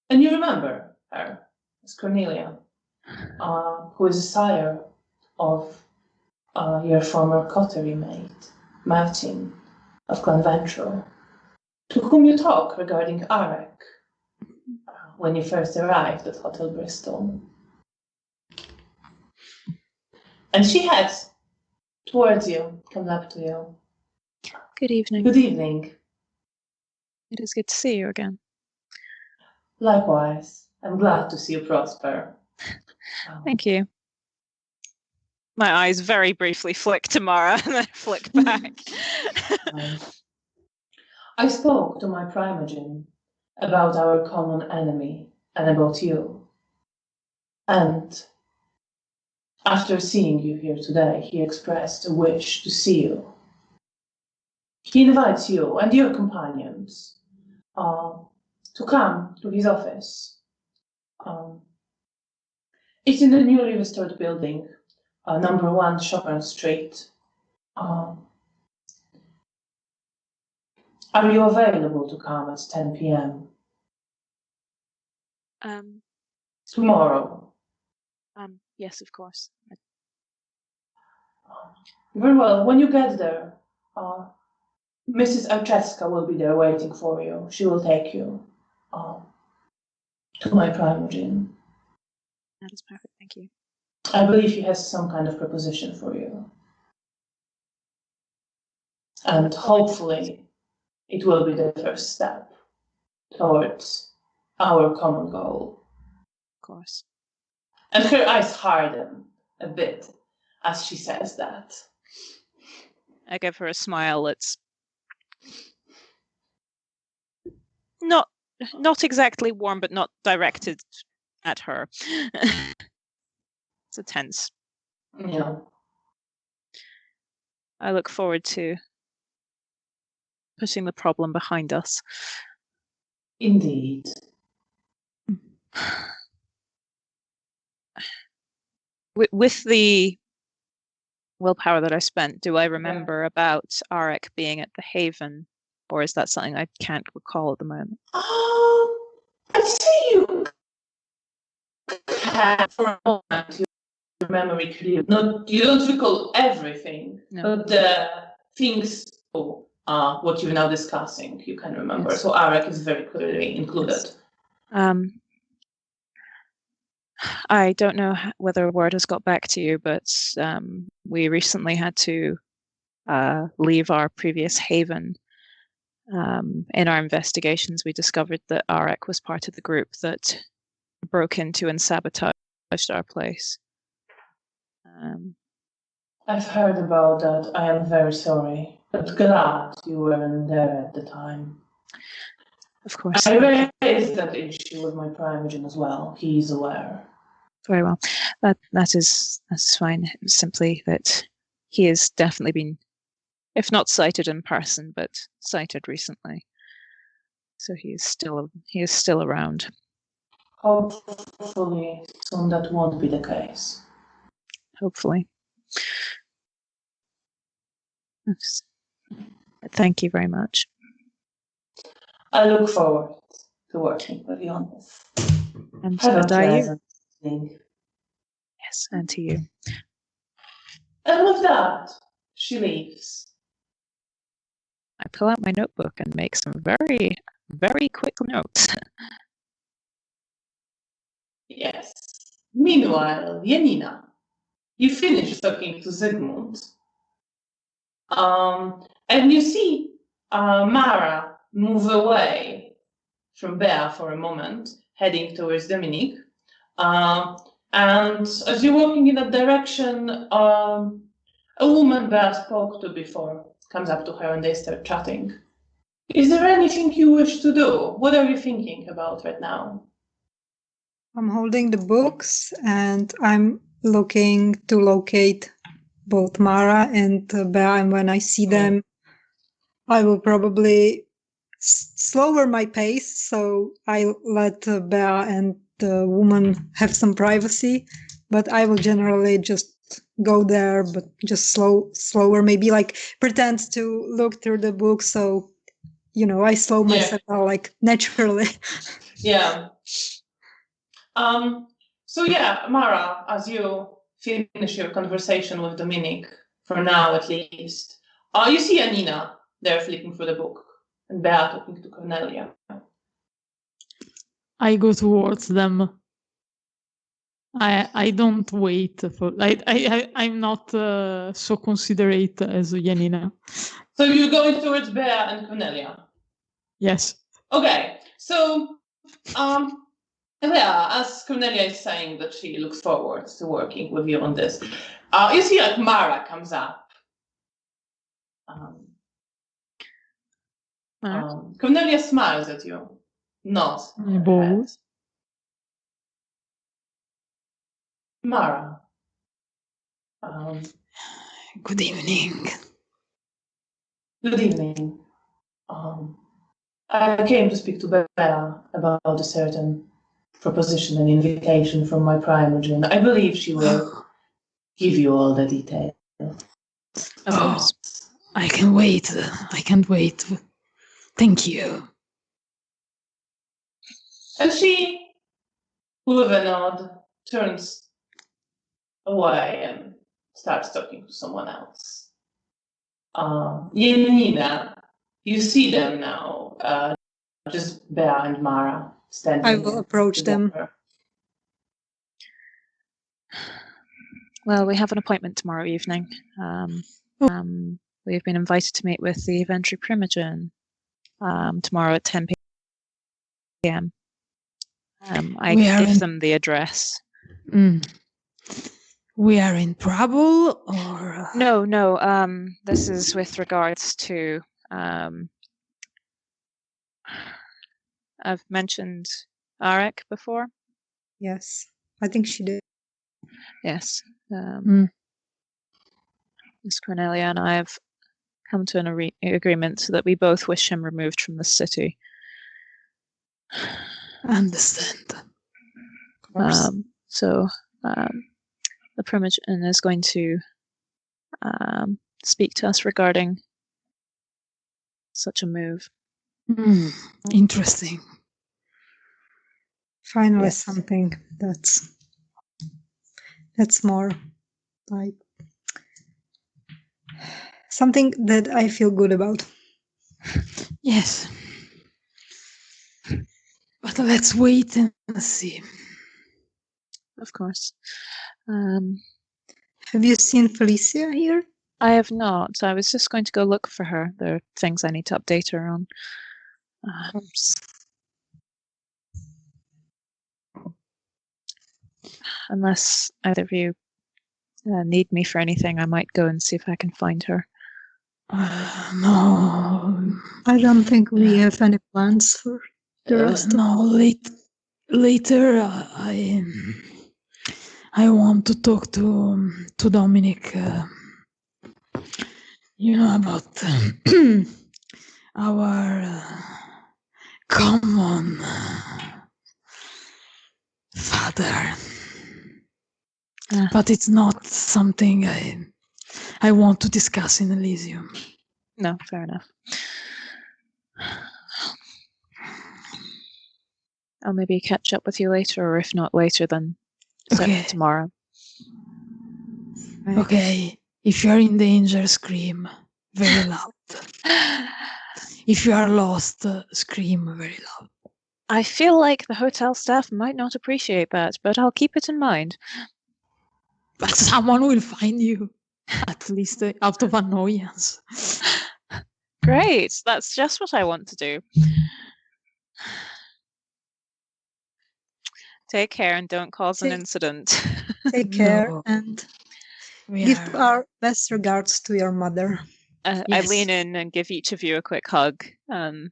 A: and you remember her as Cornelia, who is a sire of your former coterie mate, Martin of Clan Ventral, to whom you talk regarding Arek when you first arrived at Hotel Bristol. And she heads towards you, comes up to you.
C: Good evening.
A: Good evening.
C: It is good to see you again.
A: Likewise, I'm glad to see you prosper.
C: Thank you. My eyes very briefly flick to Mara and then flick back.
A: I spoke to my primogen about our common enemy and about you. And after seeing you here today, he expressed a wish to see you. He invites you and your companions to come to his office. It's in the newly restored building, number 1 Chopin Street. Are you available to come at 10 p.m.? Tomorrow.
C: Yes, of course.
A: Very well. When you get there, Mrs. Archeska will be there waiting for you. She will take you to my primogen.
C: That is perfect, thank you.
A: I believe he has some kind of proposition for you. And hopefully, it will be the first step towards our common goal.
C: Of course.
A: And her eyes harden a bit as she says that.
C: I give her a smile that's not exactly warm, but not directed at her. It's a tense.
A: Yeah.
C: I look forward to putting the problem behind us.
A: Indeed.
C: With the willpower that I spent, do I remember about Arek being at the Haven, or is that something I can't recall at the moment?
A: I see you had for a moment your memory clear. No, you don't recall everything, but the things, what you're now discussing, you can remember. Yes. So Arek is very clearly included.
C: Yes. I don't know whether word has got back to you, but we recently had to leave our previous haven. In our investigations, we discovered that Arek was part of the group that broke into and sabotaged our place.
A: I've heard about that. I am very sorry, but glad you weren't there at the time.
C: Of course.
A: I raised that issue with my primogen as well. He's aware.
C: Very well. That's fine. Simply that he has definitely been, if not sighted in person, but sighted recently. So he is still around.
A: Hopefully soon that won't be the case.
C: Hopefully. Yes. Thank you very much.
A: I look forward to working with you on this.
C: And
A: Have a
C: are you?
A: pleasant evening.
C: Yes, and to you.
A: And with that, she leaves.
C: I pull out my notebook and make some very, very quick notes.
A: Yes. Meanwhile, Janina, you finish talking to Zygmunt. And you see Mara move away from Bea for a moment, heading towards Dominique. And as you're walking in that direction, a woman Bea spoke to before comes up to her and they start chatting. Is there anything you wish to do? What are you thinking about right now?
B: I'm holding the books and I'm looking to locate both Mara and Bea, and when I see them, I will probably slower my pace, so I let Bea and the woman have some privacy, but I will generally just go there, but just slower, maybe like pretend to look through the book, so I slow myself down like naturally.
A: Yeah. So yeah, Mara, as you finish your conversation with Dominic, for now at least, you see Janina there flicking through the book, and Bea talking to Cornelia.
D: I go towards them. I don't wait for. I'm not so considerate as Janina.
A: So you're going towards Bea and Cornelia.
D: Yes.
A: Okay. So, yeah, as Cornelia is saying that she looks forward to working with you on this, you see like Mara comes up. Cornelia smiles at you, nods her head. Mara.
D: Good evening.
A: Good evening. I came to speak to Bea about a certain proposition and invitation from my primogen. I believe she will give you all the details.
C: Of course.
D: I can wait. I can't wait. Thank you.
A: And she, with a nod, turns away and starts talking to someone else. Janina, you see them now, just Bea and Mara standing.
B: I will approach them.
C: Well, we have an appointment tomorrow evening. We've been invited to meet with the Ventry Primogen tomorrow at 10 p.m. I give them the address.
D: We are in trouble, or
C: no. This is with regards to. I've mentioned Arek before.
B: Yes, I think she did.
C: Yes. Miss Cornelia and I have come to an agreement so that we both wish him removed from the city.
D: Understand.
C: So the Primogen is going to speak to us regarding such a move.
D: Interesting.
B: Finally, something that's more like something that I feel good about.
D: Yes. But let's wait and see.
C: Of course.
B: Have you seen Felicia here?
C: I have not. I was just going to go look for her. There are things I need to update her on. Unless either of you need me for anything, I might go and see if I can find her.
D: No.
B: I don't think we have any plans for the rest of
D: later I want to talk to Dominic, about our common father. But it's not something I want to discuss in Elysium.
C: No, fair enough. I'll maybe catch up with you later, or if not later, then certainly
D: Okay.
C: tomorrow.
B: Right.
D: Okay. If you are in danger, scream very loud. If you are lost, scream very loud.
C: I feel like the hotel staff might not appreciate that, but I'll keep it in mind.
D: But someone will find you, at least out of annoyance.
C: Great, that's just what I want to do. Take care and don't cause an
B: Take-
C: incident.
B: Take care
D: No.
B: and
D: We
B: give
D: are...
B: our best regards to your mother.
C: I
D: Yes.
C: lean in and give each of you a quick hug, and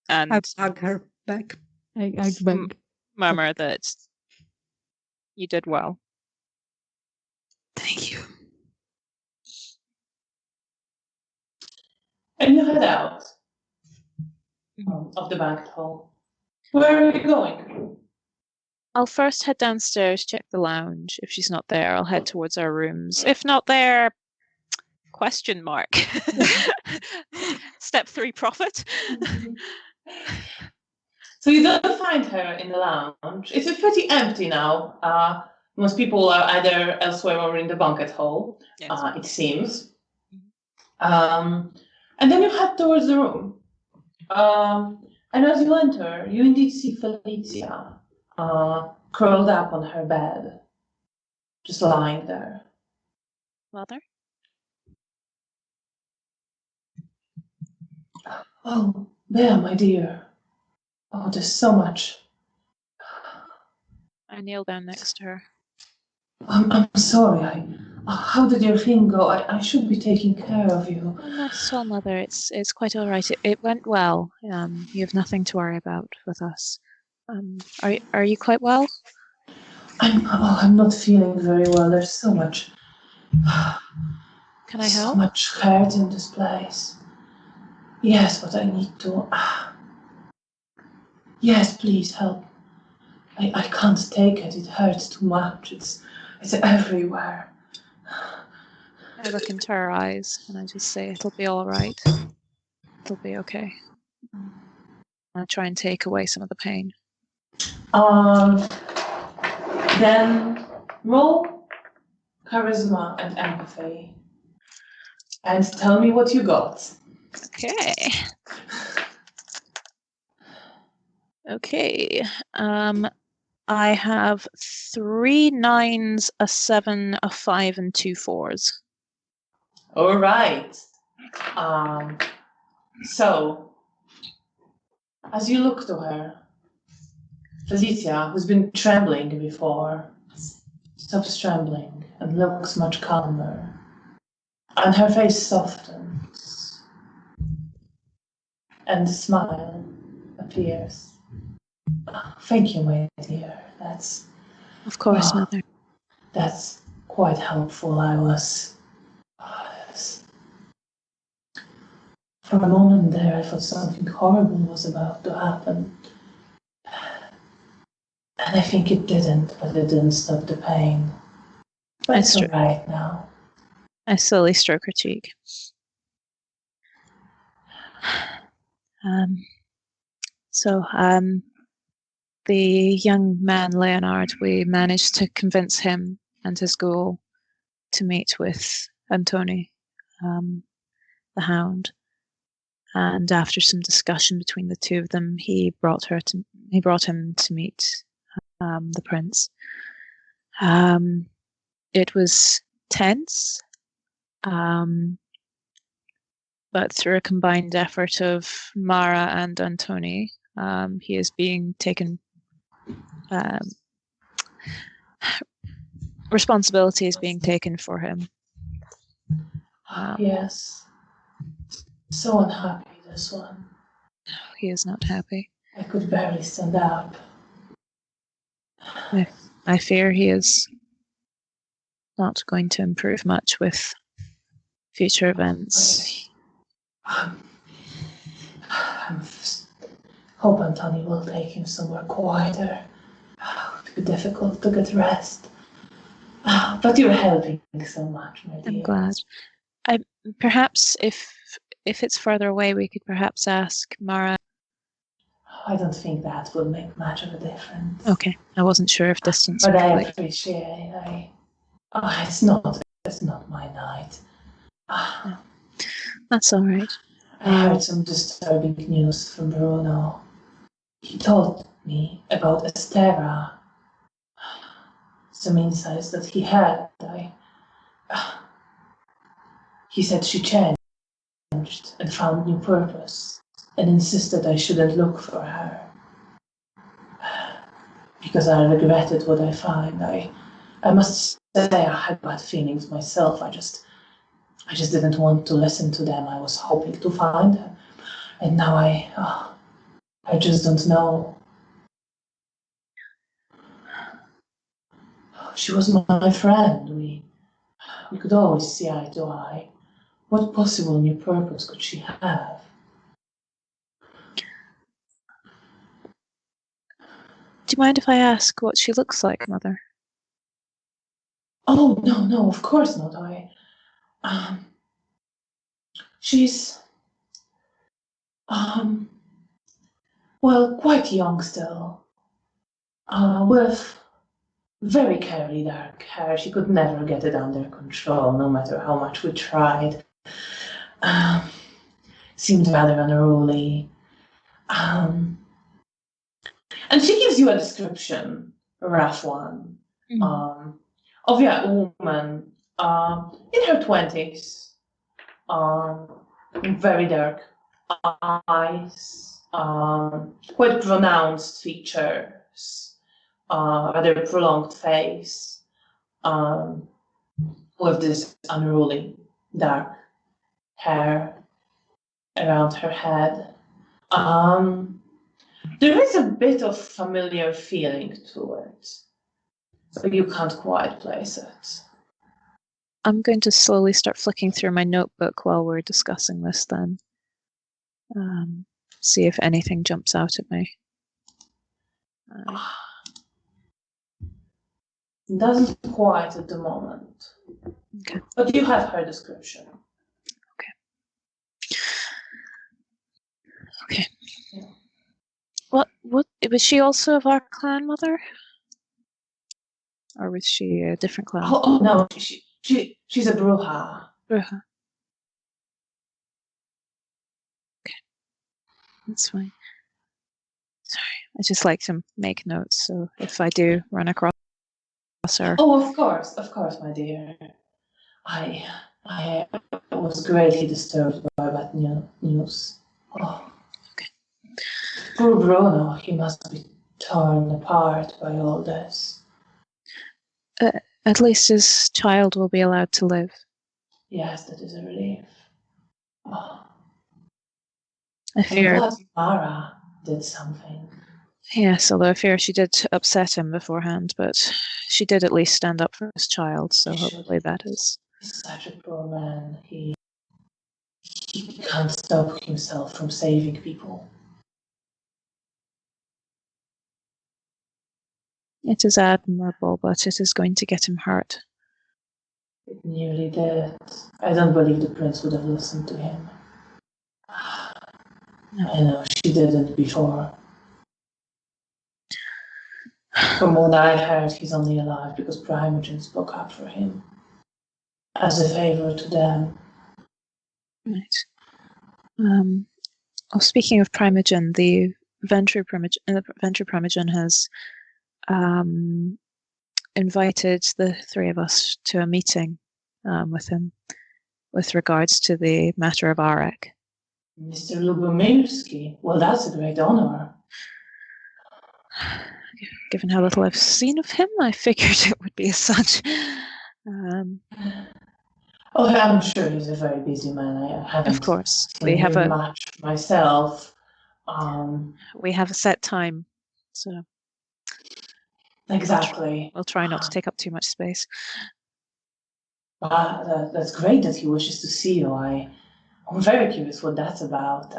B: I hug her back.
D: I beg.
C: murmur that you did well.
D: Thank you.
A: And you head out of the banquet hall. Where are you going?
C: I'll first head downstairs, check the lounge. If she's not there, I'll head towards our rooms. If not there, question mark. Step 3, profit.
A: So you don't find her in the lounge. It's pretty empty now. Most people are either elsewhere or in the banquet hall,
C: Yes.
A: it seems. And then you head towards the room. And as you enter, you indeed see Felicia curled up on her bed, just lying there.
C: Mother?
A: Oh, there, my dear. Oh, there's so much.
C: I kneel down next to her.
A: I'm sorry. How did your thing go? I should be taking care of you.
C: Oh, not at all, Mother. It's quite all right. It went well. You have nothing to worry about with us. Are you quite well?
A: I'm not feeling very well. There's so much.
C: Can I
A: So
C: help?
A: much hurt in this place. Yes, but I need to. Yes, please help. I can't take it. It hurts too much. It's everywhere.
C: I look into her eyes and I just say, it'll be all right. It'll be okay. I try and take away some of the pain.
A: Then roll charisma and empathy. And tell me what you got.
C: Okay. Okay. I have 3 9s, a 7, a 5, and 2 4s.
A: All right. So, as you look to her, Felicia, who's been trembling before, stops trembling and looks much calmer. And her face softens. And a smile appears. Thank you, my dear. That's
C: Of course,
A: Oh.
C: Mother.
A: That's quite helpful. I was. For a moment there, I thought something horrible was about to happen. And I think it didn't, but it didn't stop the pain. But it's all right now.
C: I slowly stroke her cheek. The young man, Leonard, we managed to convince him and his ghoul to meet with Antoni, the hound. And after some discussion between the two of them, he brought him to meet the prince. It was tense, but through a combined effort of Mara and Antoni, he is being taken. Responsibility is being taken for him.
A: Yes. So unhappy, this one.
C: He is not happy.
A: I could barely stand up.
C: I fear he is not going to improve much with future events.
A: I hope Antoni will take him somewhere quieter. It would be difficult to get rest. But you're helping so much, my dear.
C: I'm glad. Perhaps if it's further away, we could perhaps ask Mara.
A: I don't think that will make much of a difference.
C: Okay, I wasn't sure if distance.
A: But
C: would
A: I
C: make-
A: appreciate. It's not my night.
C: No. That's all right.
A: I heard some disturbing news from Bruno. He told me about Estera. Some insights that he had. He said she changed and found new purpose and insisted I shouldn't look for her. Because I regretted what I find. I must say I had bad feelings myself. I just didn't want to listen to them. I was hoping to find her. And now I just don't know. She was my friend. We could always see eye to eye. What possible new purpose could she have?
C: Do you mind if I ask what she looks like, Mother?
A: Oh, no, of course not. She's, well, quite young still. With very curly dark hair. She could never get it under control, no matter how much we tried. Seemed rather unruly. And she gives you a description, a rough one, of a woman in her 20s, very dark eyes, quite pronounced features, rather prolonged face, with this unruly dark hair around her head. There is a bit of familiar feeling to it, but you can't quite place it.
C: I'm going to slowly start flicking through my notebook while we're discussing this then. See if anything jumps out at me.
A: Doesn't quite at the moment.
C: Okay.
A: But you have her description.
C: Okay. What was she also of our clan, Mother? Or was she a different clan?
A: Oh no, she's a bruja.
C: Bruja. Okay. That's fine. Sorry. I just like to make notes, so if I do run across her.
A: Oh, of course, my dear. I was greatly disturbed by that news. Oh.
C: Okay.
A: Poor Bruno, he must be torn apart by all this.
C: At least his child will be allowed to live.
A: Yes, that is a relief. Oh.
C: I fear.
A: I'm glad Mara did something.
C: Yes, although I fear she did upset him beforehand, but she did at least stand up for his child, so hopefully that is.
A: He's such a poor man. He can't stop himself from saving people.
C: It is admirable, but it is going to get him hurt.
A: It nearly did. I don't believe the prince would have listened to him.
C: No.
A: I know, she didn't before. From what I heard, he's only alive because Primogen spoke up for him. As a favor to them.
C: Right. Speaking of Primogen, the Venture Primogen has invited the three of us to a meeting with him with regards to the matter of Arek.
A: Mr. Lubomirski, well, that's a great honor.
C: Given how little I've seen of him, I figured it would be as such.
A: I'm sure he's a very busy man. I haven't
C: Of course,
A: seen him much myself.
C: We have a set time, so
A: exactly.
C: We'll try not to take up too much space.
A: That's great that he wishes to see you. I'm very curious what that's about.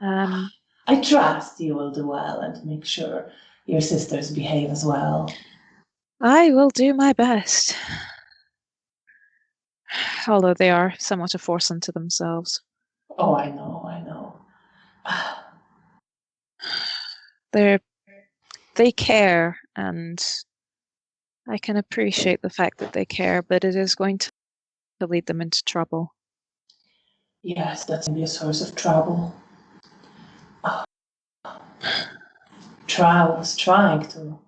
A: I trust you will do well and make sure your sisters behave as well.
C: I will do my best. Although they are somewhat a force unto themselves.
A: Oh, I know.
C: They care, and I can appreciate the fact that they care, but it is going to lead them into trouble.
A: Yes, that's going to be a source of trouble. I was trying to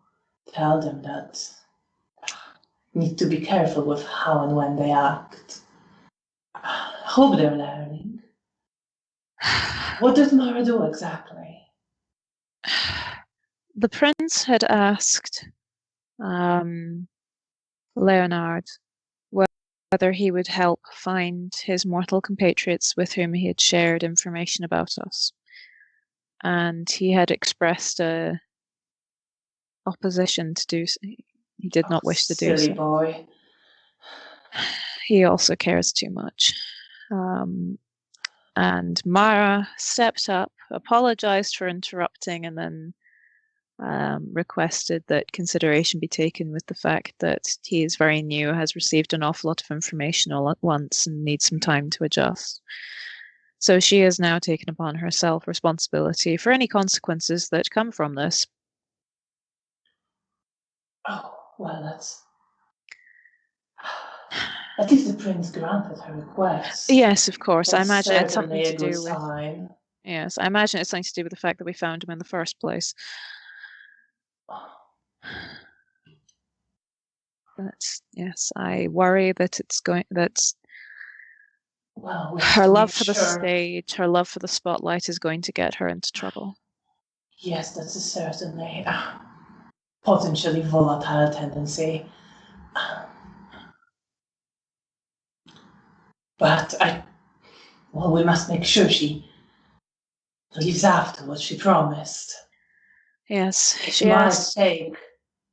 A: tell them that need to be careful with how and when they act. Hope they're learning. What did Mara do exactly?
C: The prince had asked Leonard whether he would help find his mortal compatriots with whom he had shared information about us. And he had expressed a opposition to do so. He did not wish to do so.
A: Silly boy.
C: He also cares too much. And Mara stepped up, apologized for interrupting, and then requested that consideration be taken with the fact that he is very new, has received an awful lot of information all at once, and needs some time to adjust. So she has now taken upon herself responsibility for any consequences that come from this.
A: Oh, well, that's... At least the prince granted her request.
C: Yes, of course. I
A: That's
C: imagine it's
A: certainly
C: something to
A: a good
C: do with...
A: sign.
C: Yes, I imagine it's something to do with the fact that we found him in the first place. But yes, I worry that
A: Well, we
C: her love for the stage, her love for the spotlight is going to get her into trouble.
A: Yes, that's a certainly potentially volatile tendency. But we must make sure she lives after what she promised.
C: Yes,
A: She might take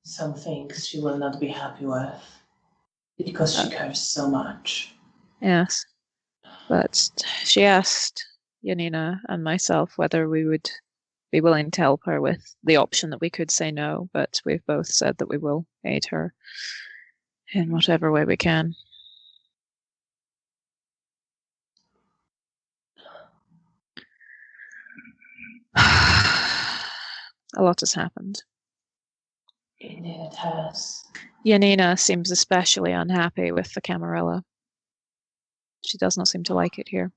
A: some things she will not be happy with because she cares so much.
C: Yes, but she asked Janina and myself whether we would be willing to help her with the option that we could say no, but we've both said that we will aid her in whatever way we can. A lot has happened.
A: Indeed it has.
C: Janina seems especially unhappy with the Camarilla. She does not seem to like it here.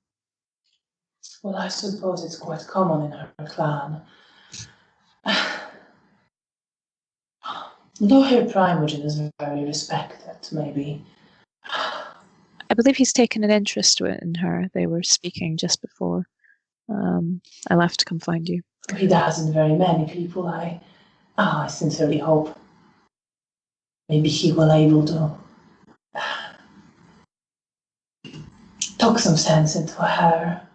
A: Well, I suppose it's quite common in her clan. Though her primogen is very respected, maybe.
C: I believe he's taken an interest in her. They were speaking just before I left to come find you.
A: He does in very many people. I sincerely hope maybe he will able to talk some sense into her.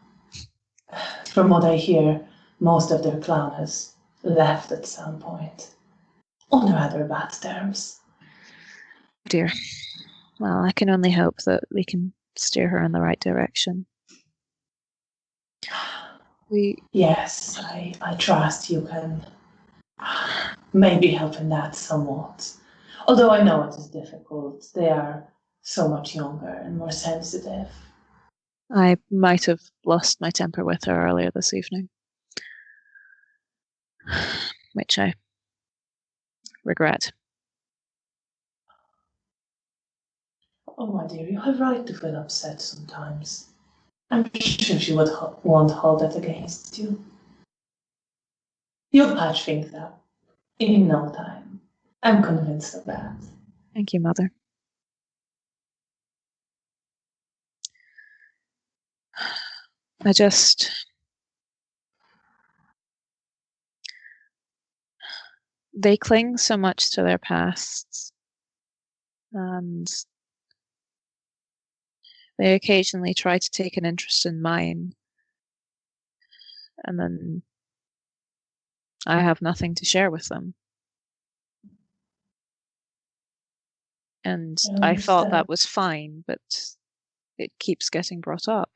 A: From what I hear, most of their clan has left at some point. On rather bad terms.
C: Dear. Well, I can only hope that we can steer her in the right direction.
A: Yes, I trust you can maybe help in that somewhat. Although I know it is difficult. They are so much younger and more sensitive.
C: I might have lost my temper with her earlier this evening, which I regret.
A: Oh, my dear, you have right to feel upset sometimes. I'm sure she won't hold that against you. You'll patch things up in no time. I'm convinced of that.
C: Thank you, Mother. They cling so much to their pasts, and they occasionally try to take an interest in mine, and then I have nothing to share with them. And I thought that was fine, but it keeps getting brought up.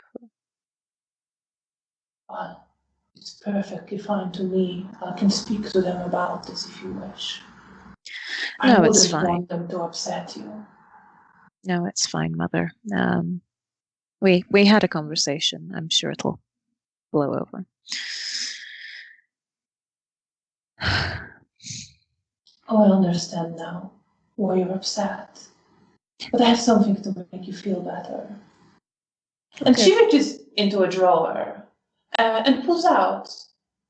A: Well, it's perfectly fine to me. I can speak to them about this if you wish. I
C: No, it's
A: wouldn't
C: fine.
A: want them to upset you.
C: No, it's fine, Mother. We had a conversation. I'm sure it'll blow over.
A: Oh, I understand now why you're upset. But I have something to make you feel better. And
C: Okay.
A: she reaches into a drawer and pulls out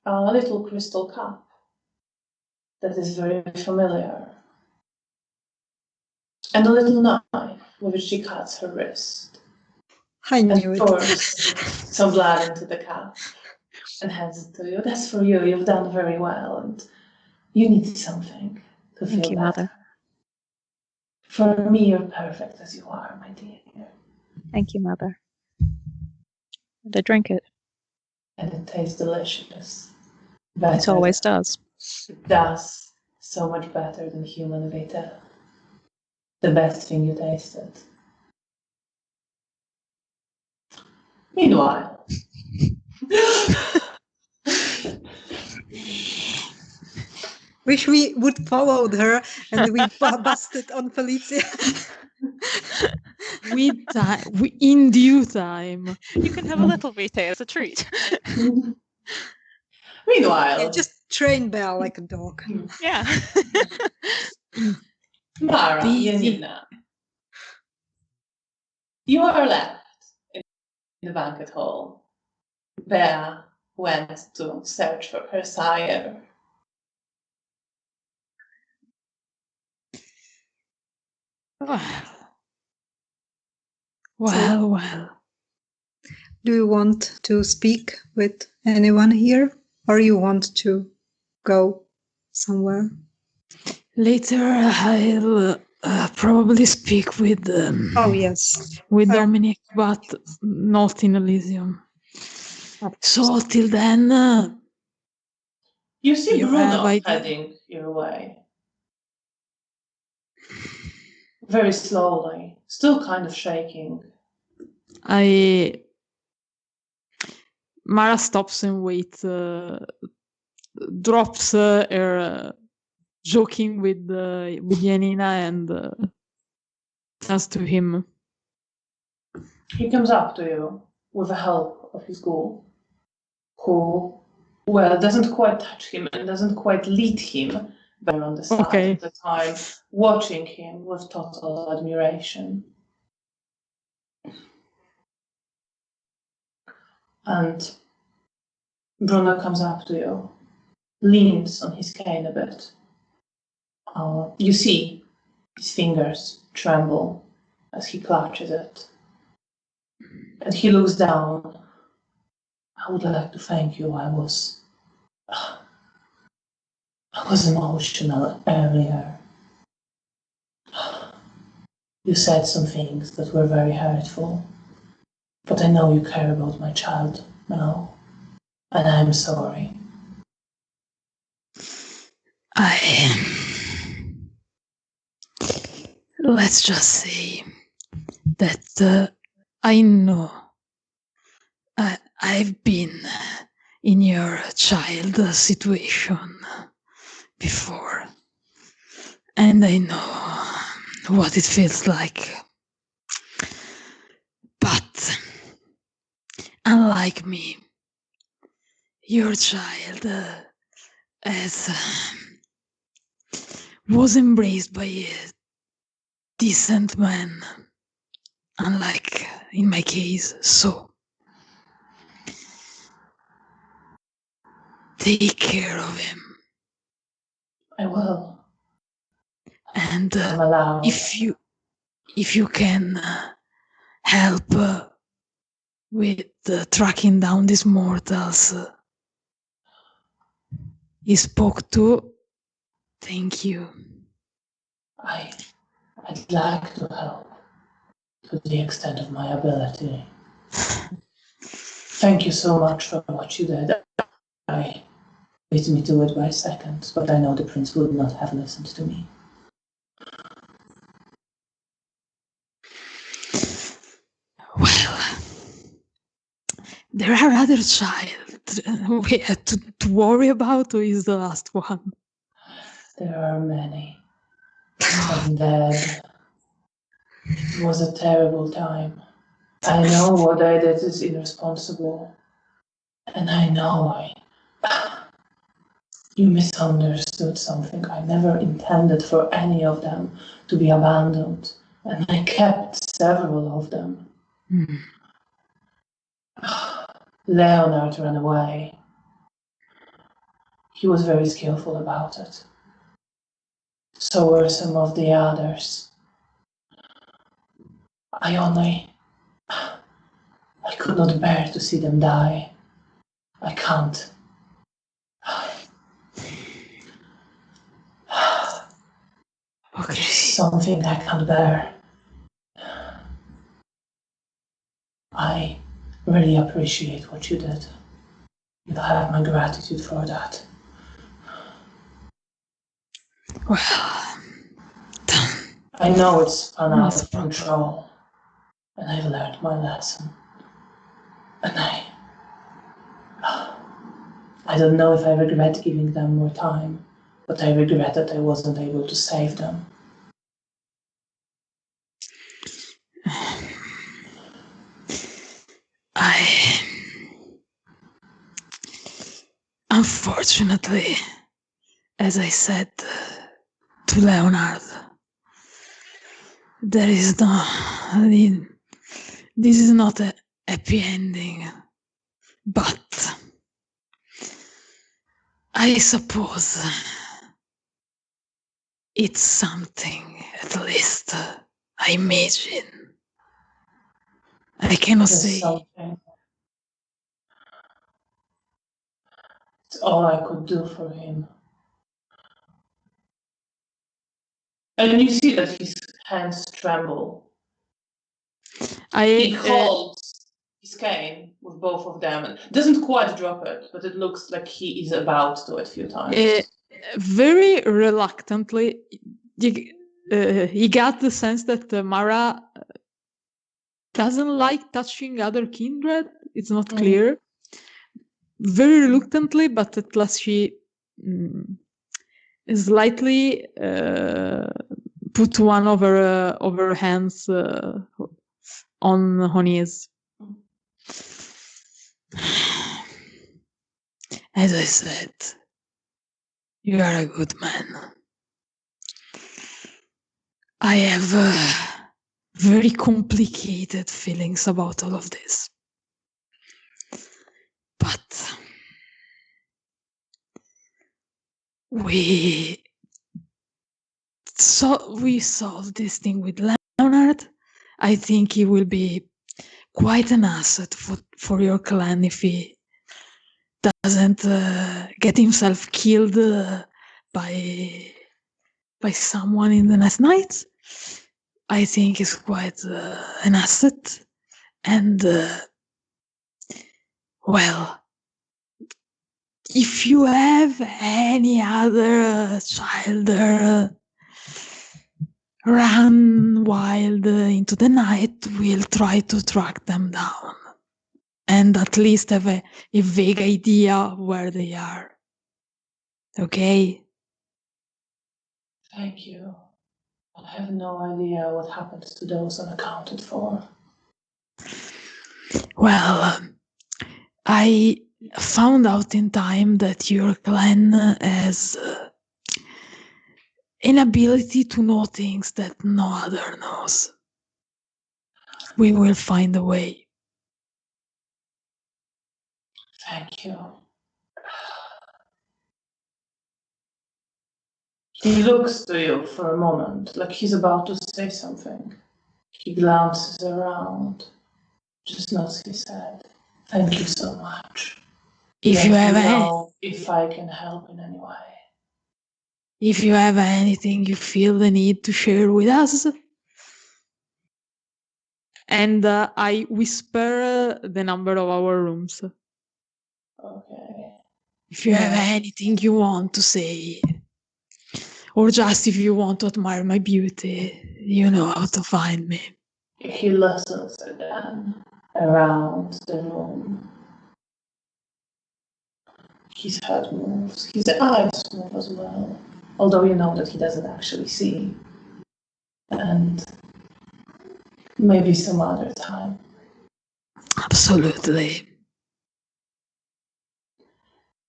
A: a little crystal cup that is very familiar. And a little knife with which she cuts her wrist.
B: I
A: And
B: knew it.
A: pours some blood into the cup and hands it to you. That's for you. You've done very well. And you need something to
C: Thank
A: feel
C: you,
A: better.
C: Mother.
A: For me, you're perfect as you are, my dear.
C: Thank you, Mother. And I drink it.
A: And it tastes delicious.
C: It always does.
A: It does. So much better than human vita. The best thing you tasted. Meanwhile,
B: Wish we would followed her and we busted on Felicia.
D: In due time.
C: You can have a little vitae as a treat.
A: meanwhile,
B: Yeah, just train Belle like a dog.
C: Yeah.
A: Mara,
D: Busy.
A: Janina, you are left in the banquet hall. Bea went to search for her sire.
D: Well.
B: Do you want to speak with anyone here? Or you want to go somewhere?
D: Later, I'll probably speak with
B: Oh, yes.
D: with Dominic, but not in Elysium. So till then,
A: You see
D: You
A: Bruno
D: have idea?
A: heading your way. Very slowly, still kind of shaking.
D: Mara stops and waits, drops her joking with Janina and turns to him.
A: He comes up to you with the help of his ghoul, who, well, doesn't quite touch him and doesn't quite lead him, but on the side
D: Okay.
A: at the time, watching him with total admiration. And Bruno comes up to you, leans on his cane a bit. You see his fingers tremble as he clutches it. And he looks down. I would like to thank you. I was emotional earlier. You said some things that were very hurtful. But I know you care about my child now. And I'm sorry.
D: Let's just say that I know I've been in your child situation before, and I know what it feels like. But unlike me, your child was embraced by a decent man, unlike in my case. So take care of him.
A: I will.
D: And
A: I'm allowed.
D: if you can help with tracking down these mortals he spoke to, thank you.
A: I'd like to help to the extent of my ability. Thank you so much for what you did. I beat me to it by seconds, but I know the prince would not have listened to me.
D: Well, there are other child we had to worry about, or is the last one?
A: There are many. I'm dead. It was a terrible time. I know what I did is irresponsible. And I know you misunderstood something. I never intended for any of them to be abandoned. And I kept several of them. Leonard ran away. He was very skillful about it. So were some of the others. I could not bear to see them die. I can't.
D: Okay.
A: It's something I can't bear. I really appreciate what you did. You have my gratitude for that.
D: Well,
A: I know it's spun out
D: That's
A: of control, and I've learned my lesson. And I don't know if I regret giving them more time, but I regret that I wasn't able to save them.
D: Unfortunately, as I said to Leonard, there is no, this is not a happy ending, but I suppose it's something, at least, I imagine. I cannot
A: There's
D: say.
A: something. It's all I could do for him. And you see that his hands tremble. He holds his cane with both of them and doesn't quite drop it, but it looks like he is about to a few times.
D: Very reluctantly, he got the sense that Mara doesn't like touching other kindred. It's not clear. Very reluctantly, but at last she slightly put one of her hands on his. As I said, you are a good man. I have very complicated feelings about all of this. But we solved this thing with Leonard. I think he will be quite an asset for your clan if he doesn't get himself killed by someone in the next night. I think he's quite an asset. And well, if you have any other child run wild into the night, we'll try to track them down and at least have a vague idea of where they are. Okay?
A: Thank you. I have no idea what happens to those unaccounted for.
D: Well, I found out in time that your clan has an ability to know things that no other knows. We will find a way.
A: Thank you. He looks to you for a moment, like he's about to say something. He glances around, just nods his head. Thank you so much.
D: If you have
A: if I can help in any way.
D: If you have anything you feel the need to share with us. And I whisper the number of our rooms.
A: Okay.
D: If you have anything you want to say, or just if you want to admire my beauty, you know how to find me.
A: He listens again around the room. His head moves, his eyes move as well, although you know that he doesn't actually see. And maybe some other time.
D: Absolutely.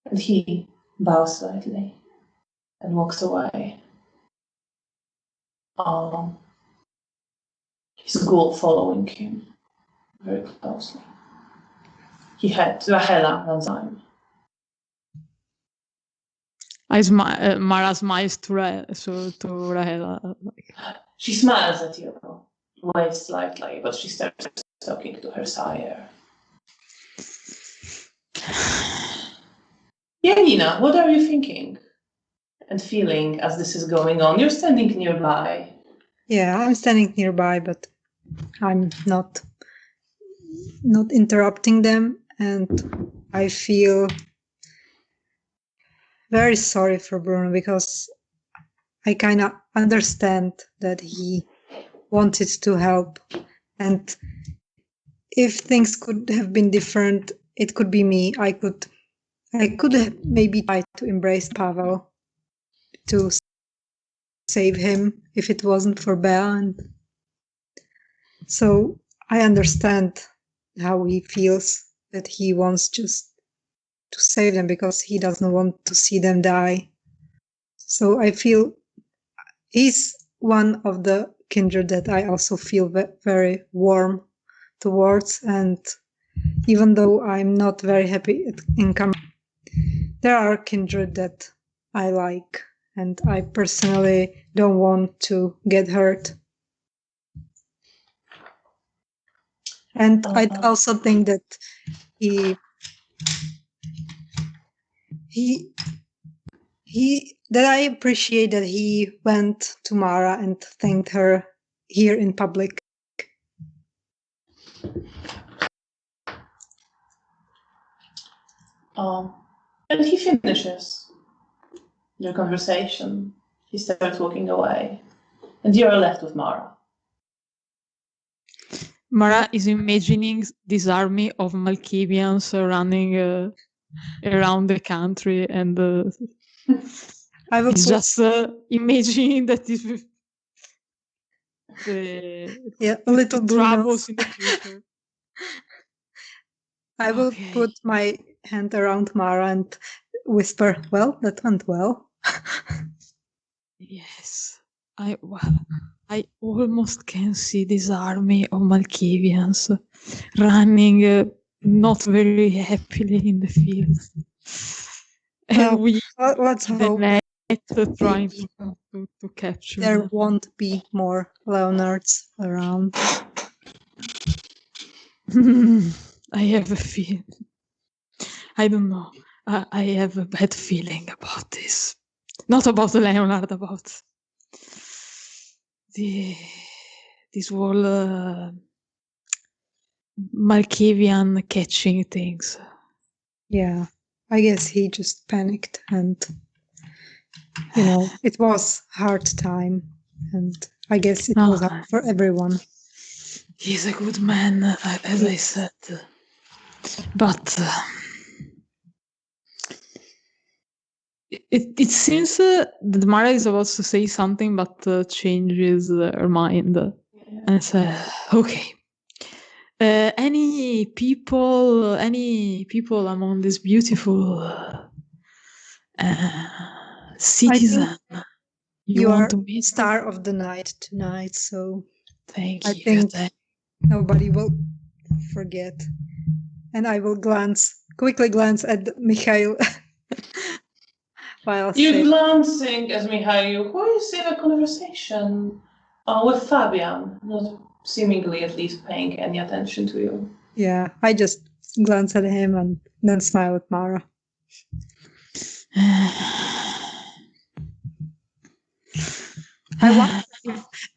A: And he bows slightly and walks away. His ghoul following him very closely. Rahela runs on him.
D: Mara smiles to Rahela.
A: She smiles at you, waves slightly, but she starts talking to her sire. Janina, what are you thinking and feeling as this is going on? You're standing nearby.
B: Yeah, I'm standing nearby, but I'm not interrupting them, and I feel very sorry for Bruno because I kind of understand that he wanted to help, and if things could have been different, it could be me. I could have maybe tried to embrace Pavel to save him if it wasn't for Bea, and so I understand how he feels, that he wants just to save them because he doesn't want to see them die. So I feel he's one of the kindred that I also feel very warm towards, and even though I'm not very happy in Cam, there are kindred that I like, and I personally don't want to get hurt. And I also think that that I appreciate that he went to Mara and thanked her here in public.
A: And he finishes your conversation. He starts walking away, and you're left with Mara.
D: Mara is imagining this army of Malkavians running around the country, and
B: I will
D: it's just imagining that is
B: a little
D: troubles in the future.
B: I will put my hand around Mara and whisper, "Well, that went well."
D: Yes, I almost can see this army of Malkavians running not very happily in the field. And
B: let's hope
D: trying to capture
B: there
D: them.
B: won't be more Leonards around.
D: I have a feeling. I don't know. I have a bad feeling about this. Not about Leonard, about this whole Malkavian catching things.
B: Yeah, I guess he just panicked, and it was hard time, and I guess it was hard for everyone.
D: He's a good man, as I said, but it seems that Mara is about to say something, but changes her mind and says, "Okay. Any people among this beautiful citizen
B: you
D: want
B: are
D: to meet?
B: Star of the night tonight, so
D: Thank
B: I
D: you.
B: think nobody will forget." And I will quickly glance at Mikhail.
A: You're glancing at Mikhail, who is in a conversation with Fabian, not seemingly at least paying any attention to you.
B: Yeah, I just glance at him and then smile at Mara.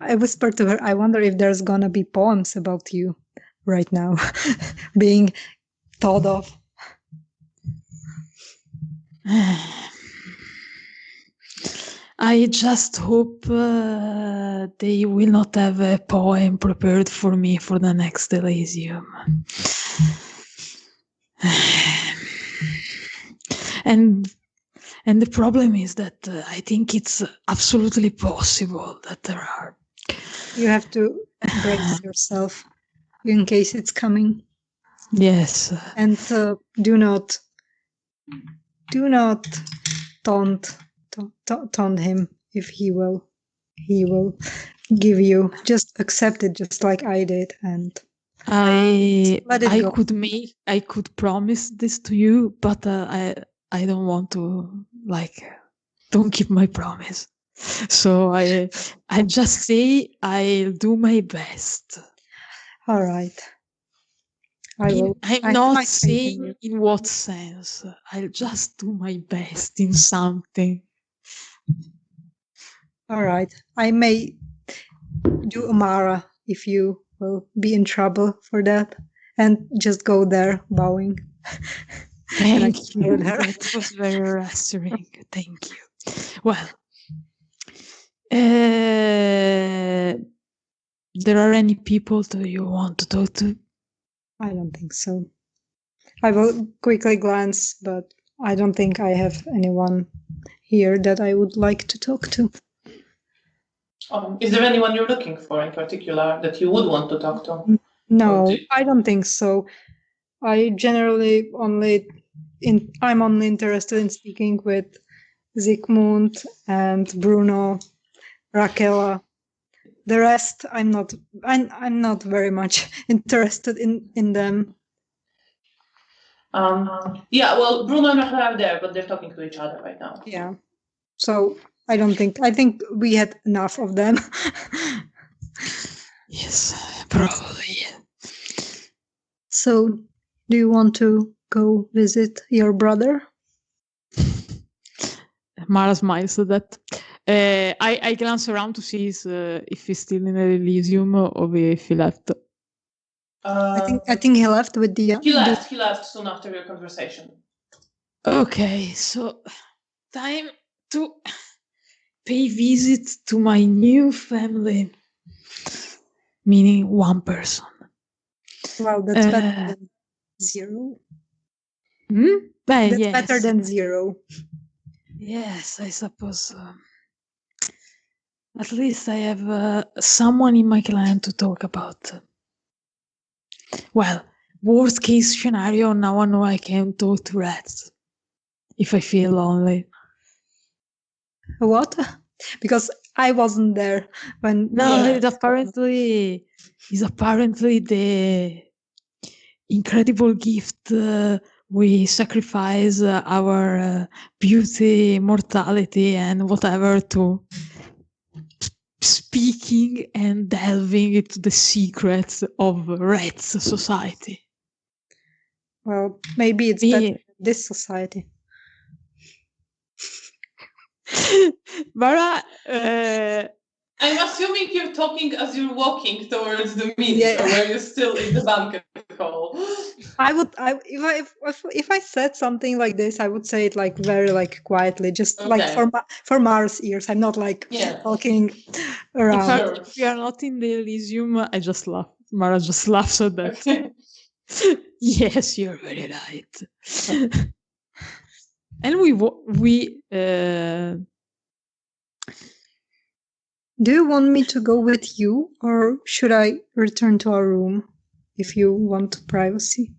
B: I whispered to her, "I wonder if there's gonna be poems about you right now being thought of."
D: I just hope they will not have a poem prepared for me for the next Elysium. And the problem is that I think it's absolutely possible that there are
B: You have to brace yourself in case it's coming.
D: Yes.
B: And do not taunt him if he will give you. Just accept it, just like I did, and let it go.
D: I could promise this to you, but I don't want to don't keep my promise. So I just say I'll do my best.
B: All right.
D: I'm
B: I
D: not
B: have faith in
D: saying
B: you.
D: in what sense. I'll just do my best in something.
B: All right. I may do Amara if you will be in trouble for that, and just go there bowing.
D: Thank you.
B: with her.
D: That was very reassuring. Thank you. Well, there are any people that you want to talk to?
B: I don't think so. I will quickly glance, but I don't think I have anyone here that I would like to talk to.
A: Is there anyone you're looking for in particular that you would want to talk to?
B: No, I don't think so. I generally I'm only interested in speaking with Zygmunt and Bruno, Raquel. The rest, I'm not very much interested in them.
A: Yeah, well, Bruno and Raquel are there, but they're talking to each other right now.
B: Yeah. So I think we had enough of them.
D: Yes, probably.
B: So, do you want to go visit your brother?
D: Mara smiles at that. I glance around to see if he's still in the Elysium or if he left.
B: I think he left with the.
A: He left soon after your conversation.
D: Okay, so time to pay visit to my new family, meaning one person.
B: Well, that's better than zero.
D: That's
B: yes. Better than zero.
D: Yes, I suppose. At least I have someone in my clan to talk about. Well, worst case scenario, now I know I can talk to rats if I feel lonely.
B: What? Because I wasn't there when.
D: No, it's apparently the incredible gift we sacrifice our beauty, mortality, and whatever to speaking and delving into the secrets of rats society.
B: Well, maybe it's better than this society.
D: Mara,
A: I'm assuming you're talking as you're walking towards the meet, or were you still in the banquet hall?
B: If I said something like this, I would say it like very like quietly, just like for Mara's ears. I'm not like talking around.
D: If we are not in the Elysium, I just laugh. Mara just laughs at that.
A: Okay.
D: Yes, you're very right. And we
B: do you want me to go with you, or should I return to our room if you want privacy?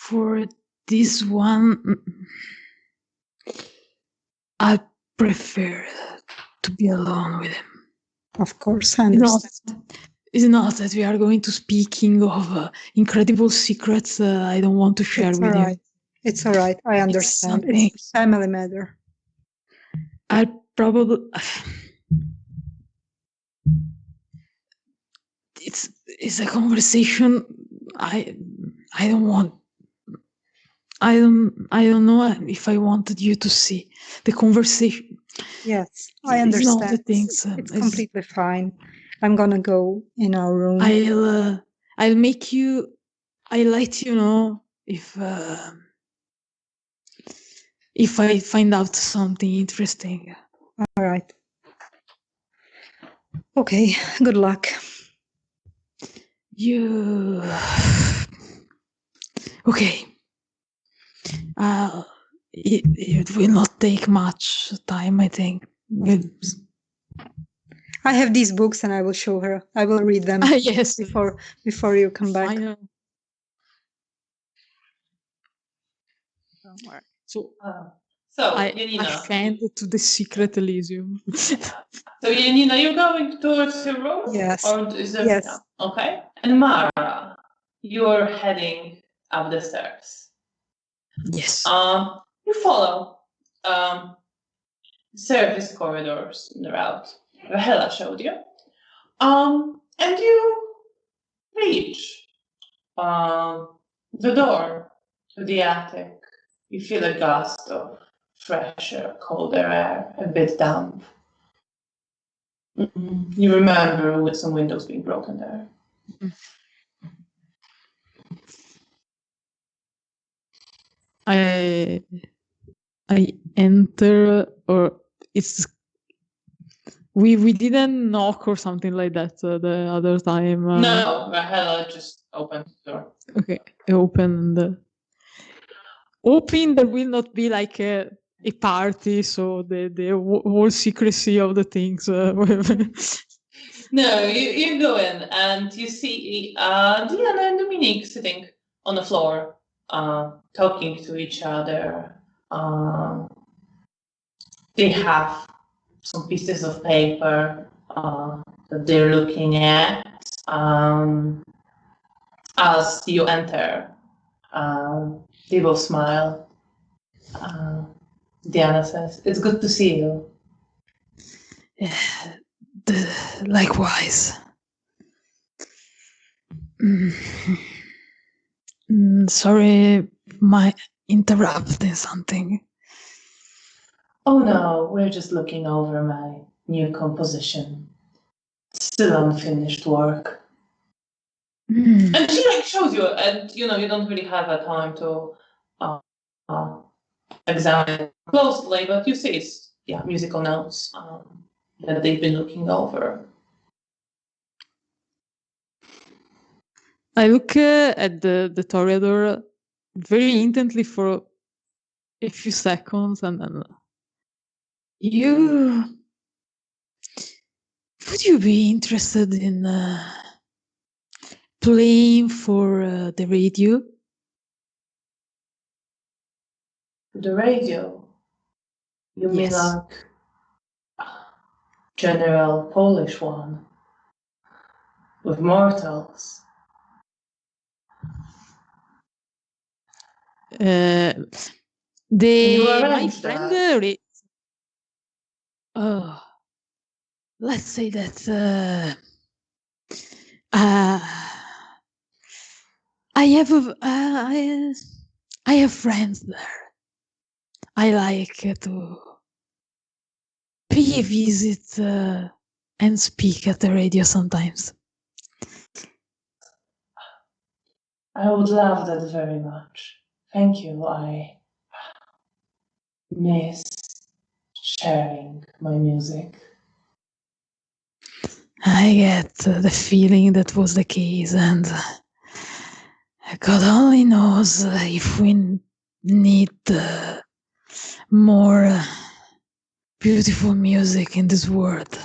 D: For this one, I prefer to be alone with him.
B: Of course, I understand.
D: It's not that we are going to speaking of incredible secrets I don't want to share with you.
B: It's all right. I understand. It's a family matter.
D: I probably... It's a conversation I don't want. I don't know if I wanted you to see the conversation.
B: Yes, I understand.
D: It's not the things.
B: It's completely fine. I'm gonna go in our room.
D: I'll let you know if I find out something interesting.
B: All right. Okay. Good luck.
D: You. Okay. It will not take much time, I think.
B: I have these books and I will show her. I will read them
D: Yes.
B: before you come back.
D: Fine.
C: Don't worry.
D: So
A: So,
D: I
A: Janina.
D: ascend to the secret Elysium.
A: So, Janina, you're going towards your room?
B: Yes.
A: Or is there,
B: Yes.
A: yeah, okay. And Mara, you're heading up the stairs.
D: Yes.
A: You follow service corridors in the route Rahela showed you. And you reach the door to the attic. You feel a gust of fresher, colder air, a bit damp. You remember with some windows being broken there.
D: I enter, or it's we didn't knock or something like that the other time.
A: No, Rahela just opened the door.
D: Okay, I opened. Hoping there will not be like a party, so the whole secrecy of the things.
A: No, you go in and you see Diana and Dominique sitting on the floor, talking to each other. They have some pieces of paper that they're looking at. As you enter, they both smile. Diana says, "It's good to see you."
D: Likewise. Sorry, my interrupting something.
A: Oh no, we're just looking over my new composition. Still unfinished work. And she like shows you, and you don't really have a time to examine it closely, but you see it's musical notes that they've been looking over.
D: I look at the toreador very intently for a few seconds, and then would you be interested in playing for the radio?
A: The radio? You mean
D: Yes.
A: like general Polish one with mortals?
D: My friend let's say that I have friends there. I like to pay a visit and speak at the radio sometimes.
A: I would love that very much. Thank you. I miss sharing my music.
D: I get the feeling that was the case, and God only knows if we need more beautiful music in this world.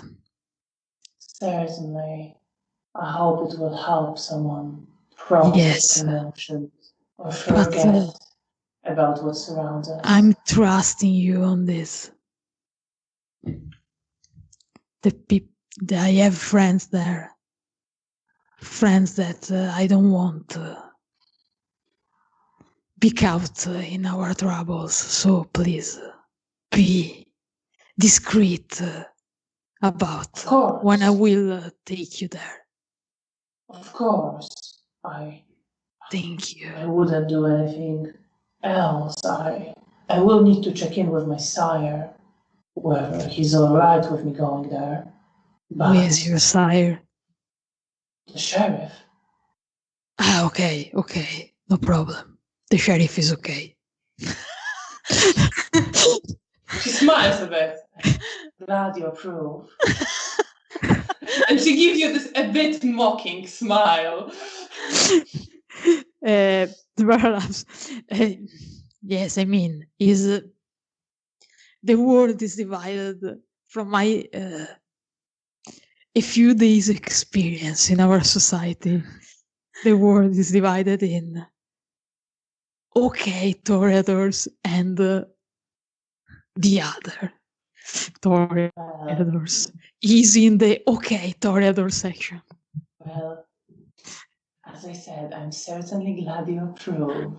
A: Certainly. I hope it will help someone process emotions or forget about what surrounds us.
D: I'm trusting you on this. I have friends there. Friends that I don't want pick out in our troubles. So please be discreet about when I will take you there.
A: Of course.
D: Thank you.
A: I wouldn't do anything else. I will need to check in with my sire, whether he's all right with me going there. But
D: where's your sire?
A: The sheriff.
D: Okay. No problem. The sheriff is okay.
A: She smiles a bit. Glad you approve. And she gives you this a bit mocking smile.
D: Perhaps, yes, I mean, is the world is divided from my a few days experience in our society. The world is divided in okay toreadors and the other toreadors. He's in the okay toreador section.
A: Well, as I said, I'm certainly glad you approve.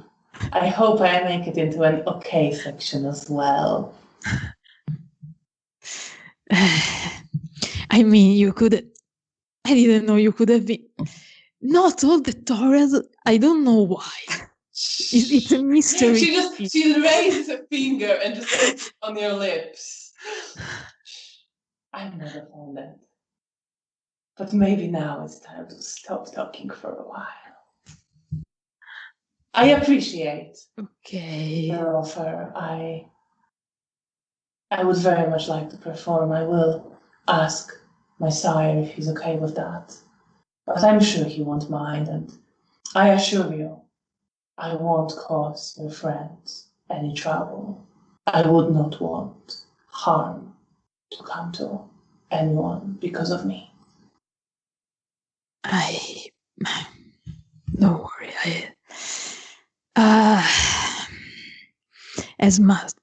A: I hope I make it into an okay section as well.
D: I mean, you could. I didn't know you could have been. Not all the toreadors. I don't know why. It's a mystery.
A: She raises a finger and just puts it on your lips. I'm not offended. But maybe now it's time to stop talking for a while. I appreciate
D: Okay.
A: your offer. I would very much like to perform. I will ask my sire if he's okay with that. But I'm sure he won't mind, and I assure you, I won't cause your friends any trouble. I would not want harm to come to anyone because of me.
D: Don't worry. As much.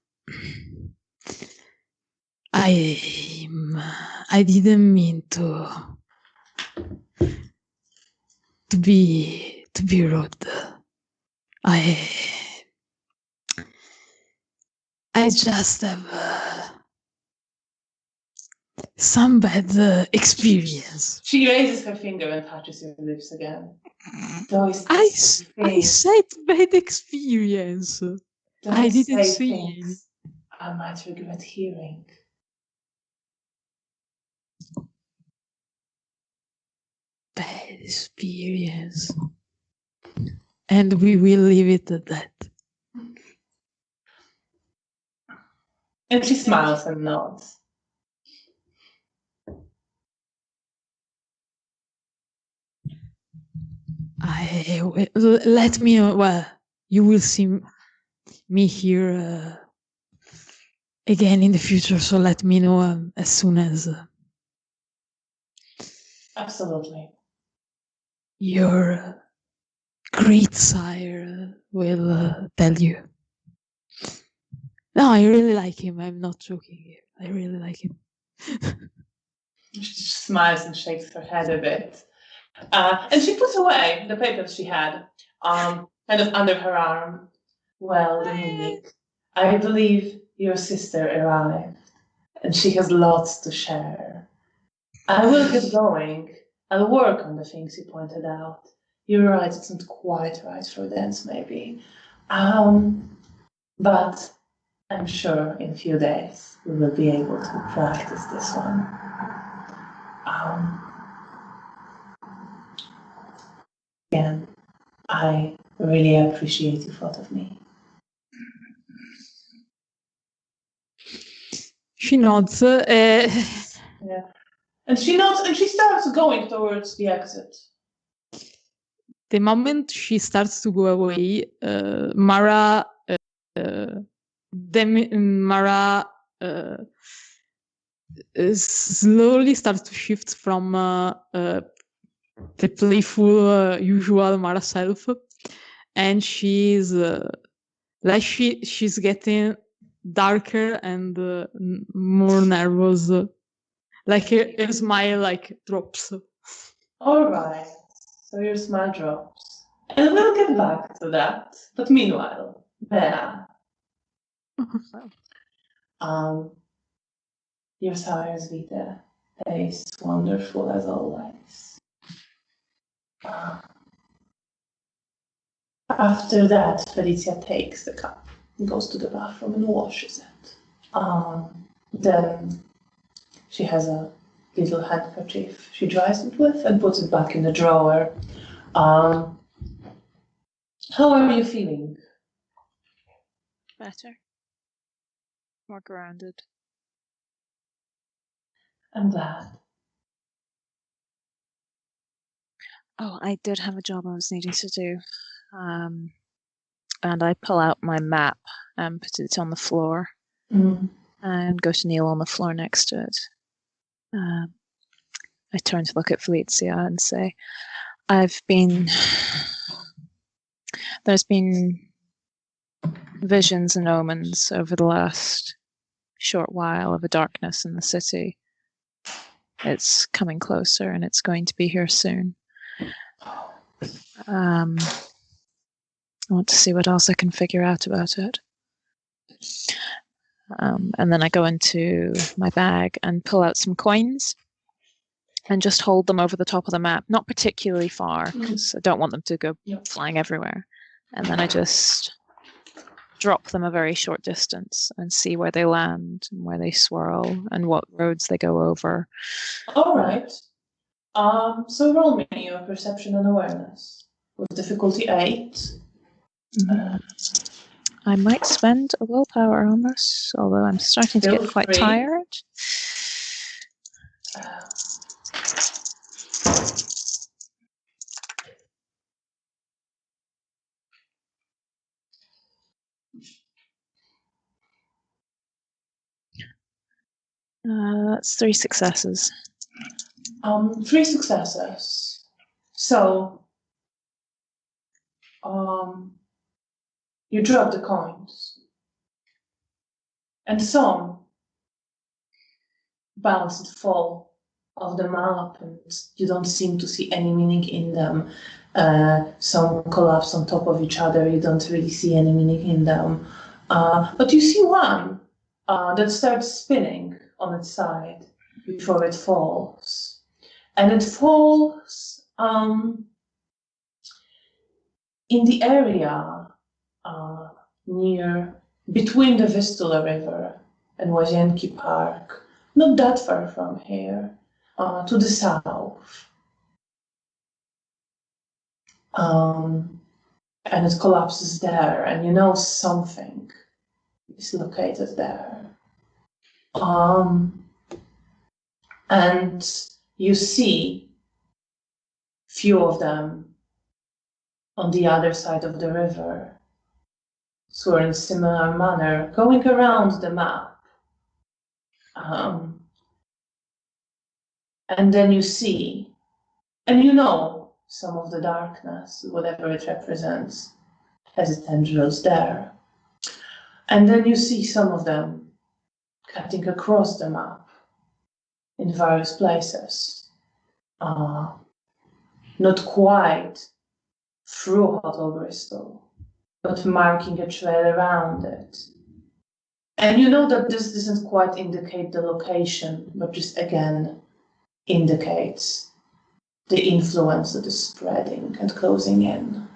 D: I didn't mean to be rude. I just have some bad experience.
A: She raises her finger and touches your lips again.
D: I said bad experience. I didn't say
A: things I might regret hearing.
D: Bad experience. And we will leave it at that.
A: And she smiles and nods.
D: Let me know. Well, you will see me here again in the future, so let me know as soon as.
A: Absolutely.
D: Your great sire will tell you. No, I really like him. I'm not joking here. I really like him.
A: She smiles and shakes her head a bit. And she puts away the papers she had, kind of under her arm. Well, Dominique, I believe your sister arrived, and she has lots to share. I will get going. I'll work on the things you pointed out. You're right, it's not quite right for dance, maybe. But I'm sure in a few days we will be able to practice this one. Again, I really appreciate you thought of me.
D: She nods.
A: Yeah. And she nods and she starts going towards the exit.
D: The moment she starts to go away, Mara slowly starts to shift from the playful, usual Mara self, and she's like she's getting darker and more nervous. Like her smile drops.
A: All right. So your smile drops. And we'll get back to that. But meanwhile, Bea. Your sire's Vita tastes wonderful as always. After that, Felicia takes the cup, goes to the bathroom and washes it. Then she has a little handkerchief she dries it with and puts it back in the drawer. How are you feeling?
C: Better. More grounded.
A: I'm glad.
C: Oh, I did have a job I was needing to do. And I pull out my map and put it on the floor and go to kneel on the floor next to it. I turn to look at Felicia and say, there's been visions and omens over the last short while of a darkness in the city. It's coming closer and it's going to be here soon. I want to see what else I can figure out about it. And then I go into my bag and pull out some coins and just hold them over the top of the map, not particularly far, because I don't want them to go flying everywhere. And then I just drop them a very short distance and see where they land and where they swirl and what roads they go over.
A: All right. So roll me your perception and awareness with difficulty 8.
C: I might spend a willpower on this, although I'm starting to get quite tired. That's 3 successes.
A: 3 successes. So, you drop the coins, and some bounce and fall off the map, and you don't seem to see any meaning in them. Some collapse on top of each other. You don't really see any meaning in them. But you see one that starts spinning on its side before it falls. And it falls in the area between the Vistula River and Łazienki Park, not that far from here, to the south. And it collapses there, and you know something is located there. And you see few of them on the other side of the river, so in a similar manner, going around the map. And then you see, and you know some of the darkness, whatever it represents, has its tendrils there. And then you see some of them cutting across the map in various places. Not quite through Hotel Bristol, but marking a trail around it. And you know that this doesn't quite indicate the location, but just again indicates the influence that is spreading and closing in.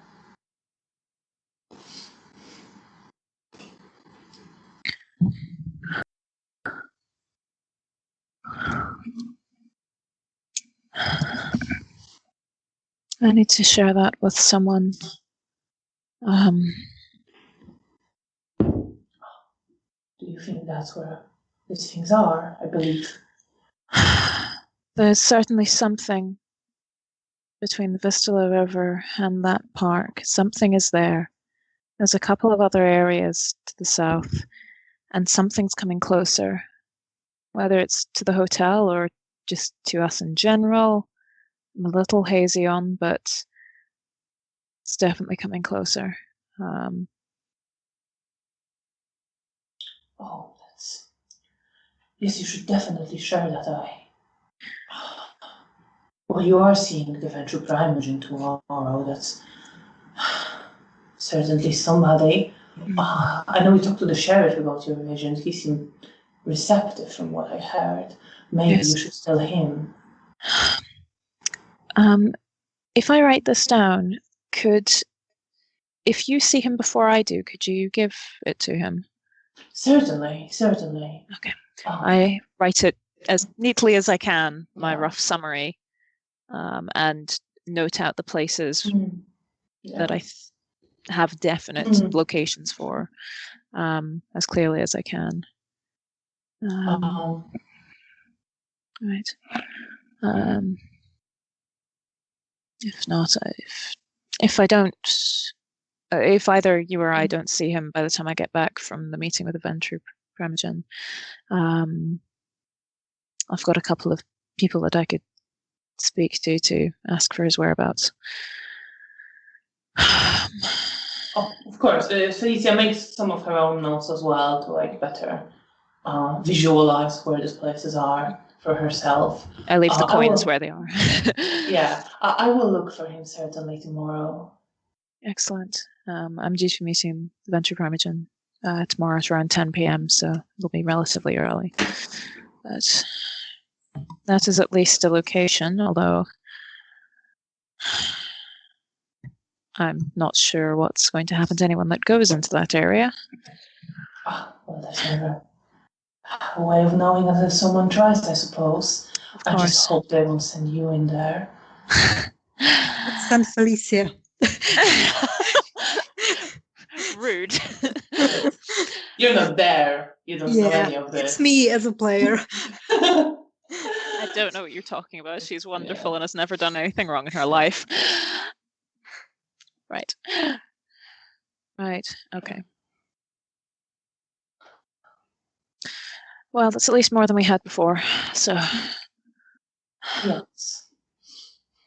C: I need to share that with someone.
A: Do you think that's where these things are? I believe.
C: There's certainly something between the Vistula River and that park. Something is there. There's a couple of other areas to the south, and something's coming closer. Whether it's to the hotel or just to us in general, I'm a little hazy on, but it's definitely coming closer.
A: Yes, you should definitely share that. Well, you are seeing the Venture Primogen tomorrow. That's certainly somebody. I know we talked to the sheriff about your vision. He seemed receptive from what I heard. Maybe you should tell him.
C: If I write this down, if you see him before I do, could you give it to him?
A: Certainly.
C: Okay. I write it as neatly as I can, my rough summary, and note out the places that I have definite locations for, as clearly as I can. Right. If not, if I don't, if either you or I don't see him by the time I get back from the meeting with the Ventru Primogen, I've got a couple of people that I could speak to ask for his whereabouts.
A: Oh, of course. Felicia makes some of her own notes as well to like better visualize where these places are for herself.
C: I leave the coins
A: will,
C: where they are.
A: Yeah, I will look for him certainly tomorrow.
C: Excellent. I'm due to meet him, the Ventru Primogen, tomorrow at around 10 p.m., so it'll be relatively early. But that is at least a location, although I'm not sure what's going to happen to anyone that goes into that area.
A: Well, there's never a way of knowing until someone tries, I suppose. I just hope they won't send you in there.
B: Send Felicia.
C: Rude.
A: You're not there. You don't know any of this.
B: It's me as a player.
C: I don't know what you're talking about. She's wonderful and has never done anything wrong in her life. Right. Right. Okay. Well, that's at least more than we had before. So.
A: Yes.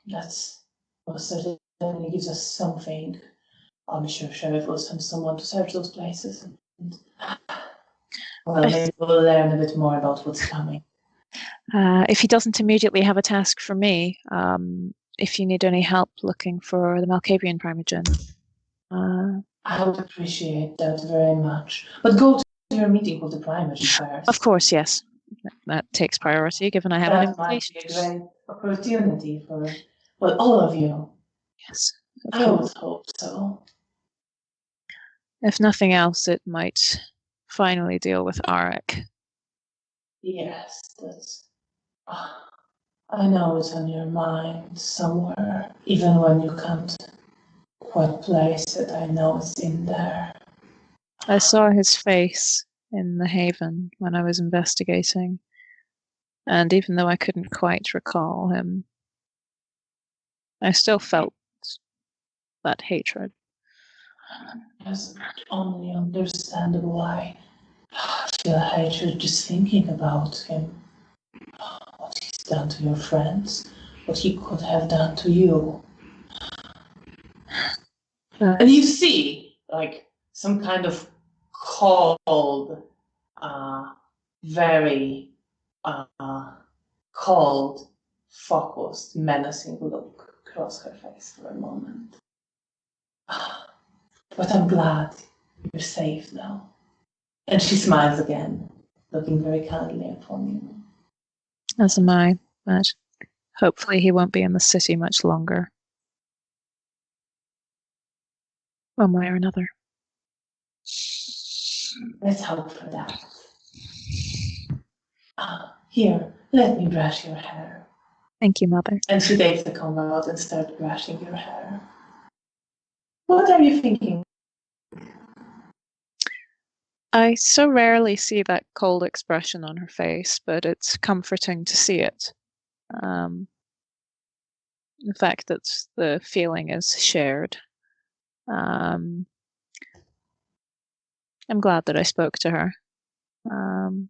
A: That's certainly gives us something. I'm sure Sheriff will send someone to search those places. Well, maybe we'll learn a bit more about what's coming.
C: If he doesn't immediately have a task for me, if you need any help looking for the Malkavian Primogen.
A: I would appreciate that very much. But go to your meeting with the Primogen first.
C: Of course, yes. That takes priority, given I have an invitation.
A: That might be a great opportunity for, well, all of you.
C: Yes.
A: I would hope so.
C: If nothing else, it might finally deal with Arik.
A: Yes, that's... I know it's on your mind somewhere, even when you can't quite place it. I know it's in there.
C: I saw his face in the Haven when I was investigating, and even though I couldn't quite recall him, I still felt that hatred.
A: It's only understandable why I feel hatred just thinking about him. What he's done to your friends, what he could have done to you. And you see, like, some kind of cold, very cold, focused, menacing look across her face for a moment. But I'm glad you're safe now. And she smiles again, looking very kindly upon you.
C: As am I, but hopefully he won't be in the city much longer. One way or another.
A: Let's hope for that. Here, let me brush your hair.
C: Thank you, Mother.
A: And she takes the comb out and starts brushing your hair. What are you thinking?
C: I so rarely see that cold expression on her face, but it's comforting to see it. The fact that the feeling is shared. I'm glad that I spoke to her. I'm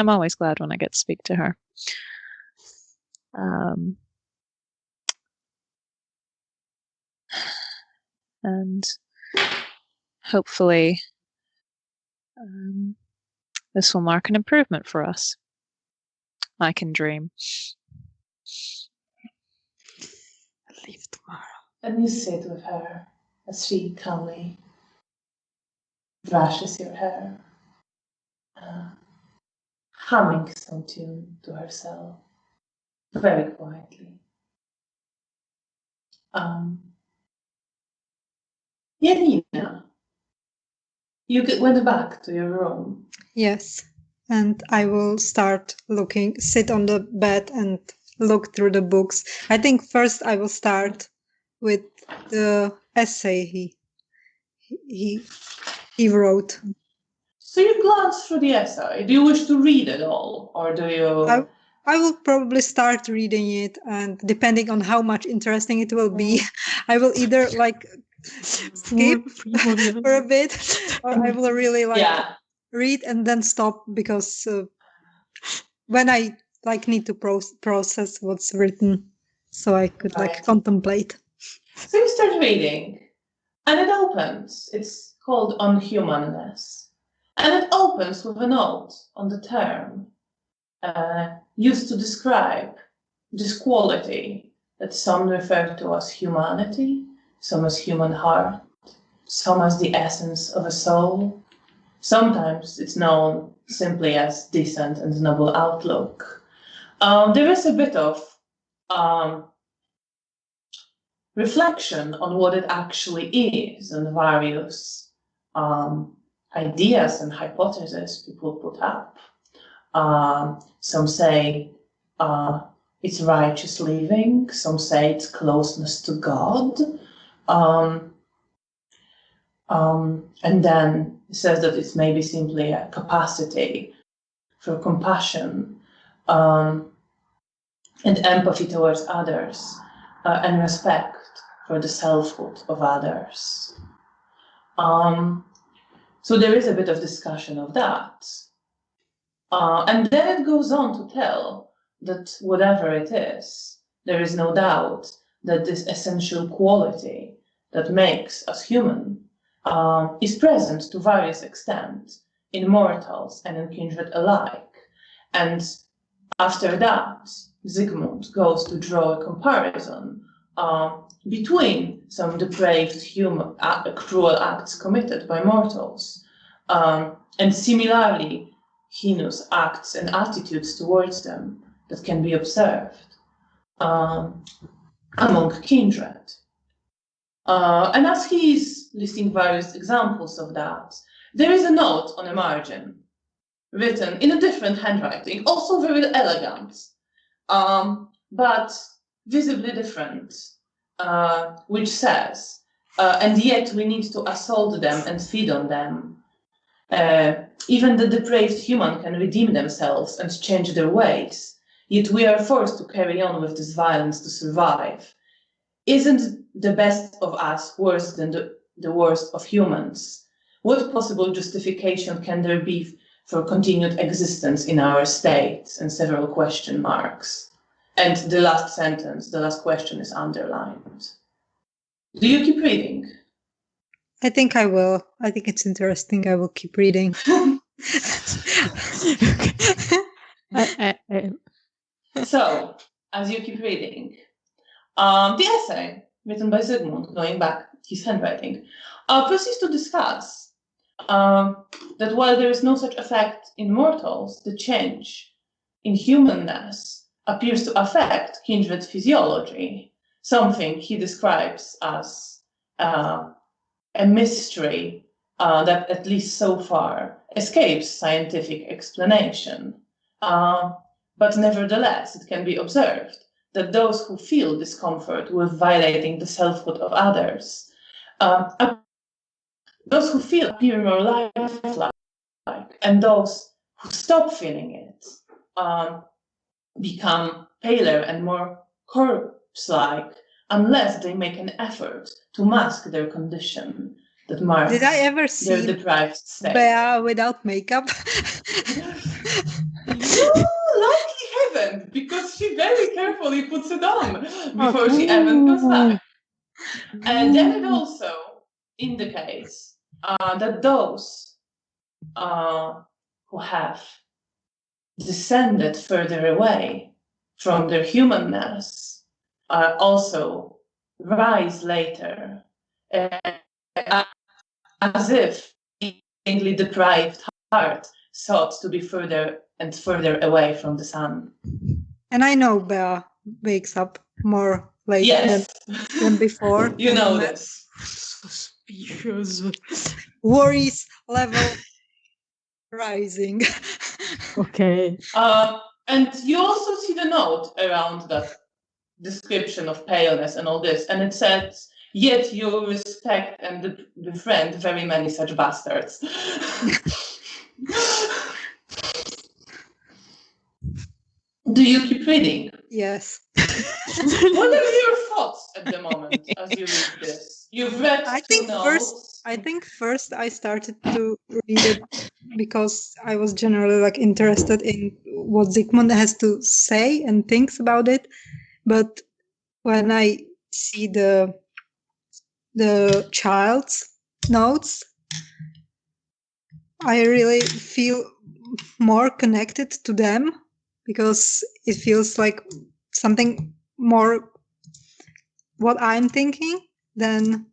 C: always glad when I get to speak to her. And hopefully this will mark an improvement for us. I can dream.
B: I'll leave tomorrow.
A: And you sit with her as she calmly brushes your hair, humming some tune to herself, very quietly. Janina, you went back to your room.
B: Yes, and I will start sit on the bed and look through the books. I think first I will start with the essay he wrote.
A: So you glance through the essay. Do you wish to read it all, or do you
B: I will probably start reading it, and depending on how much interesting it will be, I will either like skip for a bit, or I will really like read and then stop, because when I like need to process what's written, so I could like contemplate.
A: So you start reading, and it opens. It's called Unhumanness, and it opens with a note on the term used to describe this quality that some refer to as humanity, some as human heart, some as the essence of a soul. Sometimes it's known simply as decent and noble outlook. There is a bit of reflection on what it actually is, and various ideas and hypotheses people put up. Some say it's righteous living, some say it's closeness to God. And then it says that it's maybe simply a capacity for compassion and empathy towards others, and respect for the selfhood of others. So there is a bit of discussion of that. And then it goes on to tell that whatever it is, there is no doubt that this essential quality that makes us human is present to various extents in mortals and in kindred alike. And after that, Zygmunt goes to draw a comparison between some depraved human cruel acts committed by mortals and similarly heinous acts and attitudes towards them that can be observed among kindred. And as he's listing various examples of that, there is a note on a margin written in a different handwriting, also very elegant, but visibly different, which says, and yet we need to assault them and feed on them. Even the depraved human can redeem themselves and change their ways, yet we are forced to carry on with this violence to survive. Isn't the best of us worse than the worst of humans? What possible justification can there be for continued existence in our state? And several question marks. And the last sentence, the last question is underlined. Do you keep reading?
B: I think I will. I think it's interesting. I will keep reading.
A: So, as you keep reading, the essay written by Zygmunt, going back his handwriting, proceeds to discuss that while there is no such effect in mortals, the change in humanness appears to affect kindred physiology, something he describes as a mystery that, at least so far, escapes scientific explanation. But nevertheless, it can be observed that those who feel discomfort with violating the selfhood of others, those who feel appear more lifelike, and those who stop feeling it become paler and more corpse-like, unless they make an effort to mask their condition that marks
B: Did I ever
A: their
B: see
A: deprived state.
B: Bea without makeup?
A: Lucky haven't, because she very carefully puts it on before she even goes back. And then it also indicates that those who have descended further away from their humanness also rise later, as if the innately deprived heart sought to be further and further away from the sun.
B: And I know Bea wakes up more late
A: Yes,
B: than before.
A: you know this.
D: Suspicious.
B: Worries level rising.
D: Okay.
A: And you also see the note around that description of paleness and all this, and it says, yet you respect and befriend very many such bastards. Do you keep reading?
B: Yes.
A: What are your thoughts at the moment as you read this? You've read
B: I
A: two
B: think
A: notes.
B: first I started to read it because I was generally like interested in what Zygmunt has to say and thinks about it. But when I see the child's notes, I really feel more connected to them because it feels like something more what I'm thinking than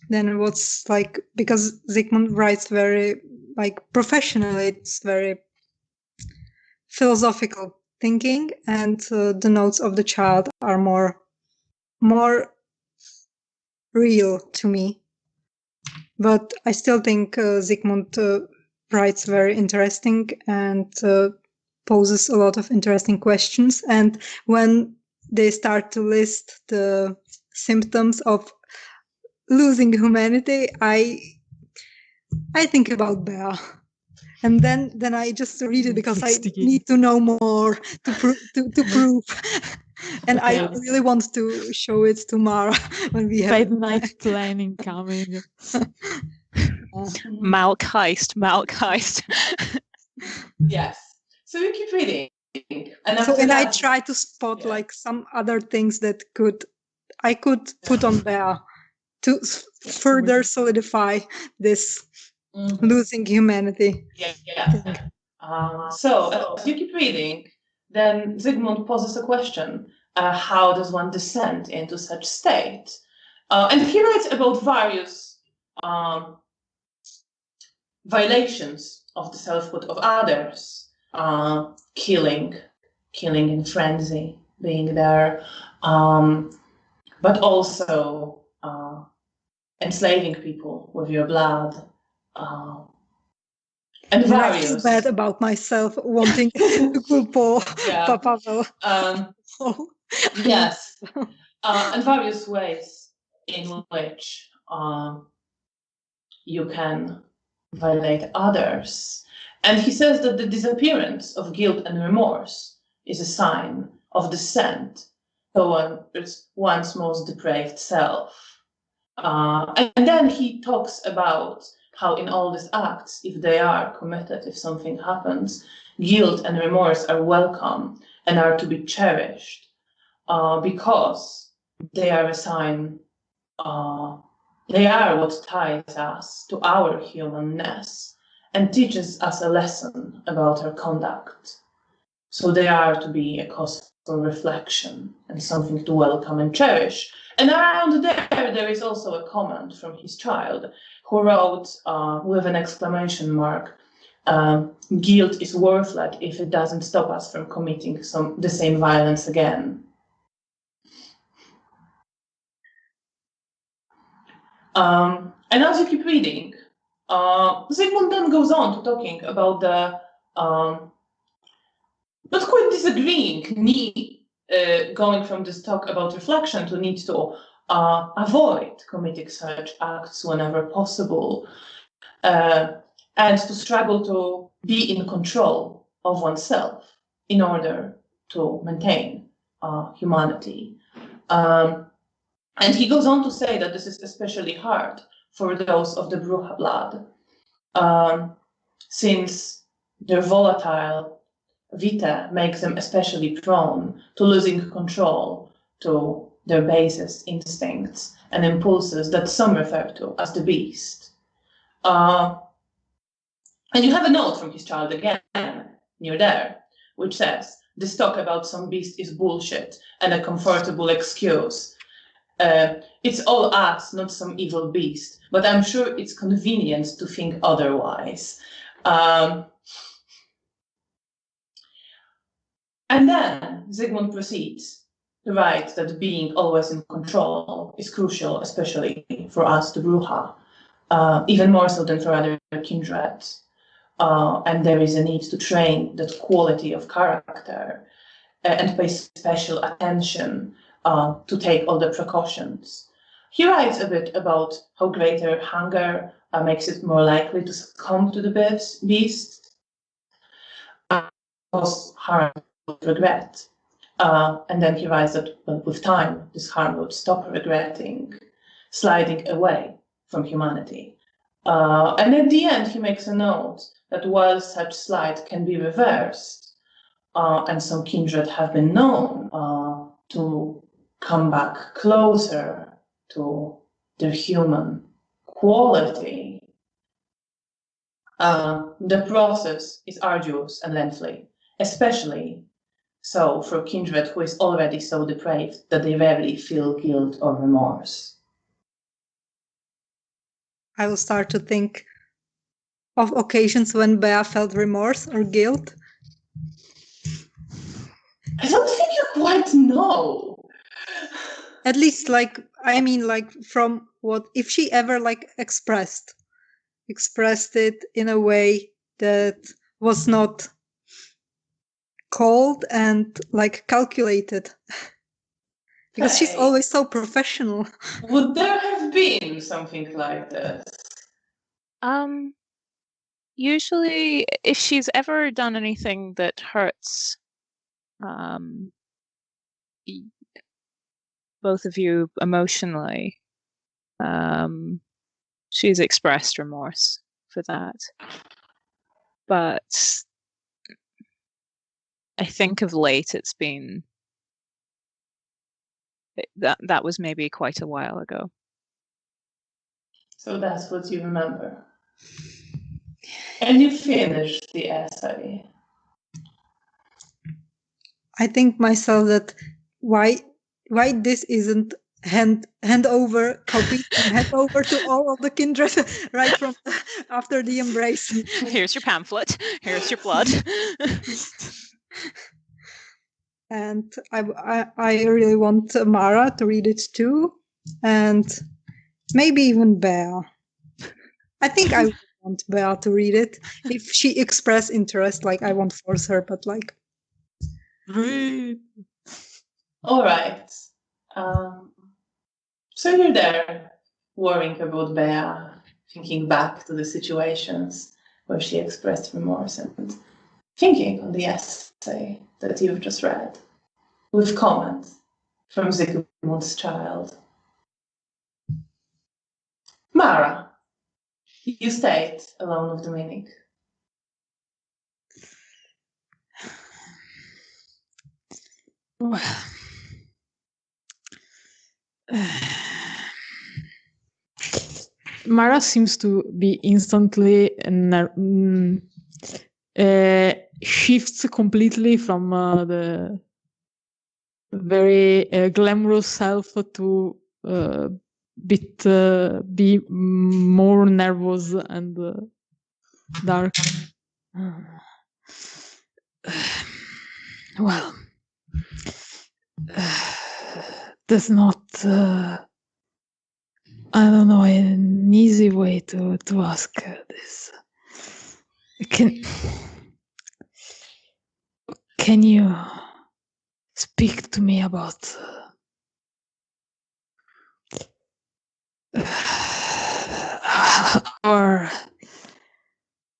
B: what's like, because Zygmunt writes very like professionally. It's very philosophical thinking, and the notes of the child are more real to me. But I still think Zygmunt writes very interesting and poses a lot of interesting questions. And when they start to list the symptoms of losing humanity, I think about Bea. And then I just read it because I need to know more to prove. And I really want to show it to Mara when we have
D: Midnight planning coming.
C: Malk heist.
A: Yes. So you keep reading. And
B: so
A: after
B: and I
A: that,
B: try to spot
A: yeah.
B: like some other things that I could put on Bea to further solidify this losing humanity.
A: Yeah. So as you keep reading, then Zygmunt poses a question: how does one descend into such state? And he writes about various violations of the selfhood of others, killing in frenzy, being there, but also enslaving people with your blood, and
B: I feel
A: various.
B: bad about myself wanting to kill Pavel.
A: Yes, and various ways in which you can violate others. And he says that the disappearance of guilt and remorse is a sign of descent towards one's most depraved self. And then he talks about how in all these acts, if they are committed, if something happens, guilt and remorse are welcome and are to be cherished because they are a sign, they are what ties us to our humanness and teaches us a lesson about our conduct. So they are to be a cause for reflection and something to welcome and cherish. And around there is also a comment from his child who wrote with an exclamation mark, guilt is worthless if it doesn't stop us from committing the same violence again. And as you keep reading, Zygmunt then goes on to talking about the not quite disagreeing need, going from this talk about reflection to need to avoid committing such acts whenever possible, and to struggle to be in control of oneself in order to maintain humanity. And he goes on to say that this is especially hard for those of the Bruja blood, since their volatile vita makes them especially prone to losing control to their basest instincts and impulses that some refer to as the beast. And you have a note from his child again, near there, which says, this talk about some beast is bullshit and a comfortable excuse. It's all us, not some evil beast, but I'm sure it's convenient to think otherwise. And then Zygmunt proceeds to write that being always in control is crucial, especially for us, the Bruja, even more so than for other kindreds. And there is a need to train that quality of character and pay special attention to take all the precautions. He writes a bit about how greater hunger makes it more likely to succumb to the beast, cause harm regret. And then he writes that with time, this harm would stop regretting, sliding away from humanity. And at the end, he makes a note that while such slide can be reversed, and some kindred have been known to come back closer to their human quality, the process is arduous and lengthy, especially so for kindred who is already so depraved that they rarely feel guilt or remorse.
B: I will start to think of occasions when Bea felt remorse or guilt.
A: I don't think you quite know.
B: At least, from what, if she ever expressed it in a way that was not cold and calculated. Because she's always so professional.
A: Would there have been something like this?
C: Usually, if she's ever done anything that hurts both of you emotionally, she's expressed remorse for that. But I think of late it's been that was maybe quite a while ago.
A: So that's what you remember. And you finished the essay.
B: I think myself that why this isn't hand over copy and hand over to all of the kindred right from after the embrace.
C: Here's your pamphlet. Here's your blood.
B: And I really want Mara to read it too, and maybe even Bea. I think I want Bea to read it if she express interest. I won't force her, but
D: Read.
A: All right. So you're there, worrying about Bea, thinking back to the situations where she expressed remorse and thinking on the essay that you've just read, with comments from Zygmunt's child. Mara, you stayed alone with the meaning.
D: Well, Mara seems to be instantly shifts completely from the very glamorous self to be more nervous and dark. Well, there's not I don't know an easy way to ask this. Can you speak to me about our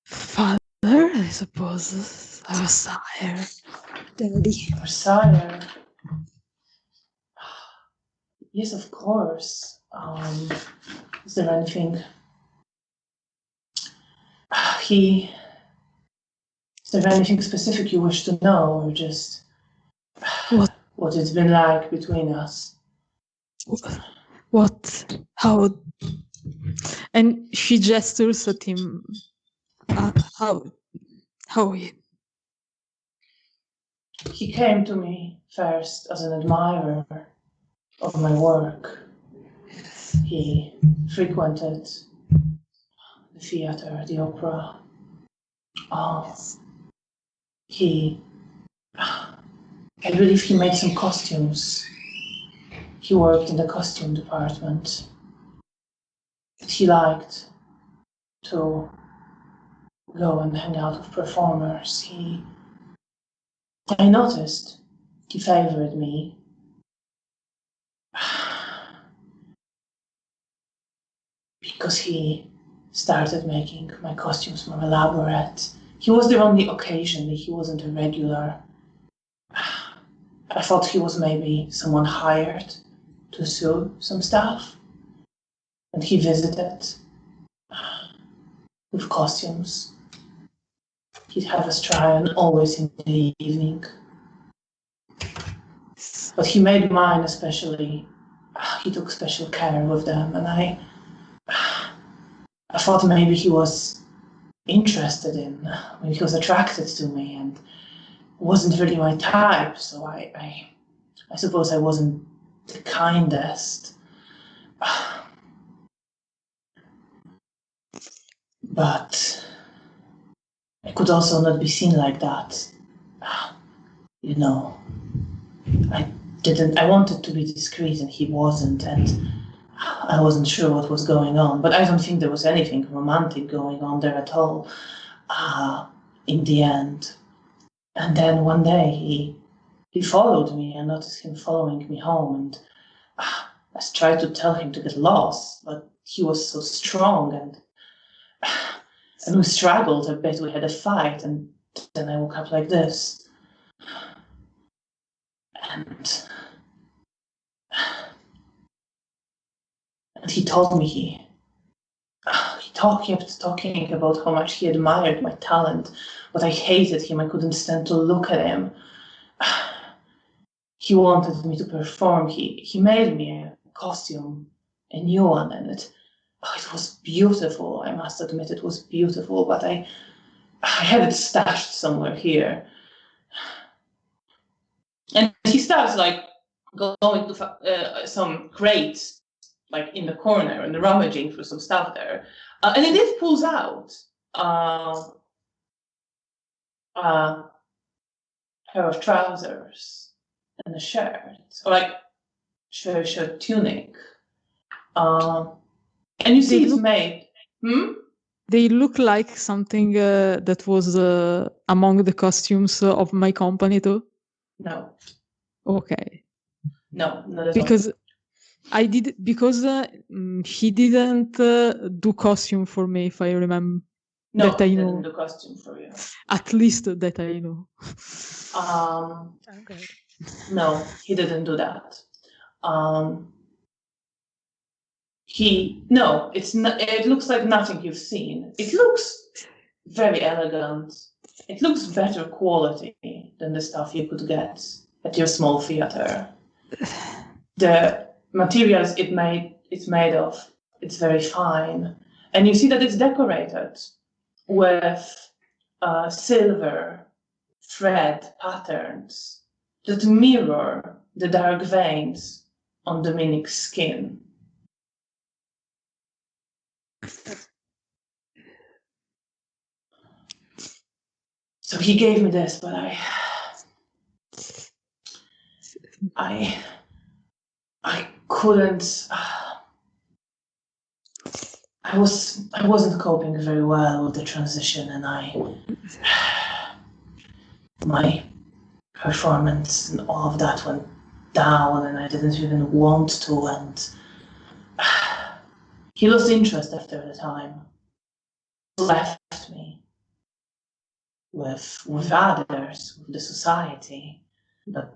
D: father, I suppose, our sire?
B: Daddy.
A: Our sire. Yes, of course. Is there anything? Is there anything specific you wish to know, or just what it's been like between us?
D: What? How? And she gestures at him. How?
A: He came to me first as an admirer of my work. He frequented the theater, the opera. I believe he made some costumes. He worked in the costume department. He liked to go and hang out with performers. I noticed he favored me. Because he started making my costumes more elaborate. He was there on the occasion that he wasn't a regular. I thought he was maybe someone hired to sew some stuff. And he visited with costumes. He'd have us try on always in the evening. But he made mine especially. He took special care with them, and I thought maybe he was interested in, maybe he was attracted to me, and wasn't really my type. So I suppose I wasn't the kindest. But I could also not be seen like that. You know, I wanted to be discreet and he wasn't, and I wasn't sure what was going on, but I don't think there was anything romantic going on there at all, in the end. And then one day he followed me. I noticed him following me home, and I tried to tell him to get lost, but he was so strong, and we struggled a bit. We had a fight, and then I woke up like this. And he told me he kept talking about how much he admired my talent, but I hated him. I couldn't stand to look at him. He wanted me to perform. He made me a costume, a new one, and it was beautiful. I must admit it was beautiful, but I had it stashed somewhere here. And he starts like going to some crates, like in the corner, and rummaging through some stuff there. And it pulls out a pair of trousers and a shirt, or like shirt tunic. And you see it's made.
D: They look like something that was among the costumes of my company too.
A: No.
D: Okay.
A: No, not at
D: because
A: all.
D: He didn't do costume for me, if I remember.
A: No,
D: that I
A: he
D: know.
A: didn't do costume for you.
D: At least that I know.
C: Okay.
A: No, he didn't do that. It looks like nothing you've seen. It looks very elegant. It looks better quality than the stuff you could get at your small theater. The materials it's made of, it's very fine. And you see that it's decorated with silver thread patterns that mirror the dark veins on Dominic's skin. So he gave me this, but I couldn't. I wasn't coping very well with the transition, and my performance and all of that went down, and I didn't even want to, and he lost interest after the time. He left me with others, with the society, but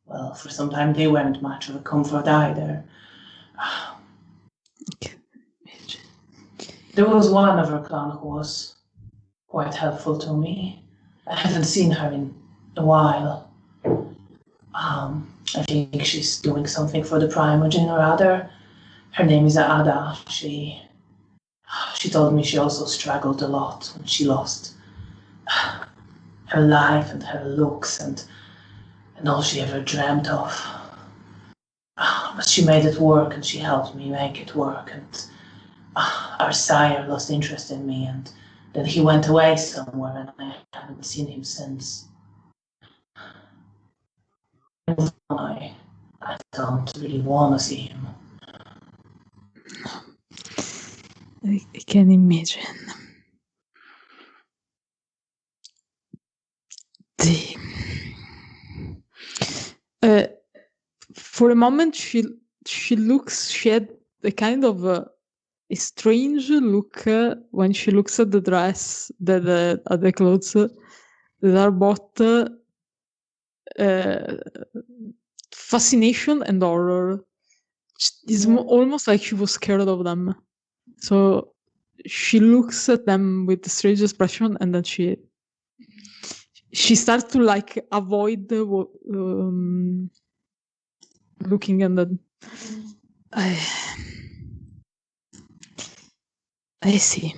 A: well, for some time they weren't much of a comfort either. There was one other clown who was quite helpful to me. I haven't seen her in a while. I think she's doing something for the Primogen or other. Her name is Ada. She told me she also struggled a lot when she lost her life and her looks and all she ever dreamt of. But she made it work, and she helped me make it work, and our sire lost interest in me, and then he went away somewhere, and I haven't seen him since. I don't really want to see him.
D: I can imagine. For a moment, she had a kind of a strange look when she looks at the dress, at the clothes that are bought fascination and horror. It's almost like she was scared of them. So she looks at them with a strange expression, and then she starts to like avoid looking at them. I see.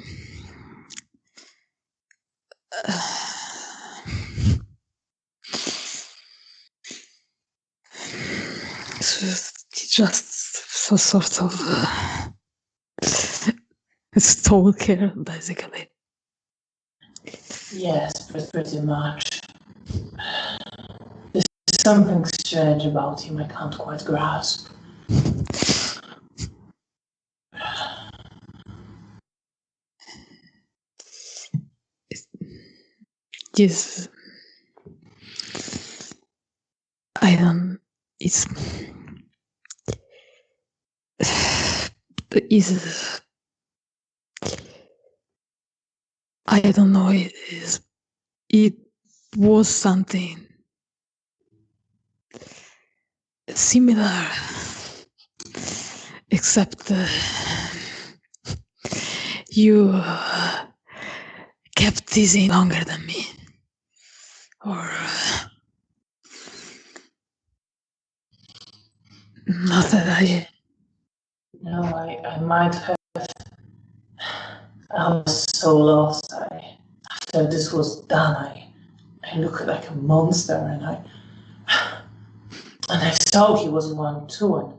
D: Just so sort of a stalker, basically.
A: Yes, pretty much. There's something strange about him I can't quite grasp.
D: Yes. I don't. It's. I don't know. It was something similar, except you kept teasing longer than me, or not that I.
A: No, I might have. I was so lost. After this was done, I looked like a monster, and I saw he was one too, and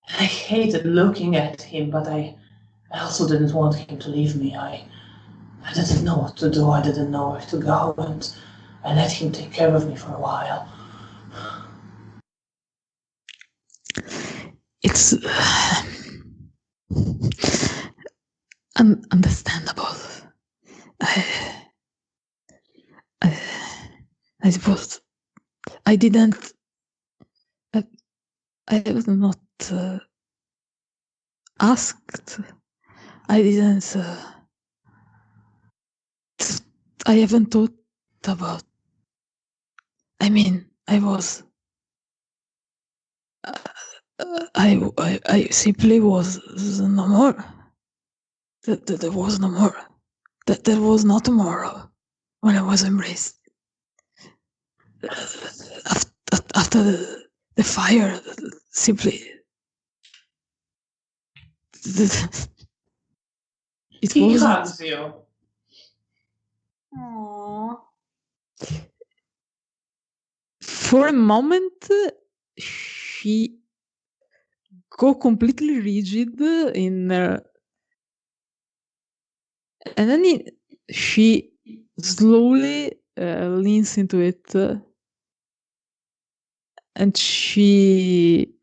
A: I hated looking at him, but I also didn't want him to leave me. I didn't know what to do. I didn't know where to go, and I let him take care of me for a while.
D: It's understandable. I suppose I didn't. I was not asked. I didn't. I haven't thought about. I mean, I was. I simply was no more. There was no more. That there was no tomorrow when I was embraced. After the fire, simply. It
A: He
D: wasn't.
A: hugs you.
B: Aww.
D: For a moment, she go completely rigid in, and then she slowly leans into it, and she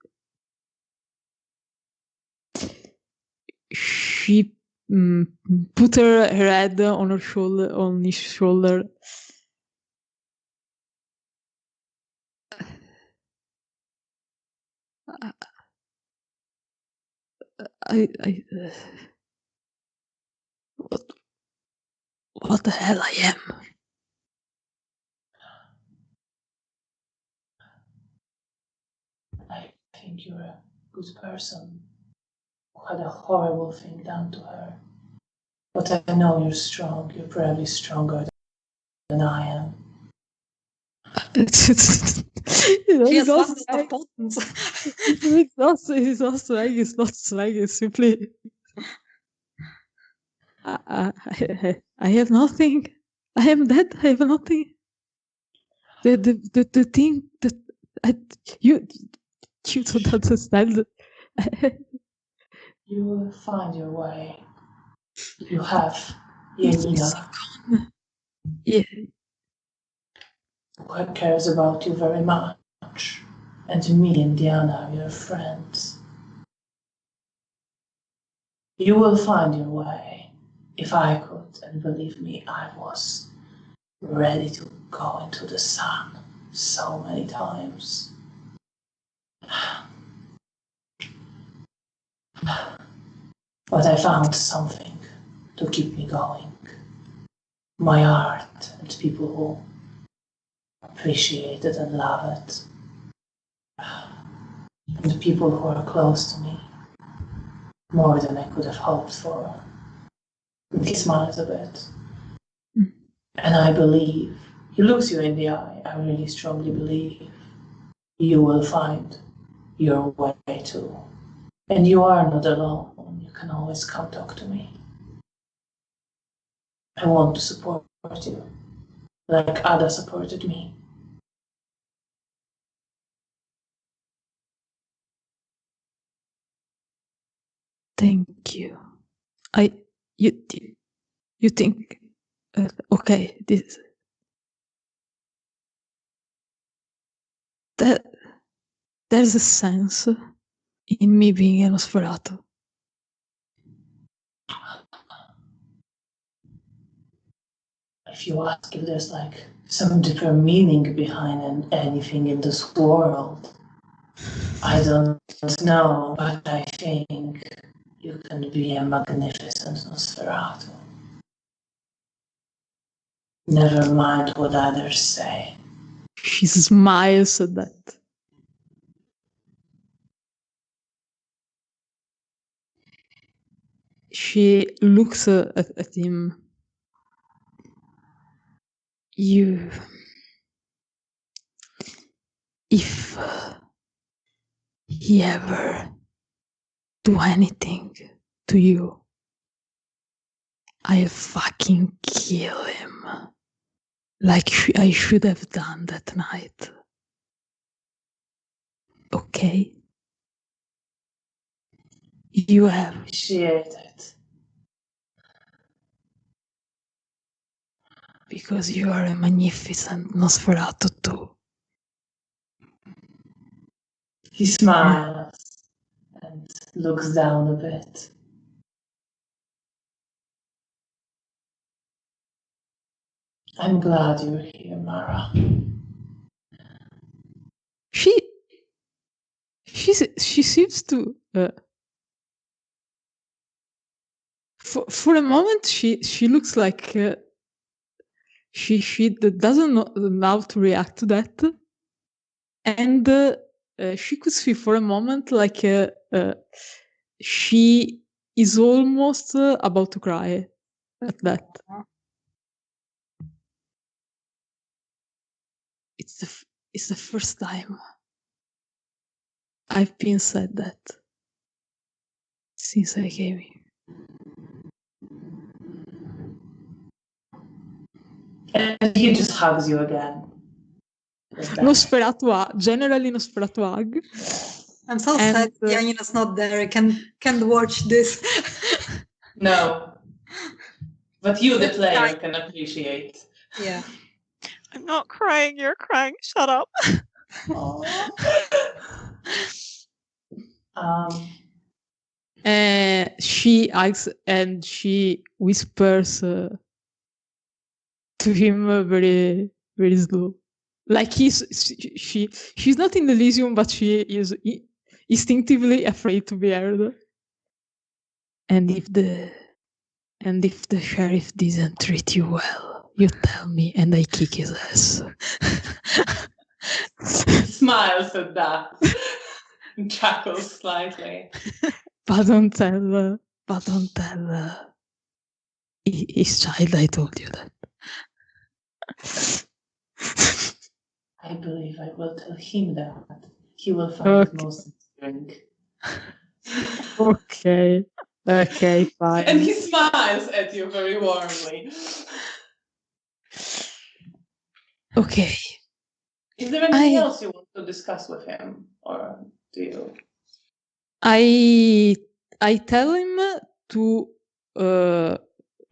D: put her head on her shoulder, on his shoulder. What the hell I am?
A: I think you're a good person who had a horrible thing done to her. But I know you're strong. You're probably stronger than I am.
B: He's lost the buttons.
D: It's not slang. It's not slang. It's simply. I have nothing. I am dead. I have nothing. The thing that you don't understand.
A: You will find your way. You have Janina,
D: Yeah.
A: who cares about you very much. And me and Diana are your friends. You will find your way. If I could, and believe me, I was ready to go into the sun so many times. But I found something to keep me going. My art and people appreciate it and love it. And the people who are close to me, more than I could have hoped for. And he smiles a bit. And I believe, he looks you in the eye, I really strongly believe you will find your way too. And you are not alone. You can always come talk to me. I want to support you, like Ada supported me.
D: Thank you. You think, okay, there's a sense in me being a Nosferatu.
A: If you ask if there's like some deeper meaning behind anything in this world, I don't know, but I think you can be a magnificent Nosferatu. Never mind what others say.
D: She smiles at that. She looks at him. If he ever do anything to you, I'll fucking kill him. Like I should have done that night. Okay? You have.
A: Appreciate it.
D: Because you are a magnificent Nosferatu too.
A: He smiles and looks down a bit. I'm glad you're here, Mara.
D: She seems to for a moment she looks like she doesn't know how to react to that, and she could see for a moment like she is almost about to cry at that. It's the first time I've been said that since I came here.
A: And he just hugs you again.
D: Generally Nosferatu hug.
B: I'm so sad Janina's not there. I can't watch this.
A: No. But you, the player, can appreciate.
B: Yeah.
C: I'm not crying, you're crying. Shut up.
D: She hugs and she whispers to him very, very slow. Like she's not in Elysium, but she is instinctively afraid to be heard. And if the sheriff didn't treat you well, you tell me and I kick his ass.
A: Smiles at that. And chuckles slightly.
D: But don't tell his child I told you that.
A: I believe I will tell him that. He will find it most inspiring.
D: Okay, fine.
A: And he smiles at you very warmly.
D: Okay.
A: Is there anything else you want to discuss with him? Or do you?
D: I tell him to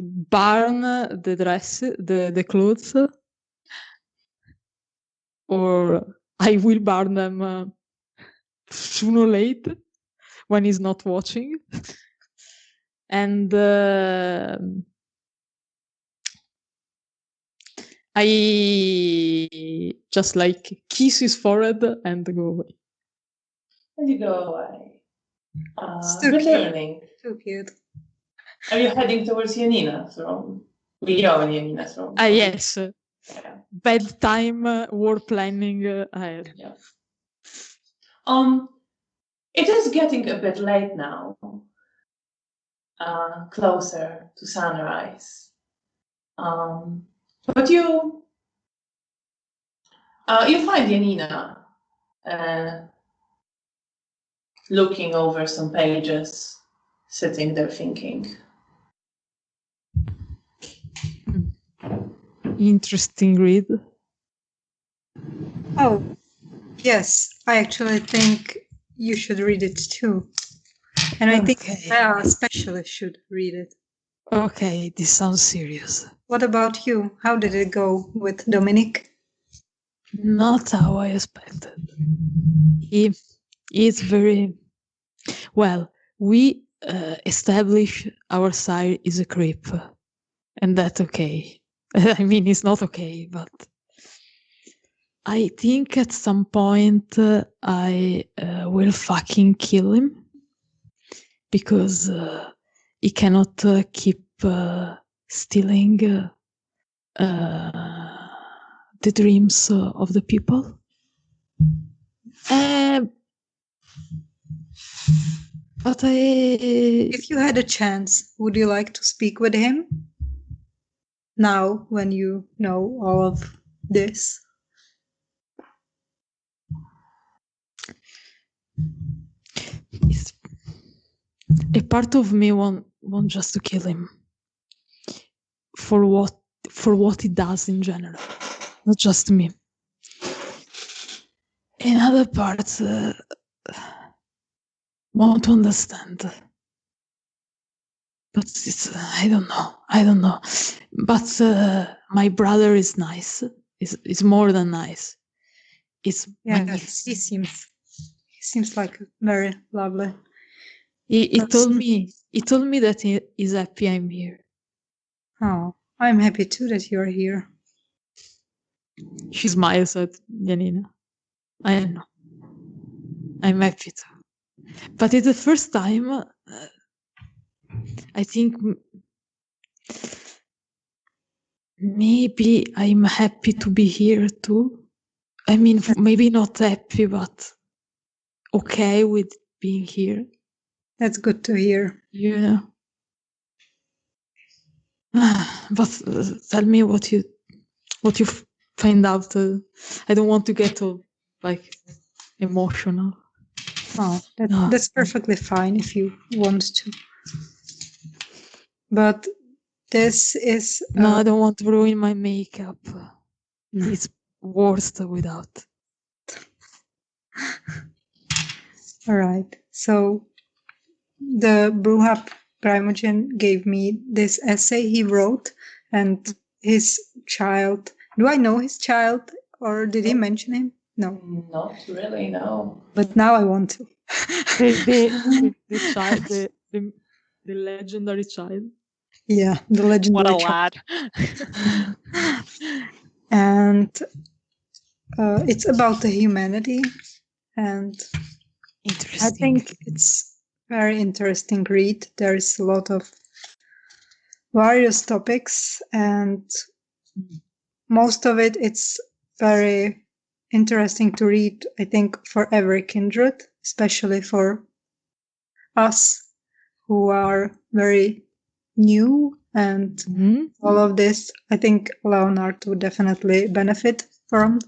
D: burn the dress, the clothes, or I will burn them sooner or later when he's not watching. And I just like kiss his forehead and go away.
A: And you go away. Returning.
B: Too cute.
A: Are you heading towards Janina's room? We go in Janina's room.
D: Yes.
A: Yeah.
D: bedtime war planning ahead.
A: Yeah. It is getting a bit late now. Closer to sunrise. But you find Janina looking over some pages, sitting there thinking.
D: Interesting read.
B: Oh, yes. I actually think you should read it too. And I think
D: Okay.
B: Bella especially should read it.
D: Okay, this sounds serious.
B: What about you? How did it go with Dominic?
D: Not how I expected. He is very well. We establish our side is a creep, and that's okay. I mean, it's not okay, but I think at some point I will fucking kill him because he cannot keep stealing the dreams of the people. But
B: If you had a chance, would you like to speak with him? Now, when you know all of this?
D: A part of me want just to kill him for what he does in general, not just me. Another part want to understand, but it's I don't know. But my brother is nice. Is more than nice. It's
B: Yes, he seems like very lovely.
D: He told me that he is happy I'm here.
B: Oh, I'm happy too that you're here.
D: She smiles at Janina. I know. I'm happy too. But it's the first time I think maybe I'm happy to be here too. I mean, maybe not happy, but okay with being here.
B: That's good to hear.
D: Yeah. But tell me what you find out. I don't want to get like emotional.
B: Oh, that's perfectly fine if you want to. But this is...
D: No, I don't want to ruin my makeup. It's worst without.
B: All right. So the Bruhap Primogen gave me this essay he wrote, and his child. Do I know his child, or did he mention him? No.
A: Not really, no.
B: But now I want to.
D: The child, the legendary child.
B: Yeah, the legendary
C: What a
B: child.
C: lad.
B: And it's about the humanity, and I think it's very interesting read. There is a lot of various topics, and most of it's very interesting to read, I think, for every kindred, especially for us who are very new and all of this. I think Leonard would definitely benefit from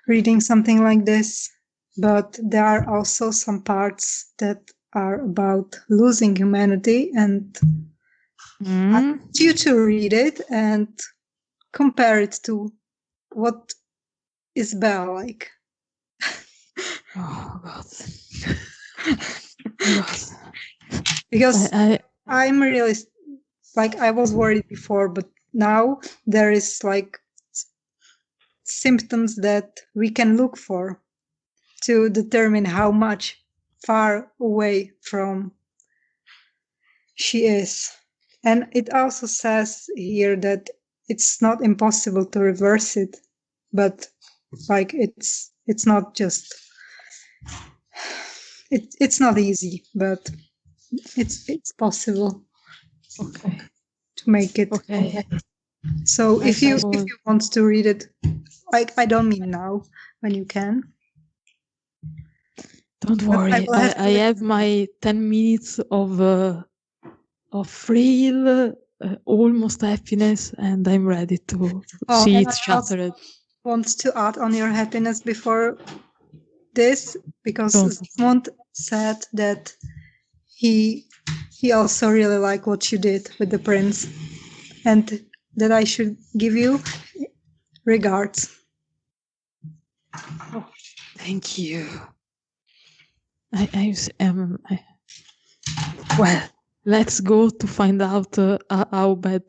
B: reading something like this. But there are also some parts that are about losing humanity, and I want you to read it and compare it to what is Belle like.
D: Oh God. God.
B: Because I'm really, like, I was worried before, but now there is like symptoms that we can look for to determine how much far away from she is. And it also says here that it's not impossible to reverse it, but like it's not just it's not easy, but it's possible.
D: Okay.
B: To make it.
D: Okay.
B: So
D: I
B: if you
D: suppose.
B: want to read it, I don't mean now, when you can.
D: Don't
B: But
D: worry,
B: will have to
D: I have my 10 minutes of real almost happiness, and I'm ready to see
B: and
D: it
B: I also
D: shattered.
B: want to add on your happiness before this, because
D: Don't.
B: Zygmunt said that he also really liked what you did with the prince, and that I should give you regards.
D: Oh, thank you. Well, let's go to find out how bad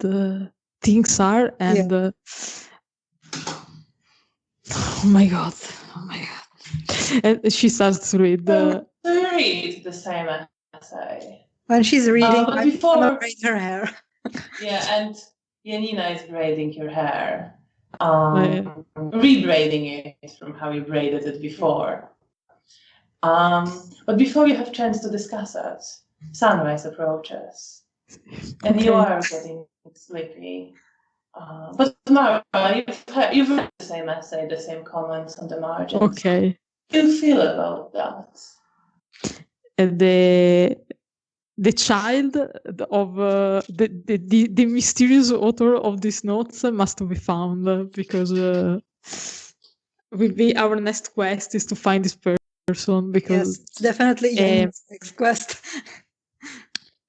D: things are, and oh my god, and she starts to read
A: So you read the same essay.
B: When she's reading,
A: But
B: I'm gonna
A: before,
B: braid her hair.
A: yeah, and Janina is braiding your hair.
D: Yeah.
A: Rebraiding it from how you braided it before. But before you have chance to discuss it, sunrise approaches, and you
D: Okay.
A: are getting sleepy. But Mara, you've read the same essay, the same comments on the margins.
D: Okay.
A: How do you feel about that?
D: The child of the mysterious author of these notes must be found, because will be our next quest is to find this person, because
B: Yes, definitely Janina's next quest.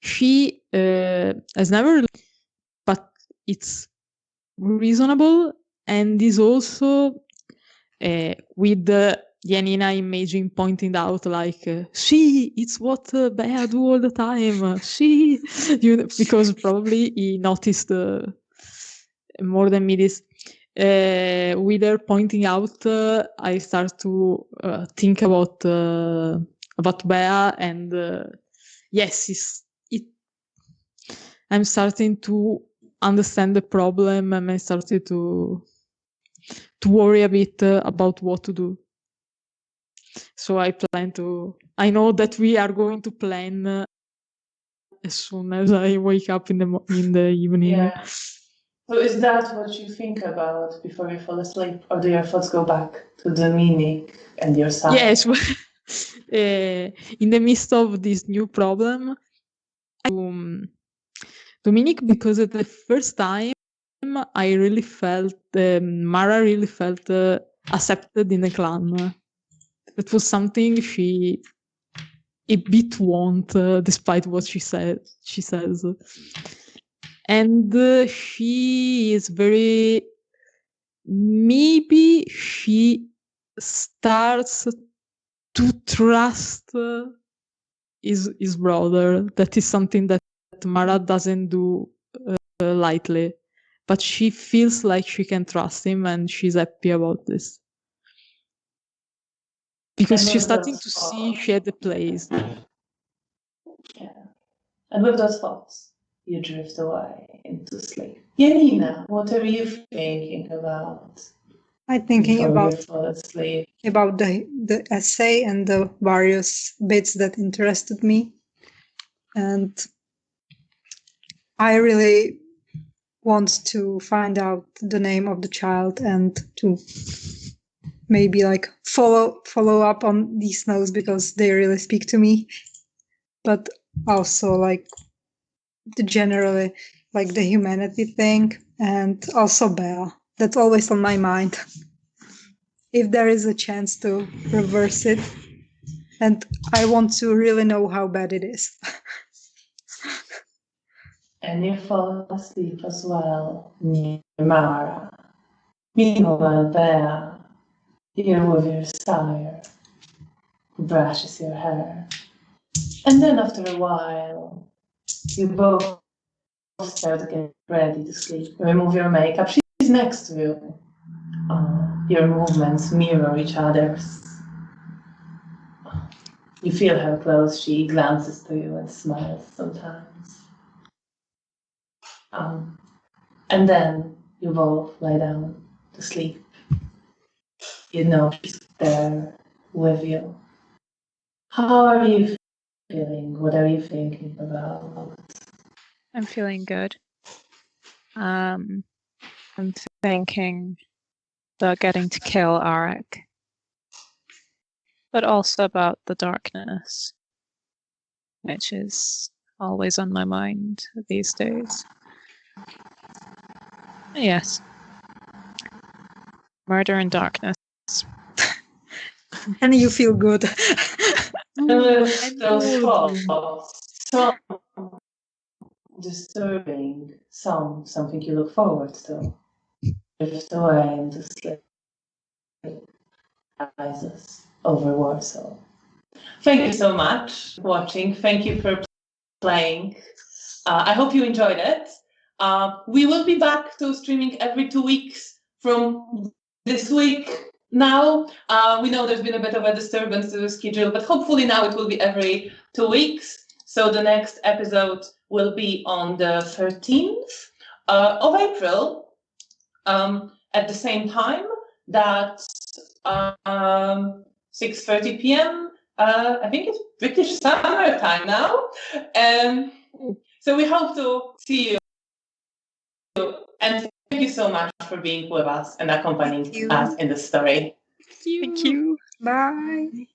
D: she has never, but it's reasonable, and is also with Janina imaging pointing out like she, it's what Bea do all the time. She, because probably he noticed more than me this. With her pointing out, I start to think about Bea, and yes, I'm starting to understand the problem, and I started to worry a bit about what to do. So I know that we are going to plan as soon as I wake up in the evening.
A: Yeah. So is that what you think about before you fall asleep, or do your thoughts go back to Dominic and your son?
D: Yes. In the midst of this new problem, Dominic, because at the first time I really felt Mara really felt accepted in the clan. That was something she a bit want, despite what she says, and she is very. Maybe she starts to trust his brother. That is something that Mara doesn't do lightly, but she feels like she can trust him, and she's happy about this. Because
A: And
D: she's
A: with
D: starting
A: those
D: to see
A: thoughts-
D: she had a place.
A: Yeah. And with those thoughts, you drift away into sleep. Janina, what are you thinking about
B: I'm thinking
A: before
B: about
A: you fall asleep?
B: the essay and the various bits that interested me, and I really want to find out the name of the child and to maybe like follow up on these notes, because they really speak to me, but also like the generally like the humanity thing, and also Belle. That's always on my mind. If there is a chance to reverse it, and I want to really know how bad it is.
A: And you fall asleep as well near Mara. Meanwhile, there, here with your sire, who brushes your hair. And then after a while, you both start to get ready to sleep. Remove your makeup. She's next to you. Your movements mirror each other's. You feel her close. She glances to you and smiles sometimes. And then you both lie down to sleep. You know she's there with you. How are you feeling? What are you thinking about?
C: I'm feeling good. I'm thinking about getting to kill Arik, but also about the darkness, which is always on my mind these days. Yes. Murder and darkness.
B: And you feel good.
A: Those thoughts, some disturbing, something you look forward to. Drift away into sleep, rises over Warsaw. Thank you so much for watching. Thank you for playing. I hope you enjoyed it. We will be back to streaming every 2 weeks from this week now. We know there's been a bit of a disturbance to the schedule, but hopefully now it will be every 2 weeks. So the next episode will be on the 13th of April at the same time. That's 6:30 p.m. I think it's British summer time now. So we hope to see you. And thank you so much for being with us and accompanying us in the story.
C: Thank you.
B: Bye.